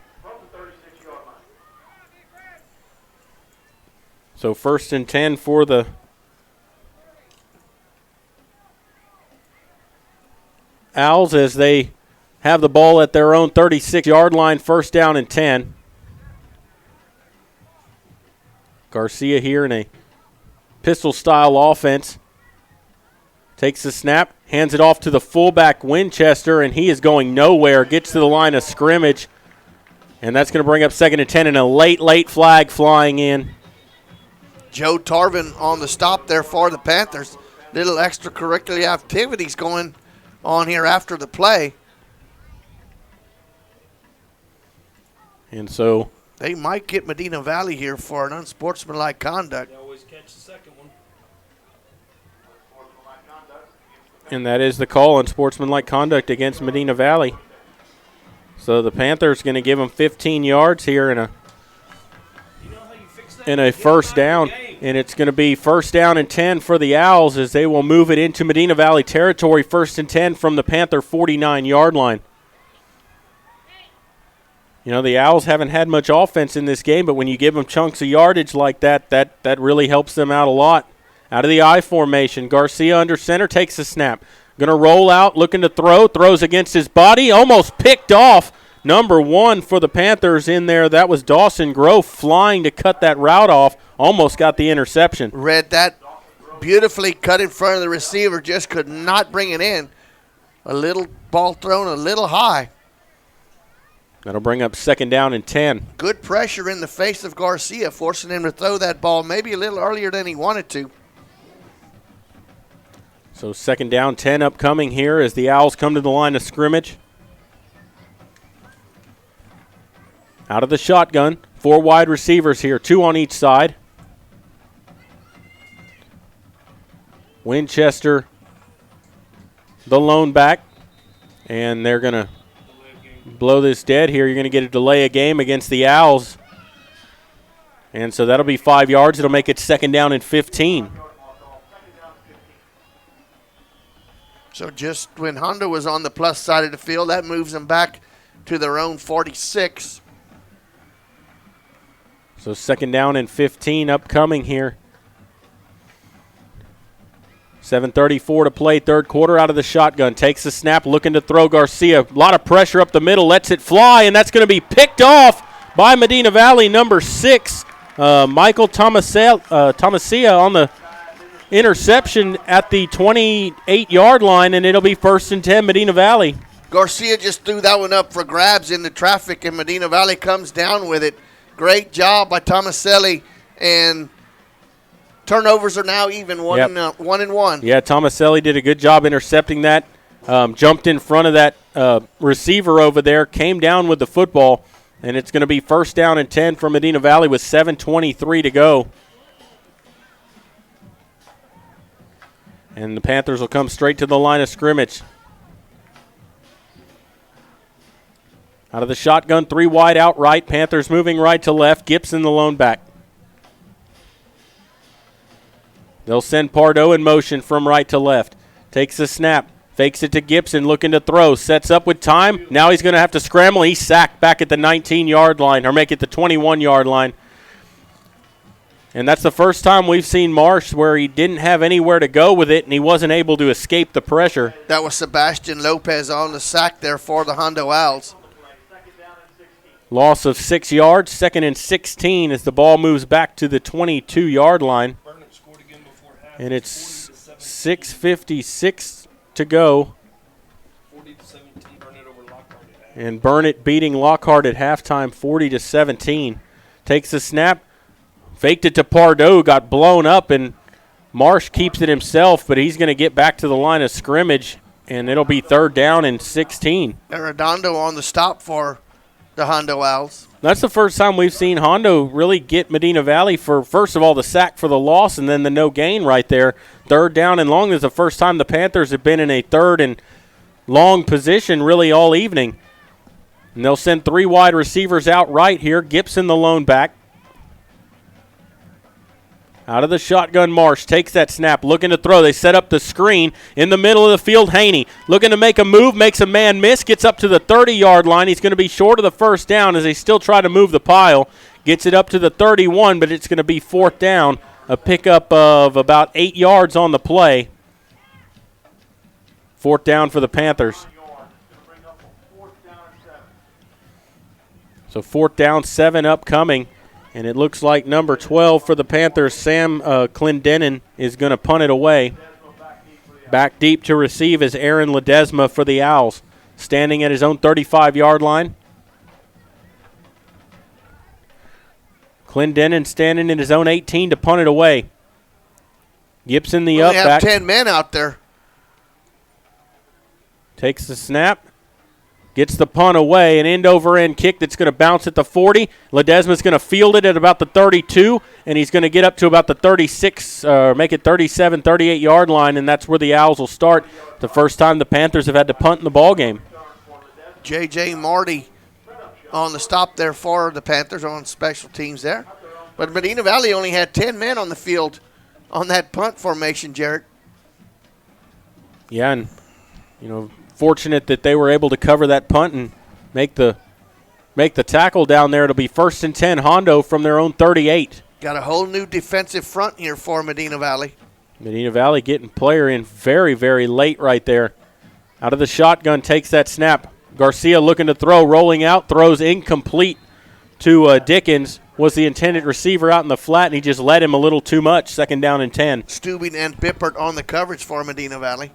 So 1st and 10 for the Owls as they have the ball at their own 36-yard line, 1st down and 10. Garcia here in a pistol-style offense. Takes the snap, hands it off to the fullback Winchester, and he is going nowhere. Gets to the line of scrimmage, and that's going to bring up 2nd and 10, and a late flag flying in. Joe Tarvin on the stop there for the Panthers. Little extracurricular activities going on here after the play. And so they might get Medina Valley here for an unsportsmanlike conduct. They always catch the second one. And that is the call on sportsmanlike conduct against Medina Valley. So the Panthers going to give them 15 yards here in a 1st down. And it's going to be 1st down and 10 for the Owls as they will move it into Medina Valley territory, 1st and 10 from the Panther 49-yard line. The Owls haven't had much offense in this game, but when you give them chunks of yardage like that, that really helps them out a lot. Out of the I formation, Garcia under center, takes the snap. Going to roll out, looking to throw, throws against his body, almost picked off. Number 1 for the Panthers in there, that was Dawson Grove flying to cut that route off, almost got the interception. Read that beautifully, cut in front of the receiver, just could not bring it in. A little ball thrown a little high. That'll bring up 2nd down and 10. Good pressure in the face of Garcia, forcing him to throw that ball maybe a little earlier than he wanted to. So 2nd down, 10 upcoming here as the Owls come to the line of scrimmage. Out of the shotgun, 4 wide receivers here, 2 on each side. Winchester, the lone back, and they're going to blow this dead here. You're going to get a delay of game against the Owls. And so that'll be 5 yards. It'll make it 2nd down and 15. So just when Hondo was on the plus side of the field, that moves them back to their own 46. So 2nd down and 15 upcoming here. 7:34 to play, 3rd quarter. Out of the shotgun, takes the snap, looking to throw. Garcia, a lot of pressure up the middle, lets it fly, and that's going to be picked off by Medina Valley, number 6, Michael Tomasia on the interception at the 28-yard line, and it'll be 1st and 10 Medina Valley. Garcia just threw that one up for grabs in the traffic, and Medina Valley comes down with it. Great job by Tomaselli and turnovers are now even, one and one. Yeah, Tomaselli did a good job intercepting that. Jumped in front of that receiver over there, came down with the football, and it's going to be first down and 10 for Medina Valley with 7:23 to go. And the Panthers will come straight to the line of scrimmage. Out of the shotgun, 3 wide out right. Panthers moving right to left. Gibson the lone back. They'll send Pardo in motion from right to left. Takes the snap. Fakes it to Gibson, looking to throw. Sets up with time. Now he's going to have to scramble. He's sacked back at the 19-yard line, or make it the 21-yard line. And that's the first time we've seen Marsh where he didn't have anywhere to go with it, and he wasn't able to escape the pressure. That was Sebastian Lopez on the sack there for the Hondo Owls. Loss of 6 yards, 2nd and 16 as the ball moves back to the 22-yard line. And it's 6:56 to go. And Burnett beating Lockhart at halftime 40-17. Takes the snap, faked it to Pardo, got blown up, and Marsh keeps it himself, but he's going to get back to the line of scrimmage, and it'll be 3rd down and 16. Arredondo on the stop for the Hondo Owls. That's the first time we've seen Hondo really get Medina Valley for, first of all, the sack for the loss and then the no gain right there. 3rd down and long is the first time the Panthers have been in a 3rd and long position really all evening. And they'll send 3 wide receivers out right here. Gibson the lone back. Out of the shotgun, Marsh takes that snap, looking to throw. They set up the screen in the middle of the field. Haney looking to make a move, makes a man miss, gets up to the 30-yard line. He's going to be short of the first down as they still try to move the pile. Gets it up to the 31, but it's going to be 4th down. A pickup of about 8 yards on the play. 4th down for the Panthers. So 4th down, 7 upcoming. And it looks like number 12 for the Panthers, Sam Clendenin, is going to punt it away. Back deep to receive is Aaron Ledesma for the Owls, standing at his own 35-yard line. Clendenin standing in his own 18 to punt it away. Gibson the up back. They have 10 men out there. Takes the snap. Gets the punt away, an end-over-end kick that's going to bounce at the 40. Ledesma's going to field it at about the 32, and he's going to get up to about the 36, make it 37, 38-yard line, and that's where the Owls will start. The first time the Panthers have had to punt in the ball game. J.J. Marty on the stop there for the Panthers on special teams there. But Medina Valley only had 10 men on the field on that punt formation, Jared. Yeah, and, fortunate that they were able to cover that punt and make the tackle down there. It'll be 1st and 10, Hondo from their own 38. Got a whole new defensive front here for Medina Valley. Medina Valley getting player in very, very late right there. Out of the shotgun, takes that snap. Garcia looking to throw, rolling out, throws incomplete to Dickens. Was the intended receiver out in the flat, and he just led him a little too much. 2nd down and 10. Stubing and Bippert on the coverage for Medina Valley.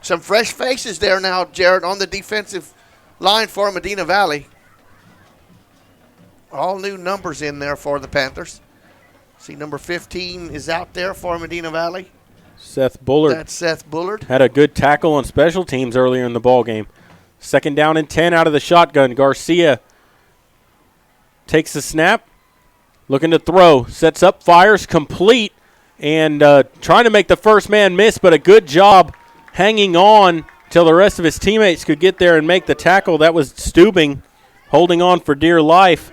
Some fresh faces there now, Jared, on the defensive line for Medina Valley. All new numbers in there for the Panthers. See, number 15 is out there for Medina Valley. Seth Bullard. That's Seth Bullard. Had a good tackle on special teams earlier in the ball game. 2nd down and 10 out of the shotgun. Garcia takes the snap, looking to throw. Sets up, fires, complete, and trying to make the first man miss, but a good job hanging on till the rest of his teammates could get there and make the tackle. That was Stubing holding on for dear life.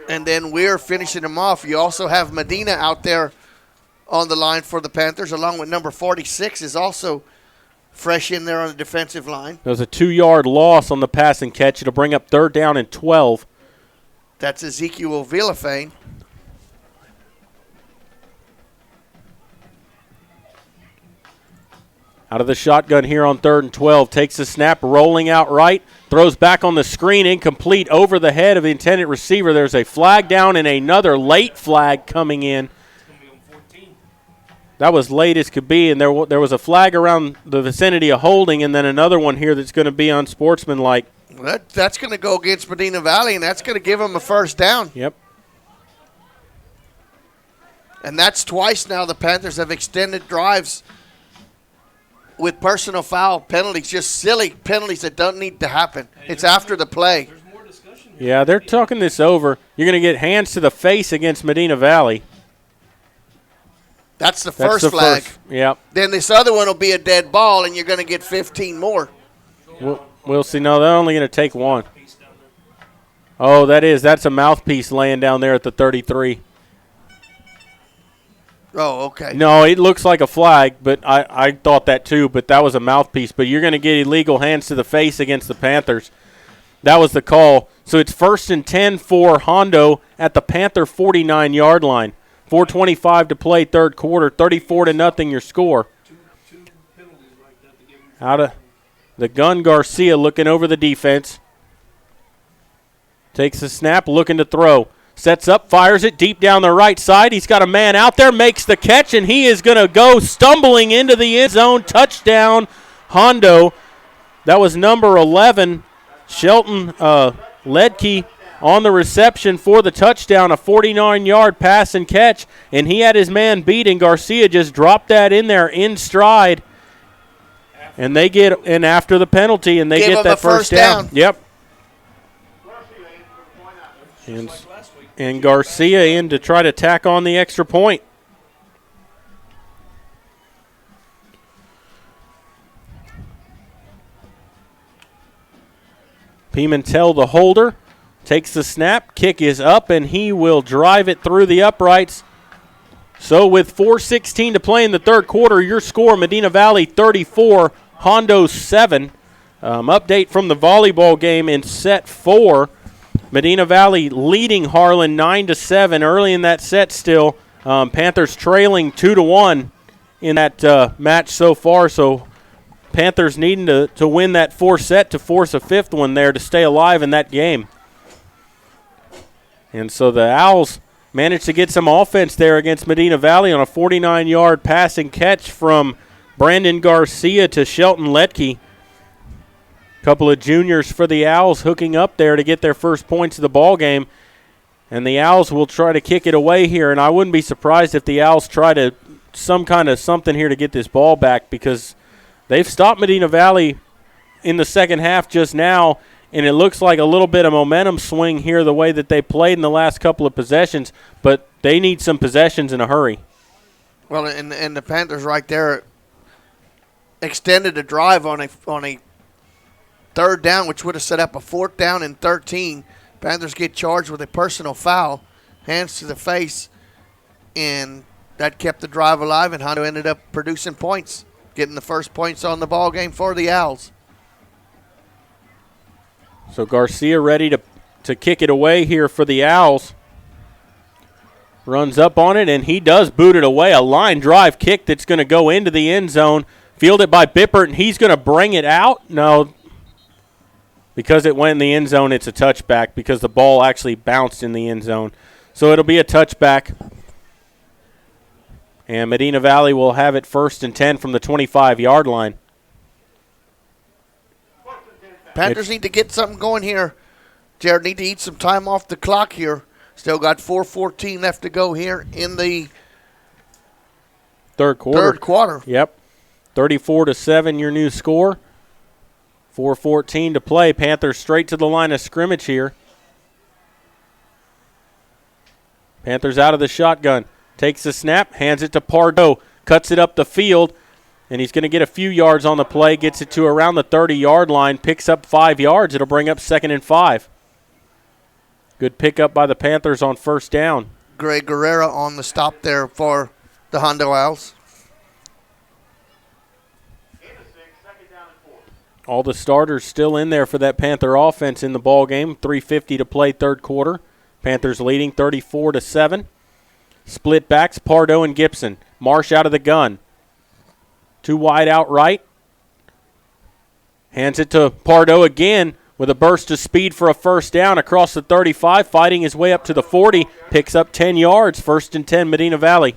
And then Weir finishing him off. You also have Medina out there on the line for the Panthers, along with number 46 is also fresh in there on the defensive line. There was a 2-yard loss on the pass and catch. It'll bring up 3rd down and 12. That's Ezekiel Villafane. Out of the shotgun here on 3rd and 12. Takes the snap, rolling out right. Throws back on the screen, incomplete over the head of the intended receiver. There's a flag down and another late flag coming in. That was late as could be, and there was a flag around the vicinity of holding, and then another one here that's going to be unsportsmanlike. Well, that's going to go against Medina Valley, and that's going to give them a 1st down. Yep. And that's twice now the Panthers have extended drives with personal foul penalties, just silly penalties that don't need to happen. It's after the play. Yeah, they're talking this over. You're going to get hands to the face against Medina Valley. That's the first flag. Yep. Then this other one will be a dead ball, and you're going to get 15 more. We'll see. No, they're only going to take one. Oh, that's a mouthpiece laying down there at the 33. Oh, okay. No, it looks like a flag, but I thought that too, but that was a mouthpiece. But you're going to get illegal hands to the face against the Panthers. That was the call. So it's 1st and 10 for Hondo at the Panther 49-yard line. 4:25 to play, third quarter. 34-0 your score. Out of the gun, Garcia looking over the defense. Takes the snap, looking to throw. Sets up, fires it deep down the right side. He's got a man out there, makes the catch, and he is going to go stumbling into the end zone. Touchdown, Hondo. That was number 11, Shelton Ledke, on the reception for the touchdown, a 49-yard pass and catch, and he had his man beat, and Garcia just dropped that in there in stride, and they get in after the penalty, and they get that first down. Yep. And Garcia in to try to tack on the extra point. Pimentel, the holder, takes the snap. Kick is up, and he will drive it through the uprights. So with 4:16 to play in the third quarter, your score, Medina Valley 34, Hondo 7. Update from the volleyball game in set 4. Medina Valley leading Harlan 9-7 early in that set still. Panthers trailing 2-1 in that match so far. So Panthers needing to win that fourth set to force a fifth one there to stay alive in that game. And so the Owls managed to get some offense there against Medina Valley on a 49-yard passing catch from Brandon Garcia to Shelton Letke. Couple of juniors for the Owls hooking up there to get their first points of the ball game. And the Owls will try to kick it away here, and I wouldn't be surprised if the Owls try to some kind of something here to get this ball back, because they've stopped Medina Valley in the second half just now, and it looks like a little bit of momentum swing here the way that they played in the last couple of possessions, but they need some possessions in a hurry. Well, and the Panthers right there extended a drive on a third down, which would have set up a 4th down and 13. Panthers get charged with a personal foul, hands to the face, and that kept the drive alive, and Hondo ended up producing points, getting the first points on the ball game for the Owls. So Garcia ready to kick it away here for the Owls. Runs up on it, and he does boot it away. A line drive kick that's going to go into the end zone. Fielded by Bippert, and he's going to bring it out. No, because it went in the end zone, it's a touchback because the ball actually bounced in the end zone. So it'll be a touchback. And Medina Valley will have it 1st and 10 from the 25-yard line. Panthers need to get something going here. Jared, need to eat some time off the clock here. Still got 4:14 left to go here in the third quarter. Yep. 34-7 your new score. 4:14 to play. Panthers straight to the line of scrimmage here. Panthers out of the shotgun. Takes the snap, hands it to Pardo. Cuts it up the field, and he's going to get a few yards on the play. Gets it to around the 30-yard line. Picks up 5 yards. It'll bring up 2nd and 5. Good pickup by the Panthers on first down. Greg Guerrera on the stop there for the Hondo Owls. All the starters still in there for that Panther offense in the ball game. 3:50 to play third quarter. Panthers leading 34-7. Split backs, Pardo and Gibson. Marsh out of the gun. 2 wide out right. Hands it to Pardo again with a burst of speed for a first down across the 35, fighting his way up to the 40. Picks up 10 yards, 1st and 10 Medina Valley.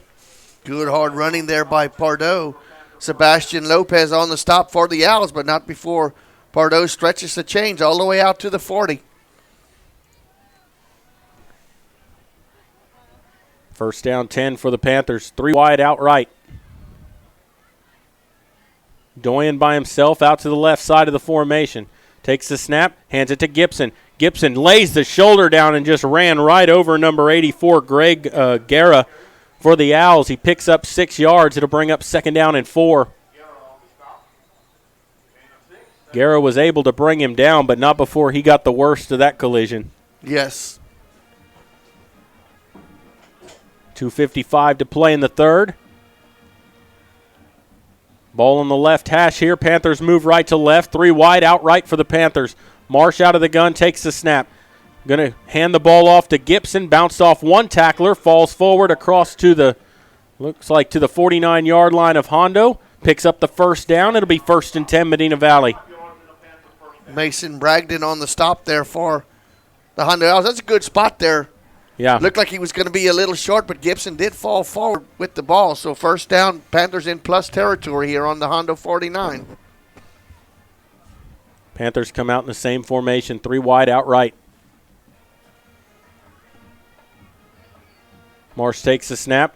Good hard running there by Pardo. Sebastian Lopez on the stop for the Owls, but not before Pardo stretches the chains all the way out to the 40. First down 10 for the Panthers. 3 wide outright. Doyen by himself out to the left side of the formation. Takes the snap, hands it to Gibson. Gibson lays the shoulder down and just ran right over number 84, Greg Guerra, for the Owls. He picks up 6 yards. It'll bring up second down and 4. Guerra was able to bring him down, but not before he got the worst of that collision. Yes. 2:55 to play in the third. Ball on the left hash here. Panthers move right to left. 3 wide outright for the Panthers. Marsh out of the gun, takes the snap. Going to hand the ball off to Gibson. Bounced off one tackler. Falls forward across to the, looks like to the 49-yard line of Hondo. Picks up the first down. It'll be 1st and 10 Medina Valley. Mason Bragdon on the stop there for the Hondo Owls. That's a good spot there. Yeah. Looked like he was going to be a little short, but Gibson did fall forward with the ball. So first down, Panthers in plus territory here on the Hondo 49. Panthers come out in the same formation, 3 wide outright. Marsh takes the snap,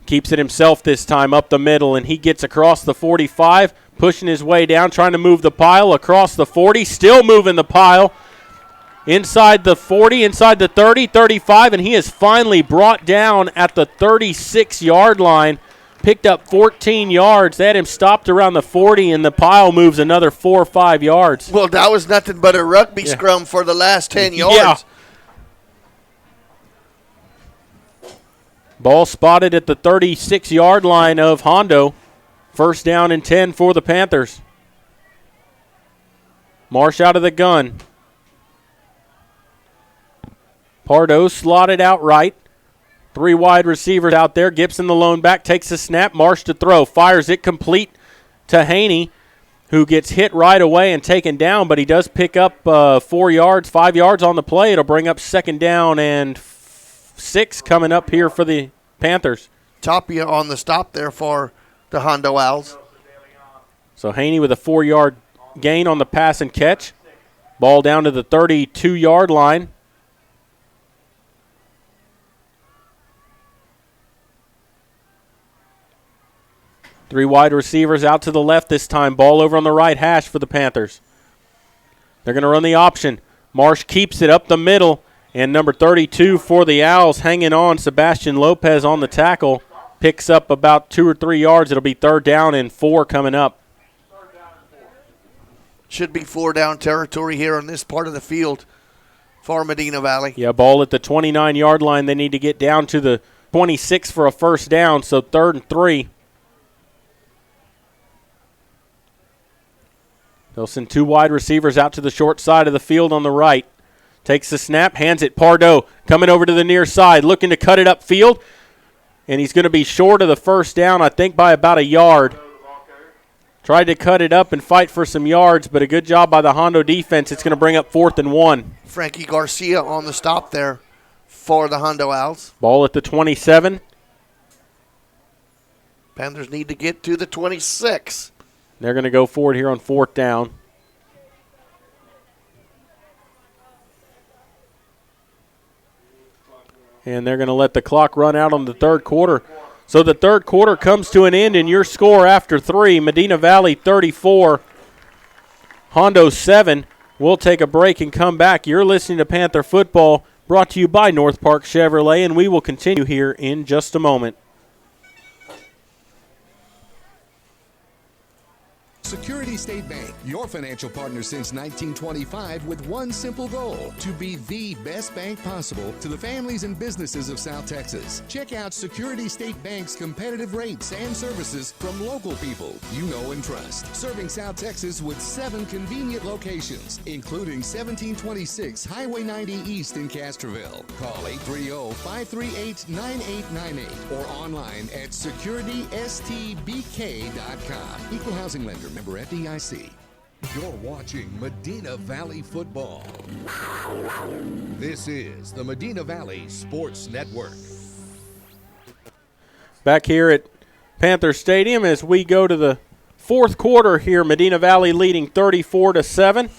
keeps it himself this time up the middle, and he gets across the 45, pushing his way down, trying to move the pile across the 40, still moving the pile. Inside the 40, inside the 30, 35, and he is finally brought down at the 36-yard line. Picked up 14 yards. They had him stopped around the 40, and the pile moves another 4 or 5 yards. Well, that was nothing but a rugby scrum for the last 10 yards. Yeah. Ball spotted at the 36-yard line of Hondo. First down and 10 for the Panthers. Marsh out of the gun. Pardo slotted out right. 3 wide receivers out there. Gibson, the lone back, takes the snap. Marsh to throw. Fires it complete to Haney, who gets hit right away and taken down, but he does pick up 4 yards, 5 yards on the play. It'll bring up second down and 6 coming up here for the Panthers. Tapia on the stop there for the Hondo Owls. So Haney with a 4-yard gain on the pass and catch. Ball down to the 32-yard line. Three wide receivers out to the left this time. Ball over on the right hash for the Panthers. They're going to run the option. Marsh keeps it up the middle. And number 32 for the Owls hanging on. Sebastian Lopez on the tackle. Picks up about 2 or 3 yards. It'll be 3rd down and 4 coming up. Should be 4 down territory here on this part of the field for Medina Valley. Yeah, ball at the 29-yard line. They need to get down to the 26 for a first down. So 3rd and 3. They'll send 2 wide receivers out to the short side of the field on the right. Takes the snap, hands it. Pardo coming over to the near side, looking to cut it upfield. And he's going to be short of the first down, I think, by about a yard. Tried to cut it up and fight for some yards, but a good job by the Hondo defense. It's going to bring up 4th and 1. Frankie Garcia on the stop there for the Hondo Owls. Ball at the 27. Panthers need to get to the 26. They're going to go forward here on 4th down. And they're going to let the clock run out on the 3rd quarter. So the 3rd quarter comes to an end, and your score after 3, Medina Valley 34, Hondo 7. We'll take a break and come back. You're listening to Panther Football, brought to you by North Park Chevrolet, and we will continue here in just a moment. Security State Bank, your financial partner since 1925 with one simple goal, to be the best bank possible to the families and businesses of South Texas. Check out Security State Bank's competitive rates and services from local people you know and trust. Serving South Texas with 7 convenient locations, including 1726 Highway 90 East in Castroville. Call 830-538-9898 or online at securitystbk.com. Equal housing lender. Member FDIC. You're watching Medina Valley Football. This is the Medina Valley Sports Network. Back here at Panther Stadium as we go to the 4th quarter here. Medina Valley leading 34-7.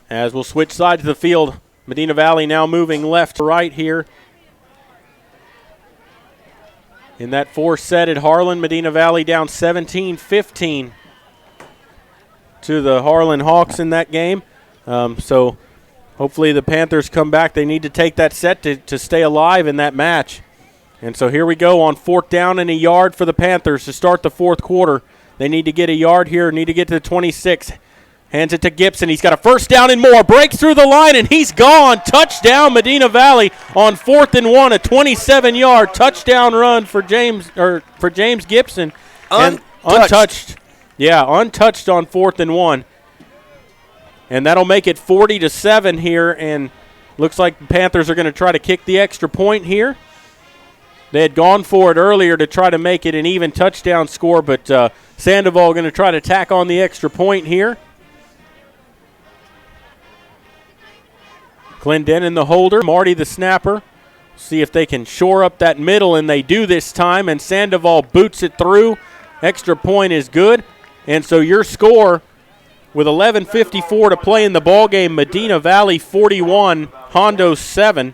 As we'll switch sides of the field, Medina Valley now moving left to right here in that fourth set at Harlan. Medina Valley down 17-15 to the Harlan Hawks in that game. So hopefully the Panthers come back. They need to take that set to stay alive in that match. And so here we go on 4th down and a yard for the Panthers to start the fourth quarter. They need to get a yard here, need to get to the 26. Hands it to Gibson. He's got a first down and more. Breaks through the line, and he's gone. Touchdown, Medina Valley on 4th and 1, a 27-yard touchdown run for James Gibson. Untouched. Yeah, untouched on 4th and 1. And that'll make it 40-7 here, and looks like the Panthers are going to try to kick the extra point here. They had gone for it earlier to try to make it an even touchdown score, but Sandoval going to try to tack on the extra point here. Clendenin the holder, Marty the snapper. See if they can shore up that middle, and they do this time, and Sandoval boots it through. Extra point is good, and so your score with 11:54 to play in the ballgame, Medina Valley 41, Hondo 7.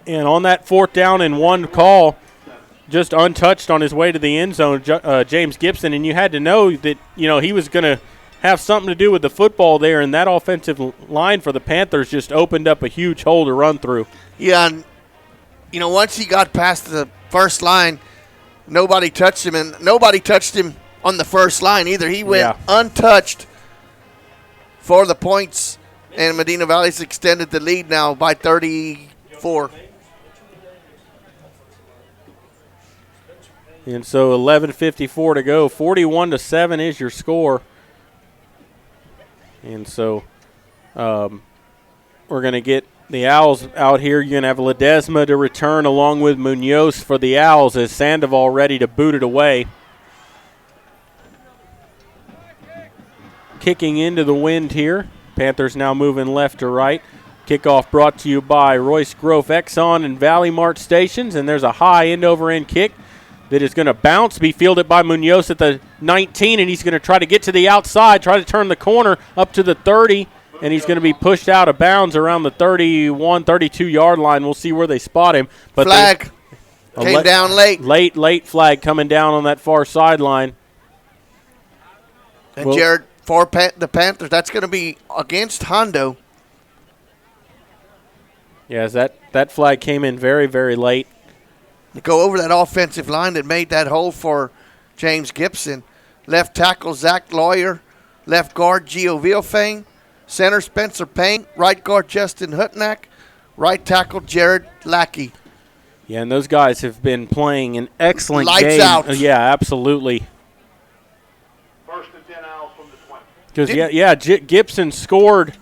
And on that 4th down and 1 call, just untouched on his way to the end zone, James Gibson, and you had to know that, he was going to have something to do with the football there, and that offensive line for the Panthers just opened up a huge hole to run through. Yeah, and, once he got past the first line, nobody touched him, and nobody touched him on the first line either. He went untouched for the points, and Medina Valley's extended the lead now by 34. And so 11:54 to go. 41-7 is your score. And so we're going to get the Owls out here. You're going to have Ledesma to return along with Munoz for the Owls as Sandoval ready to boot it away. Kicking into the wind here. Panthers now moving left to right. Kickoff brought to you by Royce Grove Exxon and Valley Mart stations. And there's a high end-over-end kick that is going to bounce, be fielded by Munoz at the 19, and he's going to try to get to the outside, try to turn the corner up to the 30, and he's going to be pushed out of bounds around the 31, 32-yard line. We'll see where they spot him. But flag came down late. Late flag coming down on that far sideline. And Jared, for the Panthers, that's going to be against Hondo. Yes, that flag came in very, very late. To go over that offensive line that made that hole for James Gibson. Left tackle, Zach Lawyer. Left guard, Gio Villafane. Center, Spencer Payne. Right guard, Justin Hutnack. Right tackle, Jared Lackey. Yeah, and those guys have been playing an excellent game. Lights out. Yeah, absolutely. First and 10 Owls from the 20. Because, Gibson scored,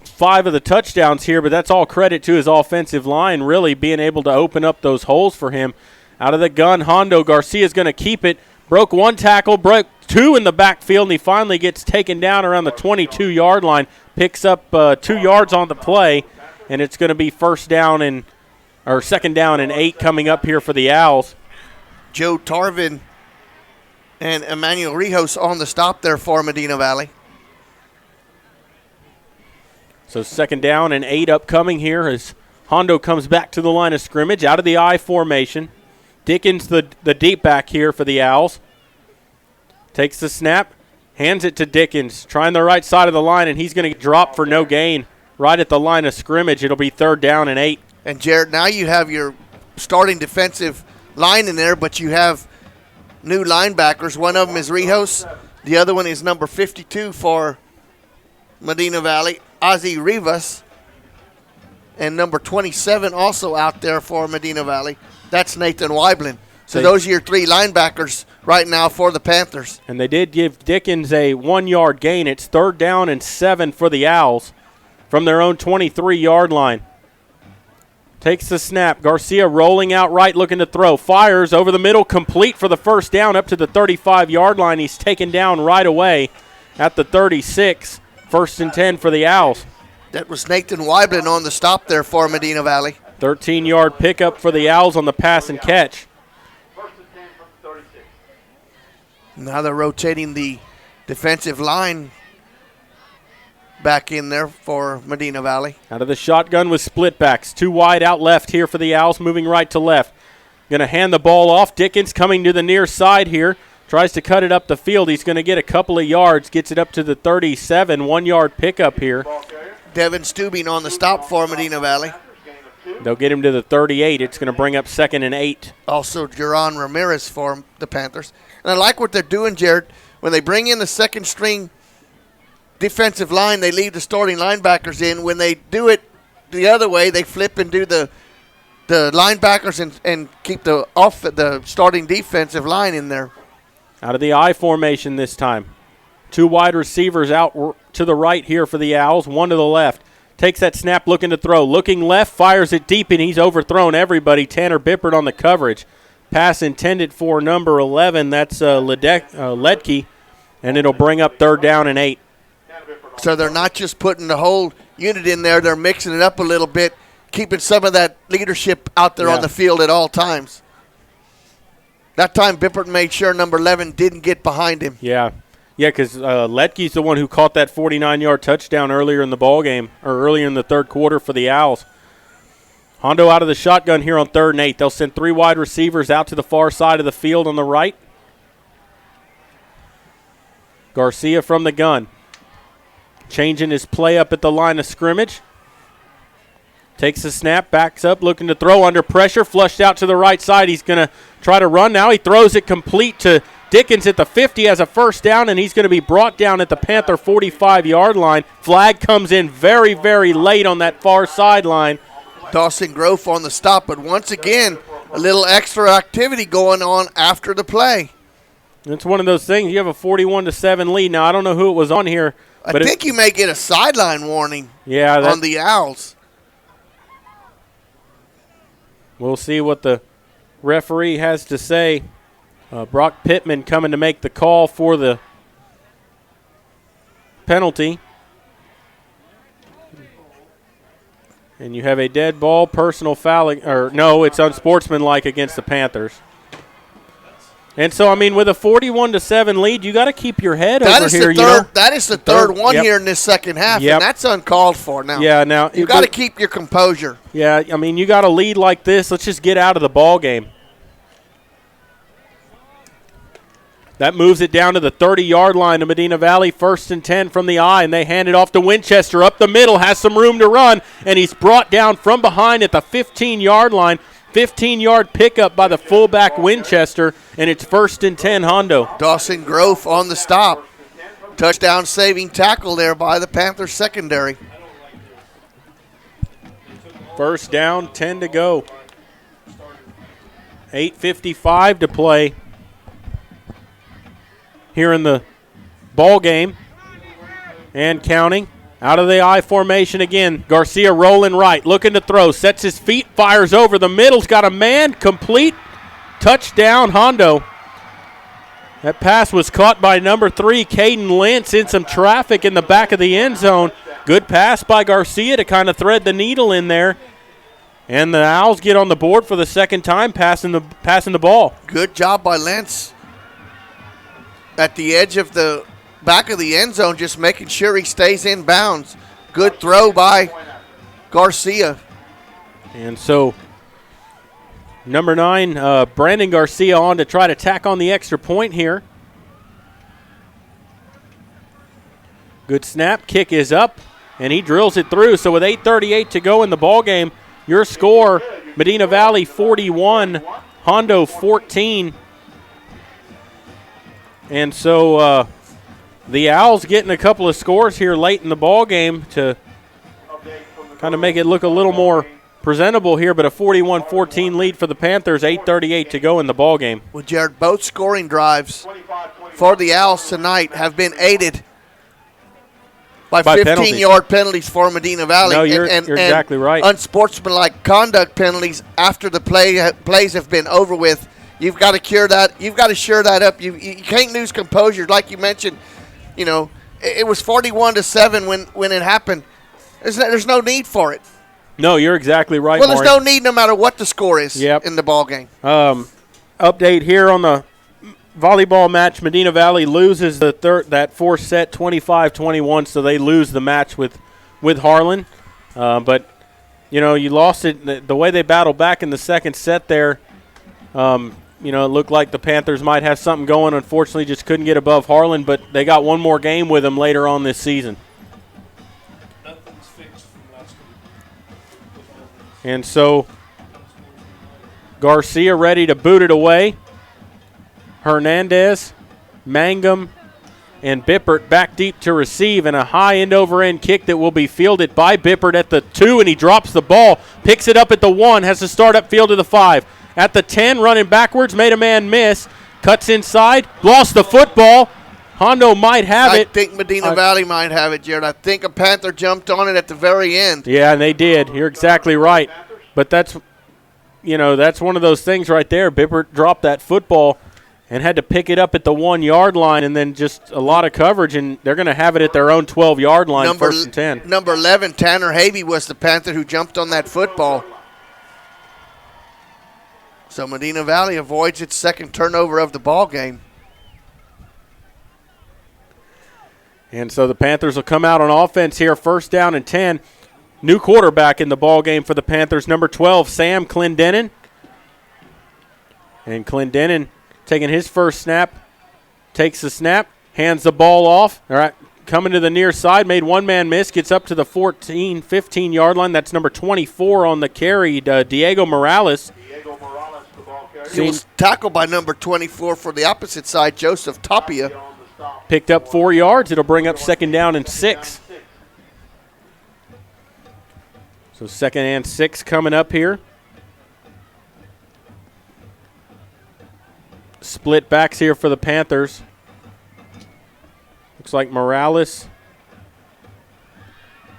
5 of the touchdowns here, but that's all credit to his offensive line really being able to open up those holes for him. Out of the gun, Hondo Garcia's going to keep it. Broke 1 tackle, broke 2 in the backfield, and he finally gets taken down around the 22-yard line. Picks up 2 yards on the play, and it's going to be second down and 8 coming up here for the Owls. Joe Tarvin and Emmanuel Rijos on the stop there for Medina Valley. So second down and 8 upcoming here as Hondo comes back to the line of scrimmage out of the I formation. Dickens, the deep back here for the Owls. Takes the snap, hands it to Dickens, trying the right side of the line, and he's going to drop for no gain right at the line of scrimmage. It'll be third down and 8. And, Jared, now you have your starting defensive line in there, but you have new linebackers. One of them is Rijos. The other one is number 52 for Medina Valley, Ozzy Rivas, and number 27 also out there for Medina Valley. That's Nathan Weiblin. So those are your 3 linebackers right now for the Panthers. And they did give Dickens a 1-yard gain. It's third down and 7 for the Owls from their own 23-yard line. Takes the snap. Garcia rolling out right, looking to throw. Fires over the middle, complete for the first down up to the 35-yard line. He's taken down right away at the 36. First and 10 for the Owls. That was Nathan Weiblin on the stop there for Medina Valley. 13-yard pickup for the Owls on the pass and catch. First and 10 from 36. Now they're rotating the defensive line. back in there for Medina Valley. Out of the shotgun with split backs. 2 wide out left here for the Owls, moving right to left. Going to hand the ball off. Dickens coming to the near side here. Tries to cut it up the field. He's going to get a couple of yards. Gets it up to the 37. 1-yard pickup here. Devin Stubing on the stop for Medina Valley. They'll get him to the 38. It's going to bring up 2nd and 8. Also, Jerron Ramirez for the Panthers. And I like what they're doing, Jared. When they bring in the second string defensive line, they leave the starting linebackers in. When they do it the other way, they flip and do the linebackers and keep the starting defensive line in there. Out of the I formation this time. 2 wide receivers out to the right here for the Owls, 1 to the left. Takes that snap, looking to throw. Looking left, fires it deep, and he's overthrown everybody. Tanner Bippert on the coverage. Pass intended for number 11. That's Ledke, and it'll bring up 3rd down and 8. So they're not just putting the whole unit in there. They're mixing it up a little bit, keeping some of that leadership out there on the field at all times. That time Bippert made sure number 11 didn't get behind him. Yeah, because Letke's the one who caught that 49-yard touchdown earlier in the ballgame, or earlier in the third quarter for the Owls. Hondo out of the shotgun here on 3rd and 8. They'll send 3 wide receivers out to the far side of the field on the right. Garcia from the gun. Changing his play up at the line of scrimmage. Takes the snap, backs up, looking to throw under pressure, flushed out to the right side. He's going to try to run now. He throws it complete to Dickens at the 50 as a 1st down, and he's going to be brought down at the Panther 45-yard line. Flag comes in very, very late on that far sideline. Dawson Grove on the stop, but once again, a little extra activity going on after the play. It's one of those things. You have a 41-7 lead. Now, I don't know who it was on here. I think you may get a sideline warning on the Owls. We'll see what the referee has to say. Brock Pittman coming to make the call for the penalty. And you have a dead ball, personal fouling, or no, it's unsportsmanlike against the Panthers. And so, I mean, with a 41-7 lead, you got to keep your head over here. That is the third one here in this second half, and that's uncalled for now. Yeah, now you got to keep your composure. Yeah, I mean, you got a lead like this. Let's just get out of the ball game. That moves it down to the 30-yard line of Medina Valley, 1st and 10 from the I, and they hand it off to Winchester up the middle, has some room to run, and he's brought down from behind at the 15-yard line. 15-yard pickup by the fullback Winchester, and it's 1st and 10 Hondo. Dawson Grove on the stop. Touchdown saving tackle there by the Panthers secondary. 1st down, 10 to go. 8:55 to play here in the ball game and counting. Out of the I formation again. Garcia rolling right, looking to throw. Sets his feet, fires over the middle's got a man. Complete. Touchdown, Hondo. That pass was caught by number 3, Caden Lentz, in some traffic in the back of the end zone. Good pass by Garcia to kind of thread the needle in there. And the Owls get on the board for the second time, passing the ball. Good job by Lentz at the edge of the back of the end zone, just making sure he stays in bounds. Good throw by Garcia. And so number 9, Brandon Garcia on to try to tack on the extra point here. Good snap, kick is up, and he drills it through. So with 8:38 to go in the ball game, your score, Medina Valley 41, Hondo 14. And so the Owls getting a couple of scores here late in the ball game to kind of make it look a little more presentable here, but a 41-14 lead for the Panthers, 8:38 to go in the ball game. Well, Jared, both scoring drives for the Owls tonight have been aided by 15-yard penalties for Medina Valley. No, you're exactly right. Unsportsmanlike conduct penalties after the plays have been over with. You've got to cure that. You've got to shore that up. You can't lose composure, like you mentioned. You know, it was 41-7 when it happened. There's no need for it. No, you're exactly right. Well, there's no need no matter what the score is in the ball game. Update here on the volleyball match, Medina Valley loses that fourth set 25-21, so they lose the match with Harlan. But, you lost it. The way they battled back in the second set there, it looked like the Panthers might have something going. Unfortunately, just couldn't get above Harlan, but they got one more game with them later on this season. Nothing's fixed from last week. And so Garcia ready to boot it away. Hernandez, Mangum, and Bippert back deep to receive, and a high end-over-end kick that will be fielded by Bippert at the 2, and he drops the ball, picks it up at the 1, has to start up field to the 5. At the 10, running backwards, made a man miss, cuts inside, lost the football. Hondo might have it. I think Medina Valley might have it, Jared. I think a Panther jumped on it at the very end. Yeah, and they did. You're exactly right. But that's one of those things right there. Bippert dropped that football and had to pick it up at the 1-yard line, and then just a lot of coverage, and they're going to have it at their own 12-yard line, first and 10. Number 11, Tanner Havey, was the Panther who jumped on that football. So Medina Valley avoids its second turnover of the ball game. And so the Panthers will come out on offense here, first down and 10. New quarterback in the ball game for the Panthers, number 12, Sam Clendenin. And Clendenin taking his first snap, takes the snap, hands the ball off. All right, coming to the near side, made one man miss, gets up to the 14, 15-yard line. That's number 24 on the carry, Diego Morales. He was tackled by number 24 for the opposite side, Joseph Tapia. Picked up 4 yards. It'll bring up second down and 6. So second and 6 coming up here. Split backs here for the Panthers. Looks like Morales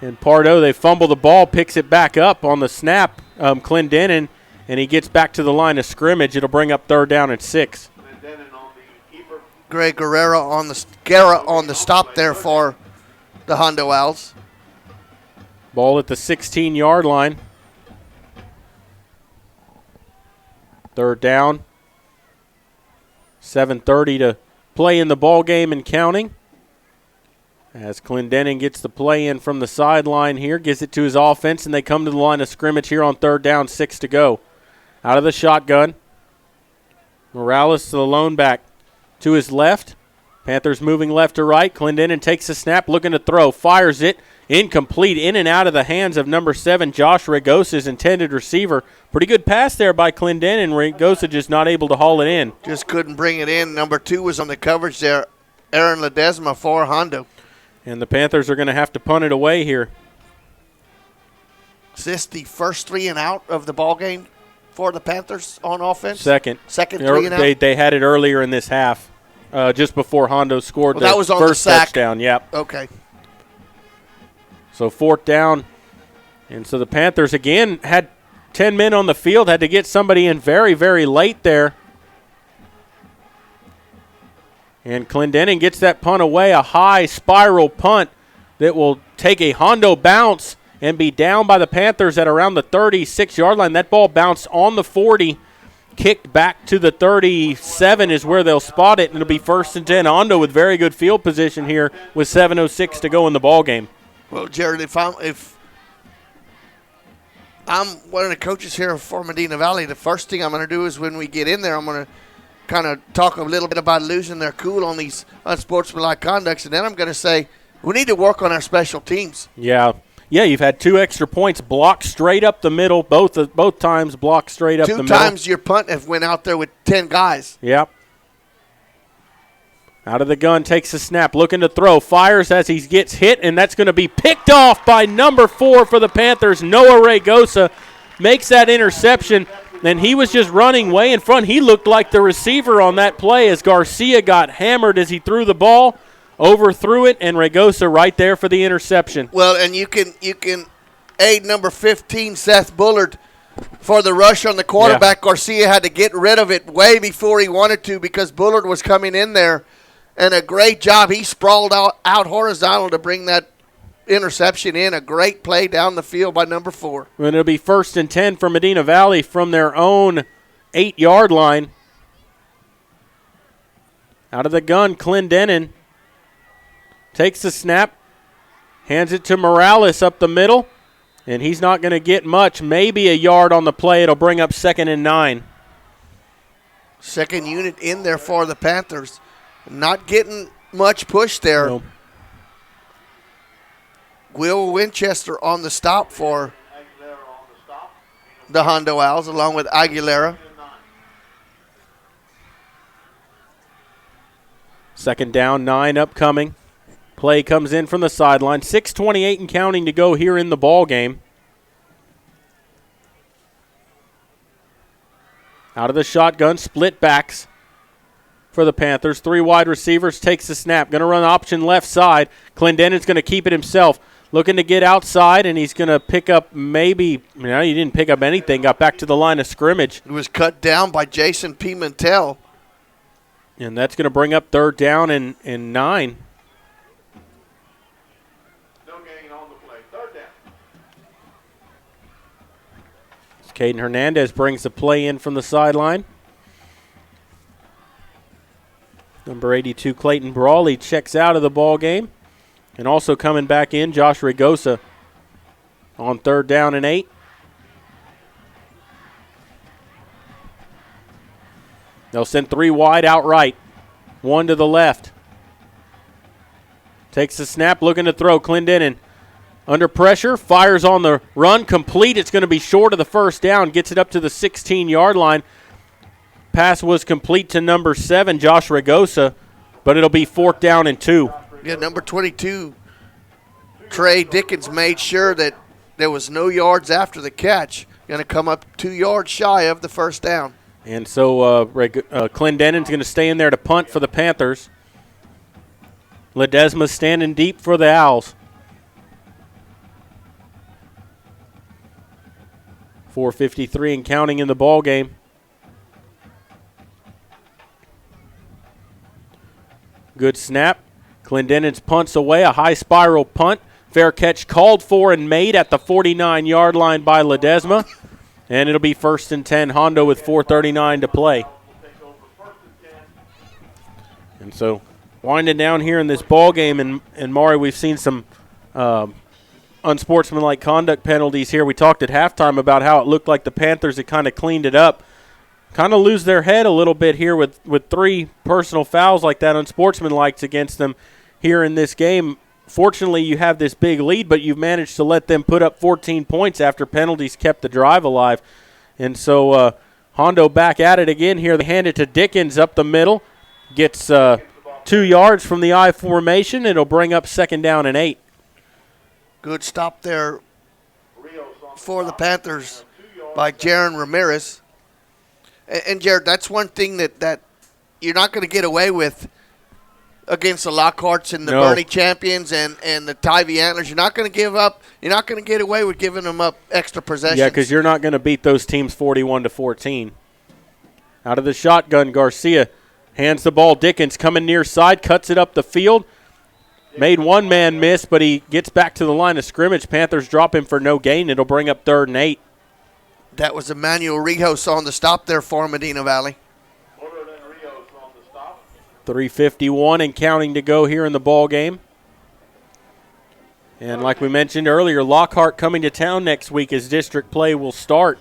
and Pardo, they fumble the ball, picks it back up on the snap, Clendenin, and he gets back to the line of scrimmage. It'll bring up third down and 6. Greg Guerrero on the stop there for the Hondo Owls. Ball at the 16-yard line. Third down. 7:30 to play in the ball game and counting. As Clendenin gets the play in from the sideline here, gives it to his offense, and they come to the line of scrimmage here on third down, 6 to go. Out of the shotgun. Morales to the lone back. To his left. Panthers moving left to right. Clendenin takes the snap, looking to throw, fires it. Incomplete, in and out of the hands of number 7, Josh Regosa's intended receiver. Pretty good pass there by Clendenin. Regosa just not able to haul it in. Just couldn't bring it in. Number 2 was on the coverage there, Aaron Ledesma for Hondo. And the Panthers are going to have to punt it away here. Is this the first 3 and out of the ball game for the Panthers on offense? Second 3 and out? They had it earlier in this half, just before Hondo scored that was on first the sack. touchdown. Yep. Okay. So fourth down. And so the Panthers, again, had 10 men on the field, had to get somebody in very, very late there. And Clendenin gets that punt away, a high spiral punt that will take a Hondo bounce and be down by the Panthers at around the 36-yard line. That ball bounced on the 40, kicked back to the 37 is where they'll spot it, and it'll be first and 10. Hondo with very good field position here with 7:06 to go in the ball game. Well, Jared, if I'm one of the coaches here for Medina Valley, the first thing I'm going to do is when we get in there, I'm going to kind of talk a little bit about losing their cool on these unsportsmanlike conducts, and then I'm going to say we need to work on our special teams. Yeah, you've had 2 extra points blocked straight up the middle, both times blocked straight up the middle. 2 times your punt have went out there with 10 guys. Yep. Out of the gun, takes a snap, looking to throw, fires as he gets hit, and that's going to be picked off by number 4 for the Panthers. Noah Regosa makes that interception, and he was just running way in front. He looked like the receiver on that play as Garcia got hammered as he threw the ball, overthrew it, and Regosa right there for the interception. Well, and you can aid number 15, Seth Bullard, for the rush on the quarterback. Yeah. Garcia had to get rid of it way before he wanted to because Bullard was coming in there. And a great job. He sprawled out horizontal to bring that interception in. A great play down the field by number 4. And it'll be first and 10 for Medina Valley from their own 8-yard line. Out of the gun, Clendenin takes the snap, hands it to Morales up the middle, and he's not going to get much, maybe a yard on the play. It'll bring up 2nd and 9. Second unit in there for the Panthers. Not getting much push there. No. Will Winchester on the stop for the Hondo Owls, along with Aguilera. 2nd down, 9 upcoming. Play comes in from the sideline. 6:28 and counting to go here in the ball game. Out of the shotgun, split backs for the Panthers. 3 wide receivers, takes the snap. Going to run option left side. Clendenin's going to keep it himself. Looking to get outside, and he's going to pick up maybe, he didn't pick up anything, got back to the line of scrimmage. It was cut down by Jason Pimentel. And that's going to bring up 3rd down and 9. No gain on the play. 3rd down. Caden Hernandez brings the play in from the sideline. Number 82, Clayton Brawley, checks out of the ball game. And also coming back in, Josh Rigosa on 3rd down and 8. They'll send 3 wide outright. 1 to the left. Takes the snap, looking to throw. Clendenin under pressure, fires on the run, complete. It's going to be short of the 1st down. Gets it up to the 16-yard line. Pass was complete to number 7, Josh Rigosa, but it'll be 4th down and 2. Yeah, number 22, Trey Dickens, made sure that there was no yards after the catch. Going to come up 2 yards shy of the 1st down. And so Clendenin's going to stay in there to punt for the Panthers. Ledesma standing deep for the Owls. 4:53 and counting in the ball game. Good snap. Clendenin's punts away, a high spiral punt. Fair catch called for and made at the 49-yard line by Ledesma. And it'll be 1st and 10, Hondo with 4:39 to play. And so winding down here in this ball game, and Maury, we've seen some unsportsmanlike conduct penalties here. We talked at halftime about how it looked like the Panthers had kind of cleaned it up. Kind of lose their head a little bit here with 3 personal fouls like that, unsportsmanlike against them here in this game. Fortunately, you have this big lead, but you've managed to let them put up 14 points after penalties kept the drive alive. And so Hondo back at it again here. They hand it to Dickens up the middle. Gets 2 yards from the I formation. It'll bring up 2nd down and 8. Good stop there for the Panthers by Jaron Ramirez. And Jared, that's one thing that you're not going to get away with against the Lockharts and the Bernie Champions and the Tivy Antlers. You're not going to give up. You're not going to get away with giving them up extra possessions. Yeah, because you're not going to beat those teams 41-14. Out of the shotgun, Garcia hands the ball. Dickens coming near side, cuts it up the field. Made one man miss, but he gets back to the line of scrimmage. Panthers drop him for no gain. It'll bring up 3rd and 8. That was Emmanuel Rijos on the stop there for Medina Valley. 3:51 and counting to go here in the ball game. And like we mentioned earlier, Lockhart coming to town next week as district play will start.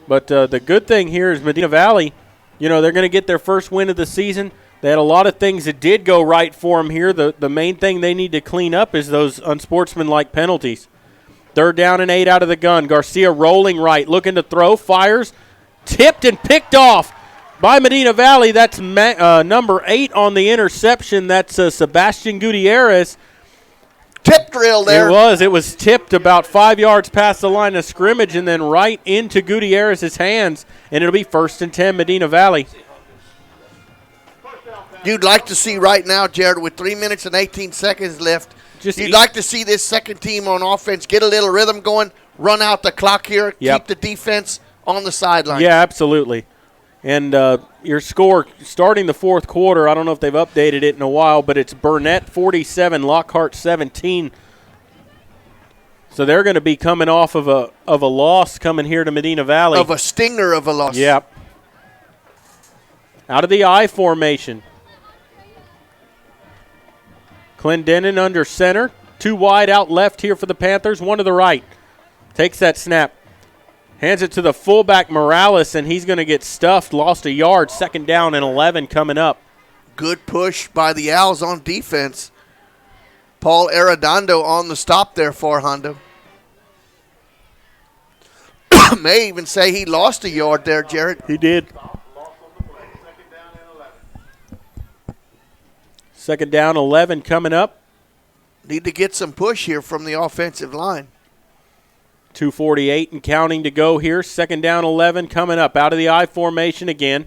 But the good thing here is Medina Valley, they're going to get their first win of the season. They had a lot of things that did go right for them here. The main thing they need to clean up is those unsportsmanlike penalties. 3rd down and 8 out of the gun. Garcia rolling right, looking to throw, fires, tipped and picked off by Medina Valley. That's number 8 on the interception. That's Sebastian Gutierrez. Tip drill there. It was tipped about 5 yards past the line of scrimmage and then right into Gutierrez's hands, and it'll be 1st and 10 Medina Valley. You'd like to see right now, Jared, with 3 minutes and 18 seconds left, you'd like to see this second team on offense get a little rhythm going, run out the clock here, keep the defense on the sideline. Yeah, absolutely. And your score starting the 4th quarter, I don't know if they've updated it in a while, but it's Burnett 47, Lockhart 17. So they're going to be coming off of a loss coming here to Medina Valley. Of a stinger of a loss. Yep. Out of the I formation. Clendenin under center. 2 wide out left here for the Panthers, 1 to the right. Takes that snap. Hands it to the fullback Morales, and he's going to get stuffed. Lost a yard. 2nd down and 11 coming up. Good push by the Owls on defense. Paul Arredondo on the stop there for Hondo. May even say he lost a yard there, Jared. He did. 2nd down, 11 coming up. Need to get some push here from the offensive line. 2:48 and counting to go here. 2nd down, 11 coming up. Out of the I formation again.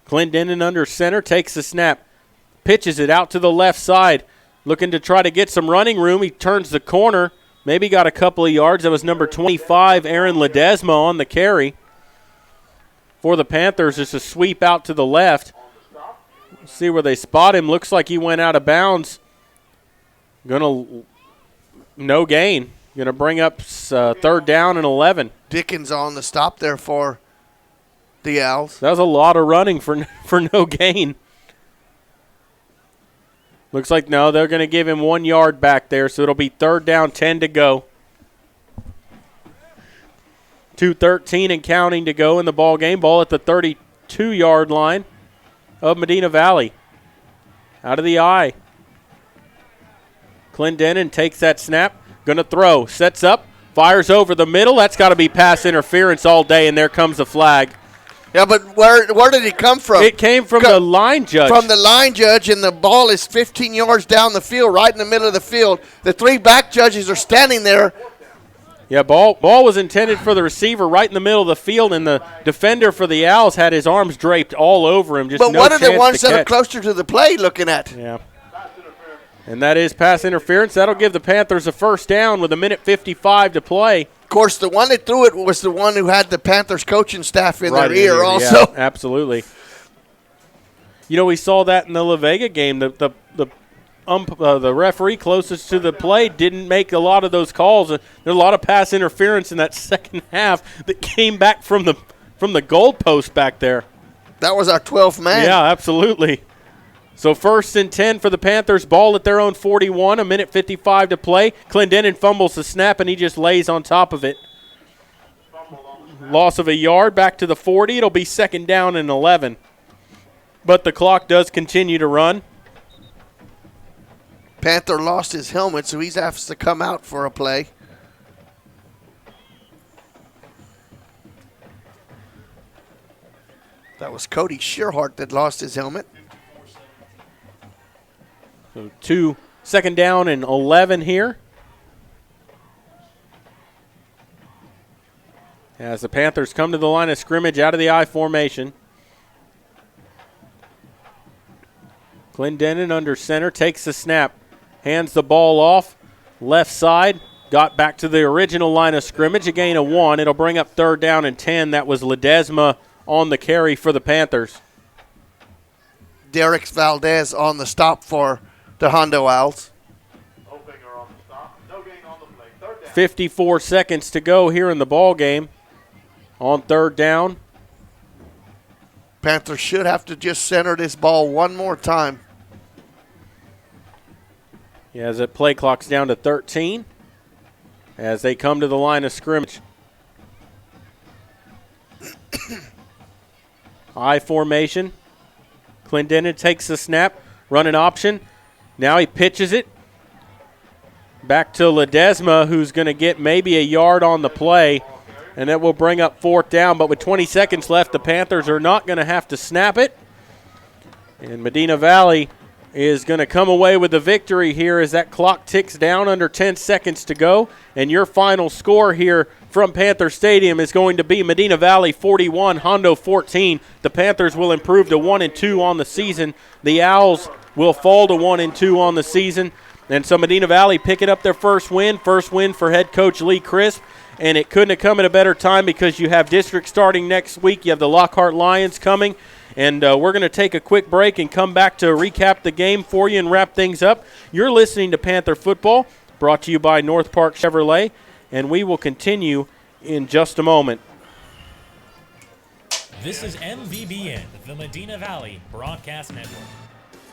Clendenin under center, takes the snap. Pitches it out to the left side. Looking to try to get some running room. He turns the corner. Maybe got a couple of yards. That was number 25, Aaron Ledesma, on the carry. For the Panthers, it's a sweep out to the left. See where they spot him. Looks like he went out of bounds. No gain. Going to bring up 3rd down and 11. Dickens on the stop there for the Owls. That was a lot of running for no gain. Looks like, no, they're going to give him 1 yard back there, so it'll be 3rd down, 10 to go. 2:13 and counting to go in the ball game. Ball at the 32-yard line of Medina Valley. Out of the I. Clendenin takes that snap. Going to throw. Sets up. Fires over the middle. That's got to be pass interference all day, and there comes the flag. Yeah, but where did it come from? It came from the line judge. From the line judge, and the ball is 15 yards down the field, right in the middle of the field. The 3 back judges are standing there. Yeah, ball was intended for the receiver right in the middle of the field, and the defender for the Owls had his arms draped all over him. But what are the ones that are closer to the play looking at? Yeah. And that is pass interference. That'll give the Panthers a 1st down with 1:55 to play. Of course, the one that threw it was the one who had the Panthers coaching staff in their ear also. Yeah, absolutely. You know, we saw that in the La Vega game. The referee closest to the play didn't make a lot of those calls. There's a lot of pass interference in that 2nd half that came back from the goalpost back there. That was our 12th man. Yeah, absolutely. So 1st and 10 for the Panthers. Ball at their own 41, 1:55 to play. Clendenin fumbles the snap, and he just lays on top of it. Loss of a yard back to the 40. It'll be 2nd down and 11. But the clock does continue to run. Panther lost his helmet, so he has to come out for a play. That was Cody Shearhart that lost his helmet. So 2nd down and 11 here. As the Panthers come to the line of scrimmage out of the I formation. Clendenin under center, takes the snap, hands the ball off, left side, got back to the original line of scrimmage, a gain of 1. It'll bring up 3rd down and 10. That was Ledesma on the carry for the Panthers. Derek Valdez on the stop for the Hondo Owls. 54 seconds to go here in the ball game. On 3rd down. Panthers should have to just center this ball one more time. Yeah, as the play clock's down to 13 as they come to the line of scrimmage. I formation. Clendenin takes the snap, running option. Now he pitches it back to Ledesma, who's going to get maybe a yard on the play, and that will bring up 4th down. But with 20 seconds left, the Panthers are not going to have to snap it. And Medina Valley is going to come away with the victory here as that clock ticks down under 10 seconds to go. And your final score here from Panther Stadium is going to be Medina Valley 41, Hondo 14. The Panthers will improve to 1-2 on the season. The Owls will fall to 1-2 on the season. And so Medina Valley picking up their first win for head coach Lee Crisp. And it couldn't have come at a better time because you have district starting next week. You have the Lockhart Lions coming. And we're going to take a quick break and come back to recap the game for you and wrap things up. You're listening to Panther Football, brought to you by North Park Chevrolet. And we will continue in just a moment. This is MVBN, the Medina Valley Broadcast Network.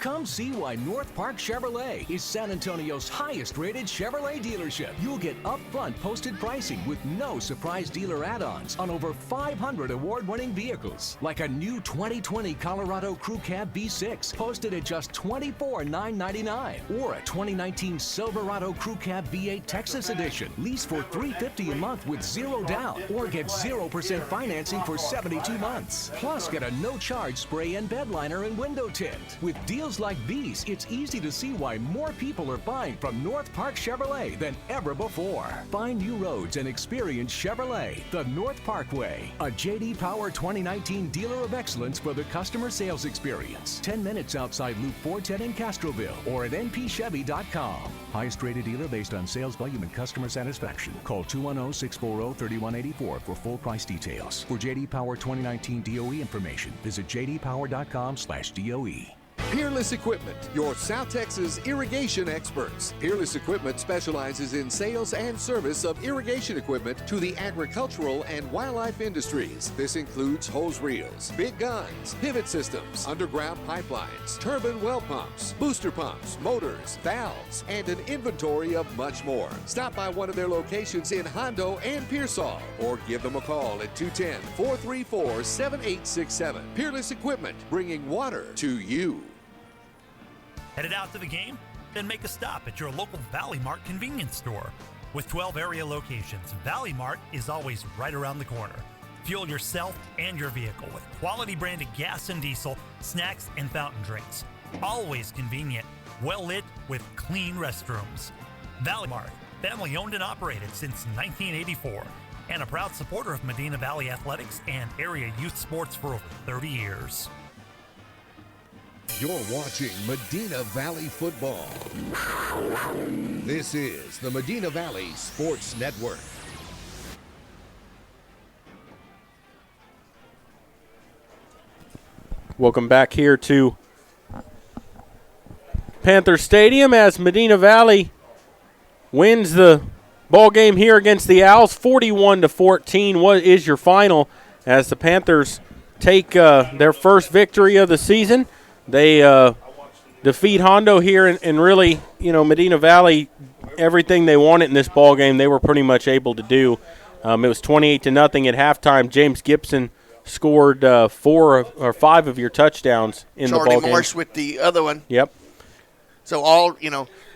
Come see why North Park Chevrolet is San Antonio's highest-rated Chevrolet dealership. You'll get upfront posted pricing with no surprise dealer add-ons on over 500 award-winning vehicles, like a new 2020 Colorado Crew Cab V6 posted at just $24,999, or a 2019 Silverado Crew Cab V8 Texas Edition, lease for $350 a month with zero down, or get 0% financing for 72 months. Plus, get a no-charge spray and bed liner and window tint. With deals like these, it's easy to see why more people are buying from North Park Chevrolet than ever before. Find new roads and experience Chevrolet, the North Park Way. A J.D. Power 2019 Dealer of Excellence for the customer sales experience. 10 minutes outside Loop 410 in Castroville or at npchevy.com. Highest rated dealer based on sales volume and customer satisfaction. Call 210-640-3184 for full price details. For J.D. Power 2019 DOE information, visit jdpower.com/DOE. Peerless Equipment, your South Texas irrigation experts. Peerless Equipment specializes in sales and service of irrigation equipment to the agricultural and wildlife industries. This includes hose reels, big guns, pivot systems, underground pipelines, turbine well pumps, booster pumps, motors, valves, and an inventory of much more. Stop by one of their locations in Hondo and Pearsall, or give them a call at 210-434-7867. Peerless Equipment, bringing water to you. Headed out to the game? Then make a stop at your local Valley Mart convenience store. With 12 area locations, Valley Mart is always right around the corner. Fuel yourself and your vehicle with quality branded gas and diesel, snacks, and fountain drinks. Always convenient, well lit with clean restrooms. Valley Mart, family owned and operated since 1984, and a proud supporter of Medina Valley athletics and area youth sports for over 30 years. You're watching Medina Valley Football. This is the Medina Valley Sports Network. Welcome back here to Panther Stadium as Medina Valley wins the ball game here against the Owls, 41-14. What is your final as the Panthers take their first victory of the season? They defeat Hondo here, and really, Medina Valley, everything they wanted in this ball game, they were pretty much able to do. It was 28-0 at halftime. James Gibson scored 4 or 5 of your touchdowns in the ball game. Charlie Morse with the other one. Yep. So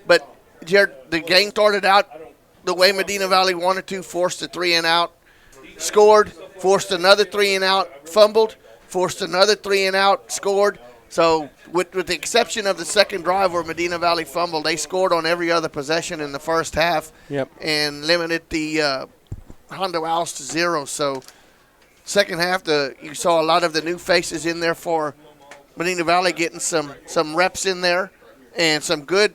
but Jared, the game started out the way Medina Valley wanted to, forced a 3-and-out, scored, forced another 3-and-out, fumbled, forced another 3-and-out, scored. So with the exception of the second drive where Medina Valley fumbled, they scored on every other possession in the first half. Yep. And limited the Hondo Owls to 0. So second half, you saw a lot of the new faces in there for Medina Valley getting some reps in there and some good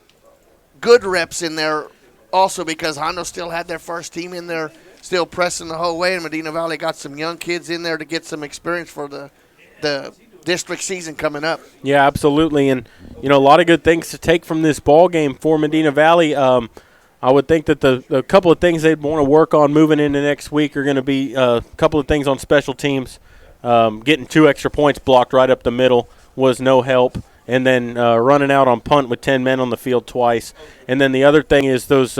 reps in there also, because Hondo still had their first team in there still pressing the whole way, and Medina Valley got some young kids in there to get some experience for the district season coming up. Yeah, absolutely, and a lot of good things to take from this ball game for Medina Valley. I would think that the couple of things they'd want to work on moving into next week are going to be a couple of things on special teams. Getting 2 extra points blocked right up the middle was no help, and then running out on punt with 10 men on the field twice. And then the other thing is those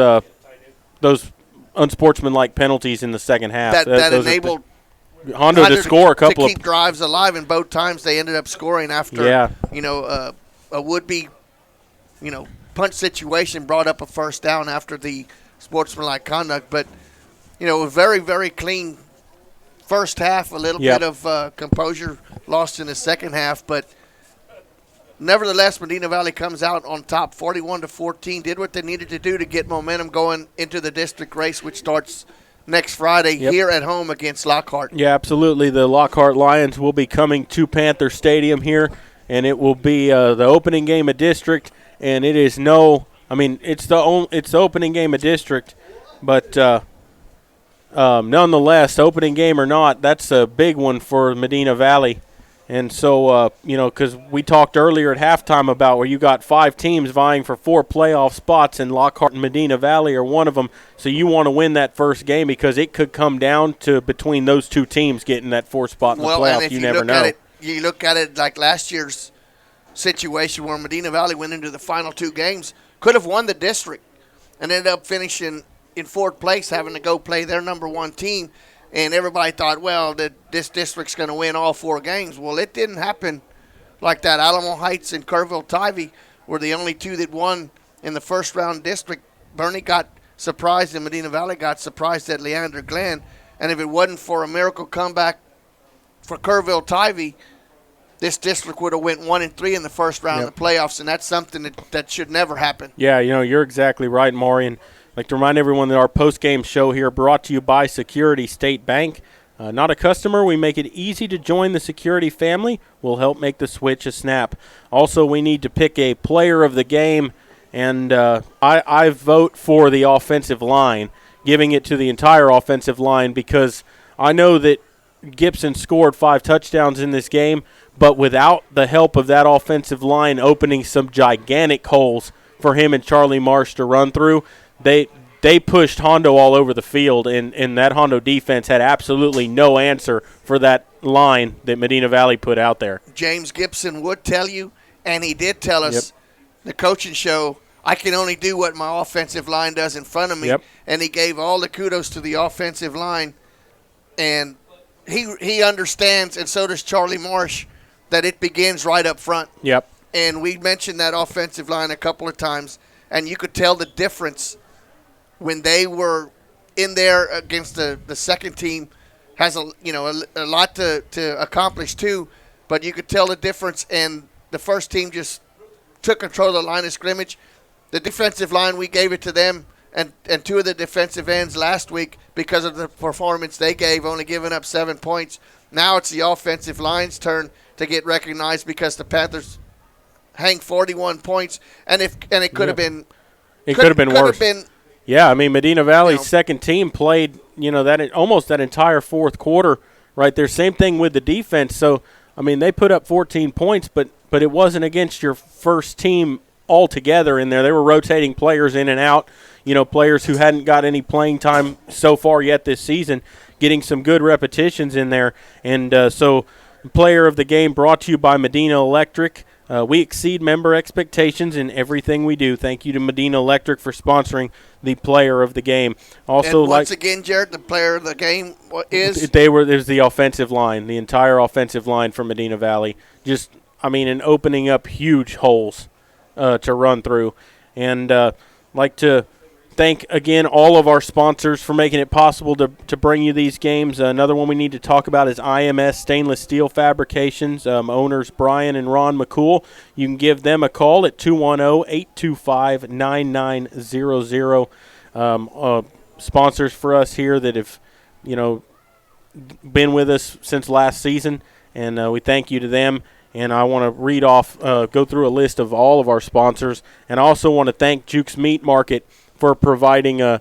unsportsmanlike penalties in the second half. That enabled Hondo to score a couple to keep drives alive, and both times they ended up scoring after a would-be punt situation brought up a first down after the sportsmanlike conduct. But a very, very clean first half, a little bit of composure lost in the second half, but nevertheless Medina Valley comes out on top 41-14, did what they needed to do to get momentum going into the district race, which starts next Friday here at home against Lockhart. Yeah, absolutely. The Lockhart Lions will be coming to Panther Stadium here, and it will be the opening game of district. And it is it's the opening game of district, but nonetheless, opening game or not, that's a big one for Medina Valley. And so, because we talked earlier at halftime about where you got 5 teams vying for 4 playoff spots, and Lockhart and Medina Valley are one of them. So you want to win that first game because it could come down to between those 2 teams getting that 4th spot in the playoffs. And if you never know. You look at it like last year's situation where Medina Valley went into the final 2 games, could have won the district and ended up finishing in 4th place, having to go play their number 1 team. And everybody thought, well, this district's going to win all 4 games. Well, it didn't happen like that. Alamo Heights and Kerrville-Tivy were the only 2 that won in the first-round district. Bernie got surprised, and Medina Valley got surprised at Leander Glen. And if it wasn't for a miracle comeback for Kerrville-Tivy, this district would have went 1-3 in the first round of the playoffs, and that's something that should never happen. Yeah, you're exactly right, Maury. And I'd like to remind everyone that our post-game show here brought to you by Security State Bank. Not a customer, we make it easy to join the Security family. We'll help make the switch a snap. Also, we need to pick a player of the game, and I vote for the offensive line, giving it to the entire offensive line because I know that Gibson scored 5 touchdowns in this game, but without the help of that offensive line opening some gigantic holes for him and Charlie Marsh to run through, they pushed Hondo all over the field, and that Hondo defense had absolutely no answer for that line that Medina Valley put out there. James Gibson would tell you, and he did tell us, the coaching show, I can only do what my offensive line does in front of me. And he gave all the kudos to the offensive line. And he understands, and so does Charlie Marsh, that it begins right up front. And we mentioned that offensive line a couple of times, and you could tell the difference when they were in there against the second team. Has a lot to accomplish too, but you could tell the difference. And the first team just took control of the line of scrimmage. The defensive line, we gave it to them, and 2 of the defensive ends last week because of the performance they gave, only giving up 7 points. Now it's the offensive line's turn to get recognized because the Panthers hang 41 points, and it could have been. It could have been worse. Yeah, I mean, Medina Valley's second team played, that almost that entire 4th quarter right there. Same thing with the defense. So, I mean, they put up 14 points, but it wasn't against your first team altogether in there. They were rotating players in and out, players who hadn't got any playing time so far yet this season, getting some good repetitions in there. And so player of the game brought to you by Medina Electric. We exceed member expectations in everything we do. Thank you to Medina Electric for sponsoring the player of the game. Also, and once again, Jared, the player of the game is? There's the offensive line, the entire offensive line for Medina Valley. And opening up huge holes to run through. And like to thank, again, all of our sponsors for making it possible to bring you these games. Another one we need to talk about is IMS Stainless Steel Fabrications, owners Brian and Ron McCool. You can give them a call at 210-825-9900. Sponsors for us here that have, been with us since last season, and we thank you to them. And I want to read off, go through a list of all of our sponsors. And I also want to thank Juke's Meat Market for providing a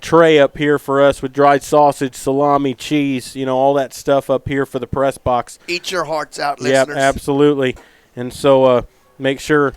tray up here for us with dried sausage, salami, cheese, all that stuff up here for the press box. Eat your hearts out, listeners. Yep, absolutely. And so make sure,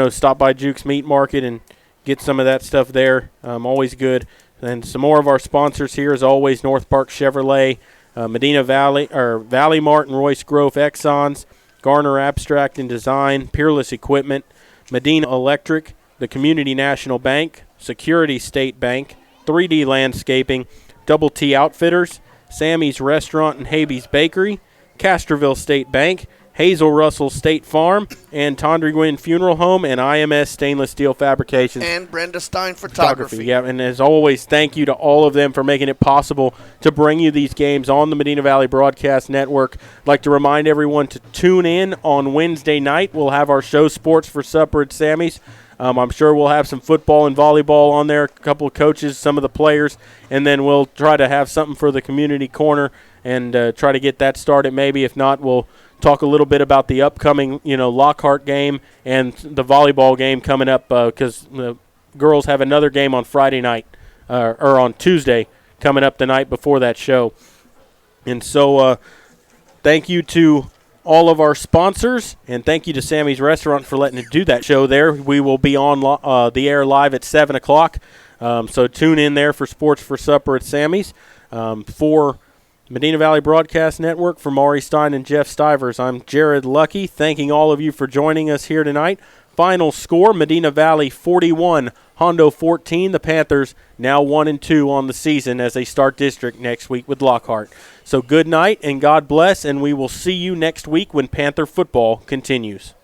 stop by Juke's Meat Market and get some of that stuff there. Always good. And some more of our sponsors here, as always, North Park Chevrolet, Medina Valley, or Valley Mart and Royce Grove Exxons, Garner Abstract and Design, Peerless Equipment, Medina Electric, the Community National Bank, Security State Bank, 3D Landscaping, Double T Outfitters, Sammy's Restaurant and Habee's Bakery, Castroville State Bank, Hazel Russell State Farm, and Tondry Gwynn Funeral Home, and IMS Stainless Steel Fabrications. And Brenda Stein Photography. Yeah, and as always, thank you to all of them for making it possible to bring you these games on the Medina Valley Broadcast Network. I'd like to remind everyone to tune in on Wednesday night. We'll have our show Sports for Supper at Sammy's. I'm sure we'll have some football and volleyball on there, a couple of coaches, some of the players, and then we'll try to have something for the community corner and try to get that started maybe. If not, we'll talk a little bit about the upcoming, Lockhart game and the volleyball game coming up because the girls have another game on Friday night or on Tuesday coming up the night before that show. And so thank you to all of our sponsors, and thank you to Sammy's Restaurant for letting us do that show there. We will be on the air live at 7 o'clock, so tune in there for Sports for Supper at Sammy's. For Medina Valley Broadcast Network, for Maury Stein and Jeff Stivers, I'm Jared Lucky, thanking all of you for joining us here tonight. Final score, Medina Valley 41, Hondo 14. The Panthers now 1-2 on the season as they start district next week with Lockhart. So good night and God bless, and we will see you next week when Panther football continues.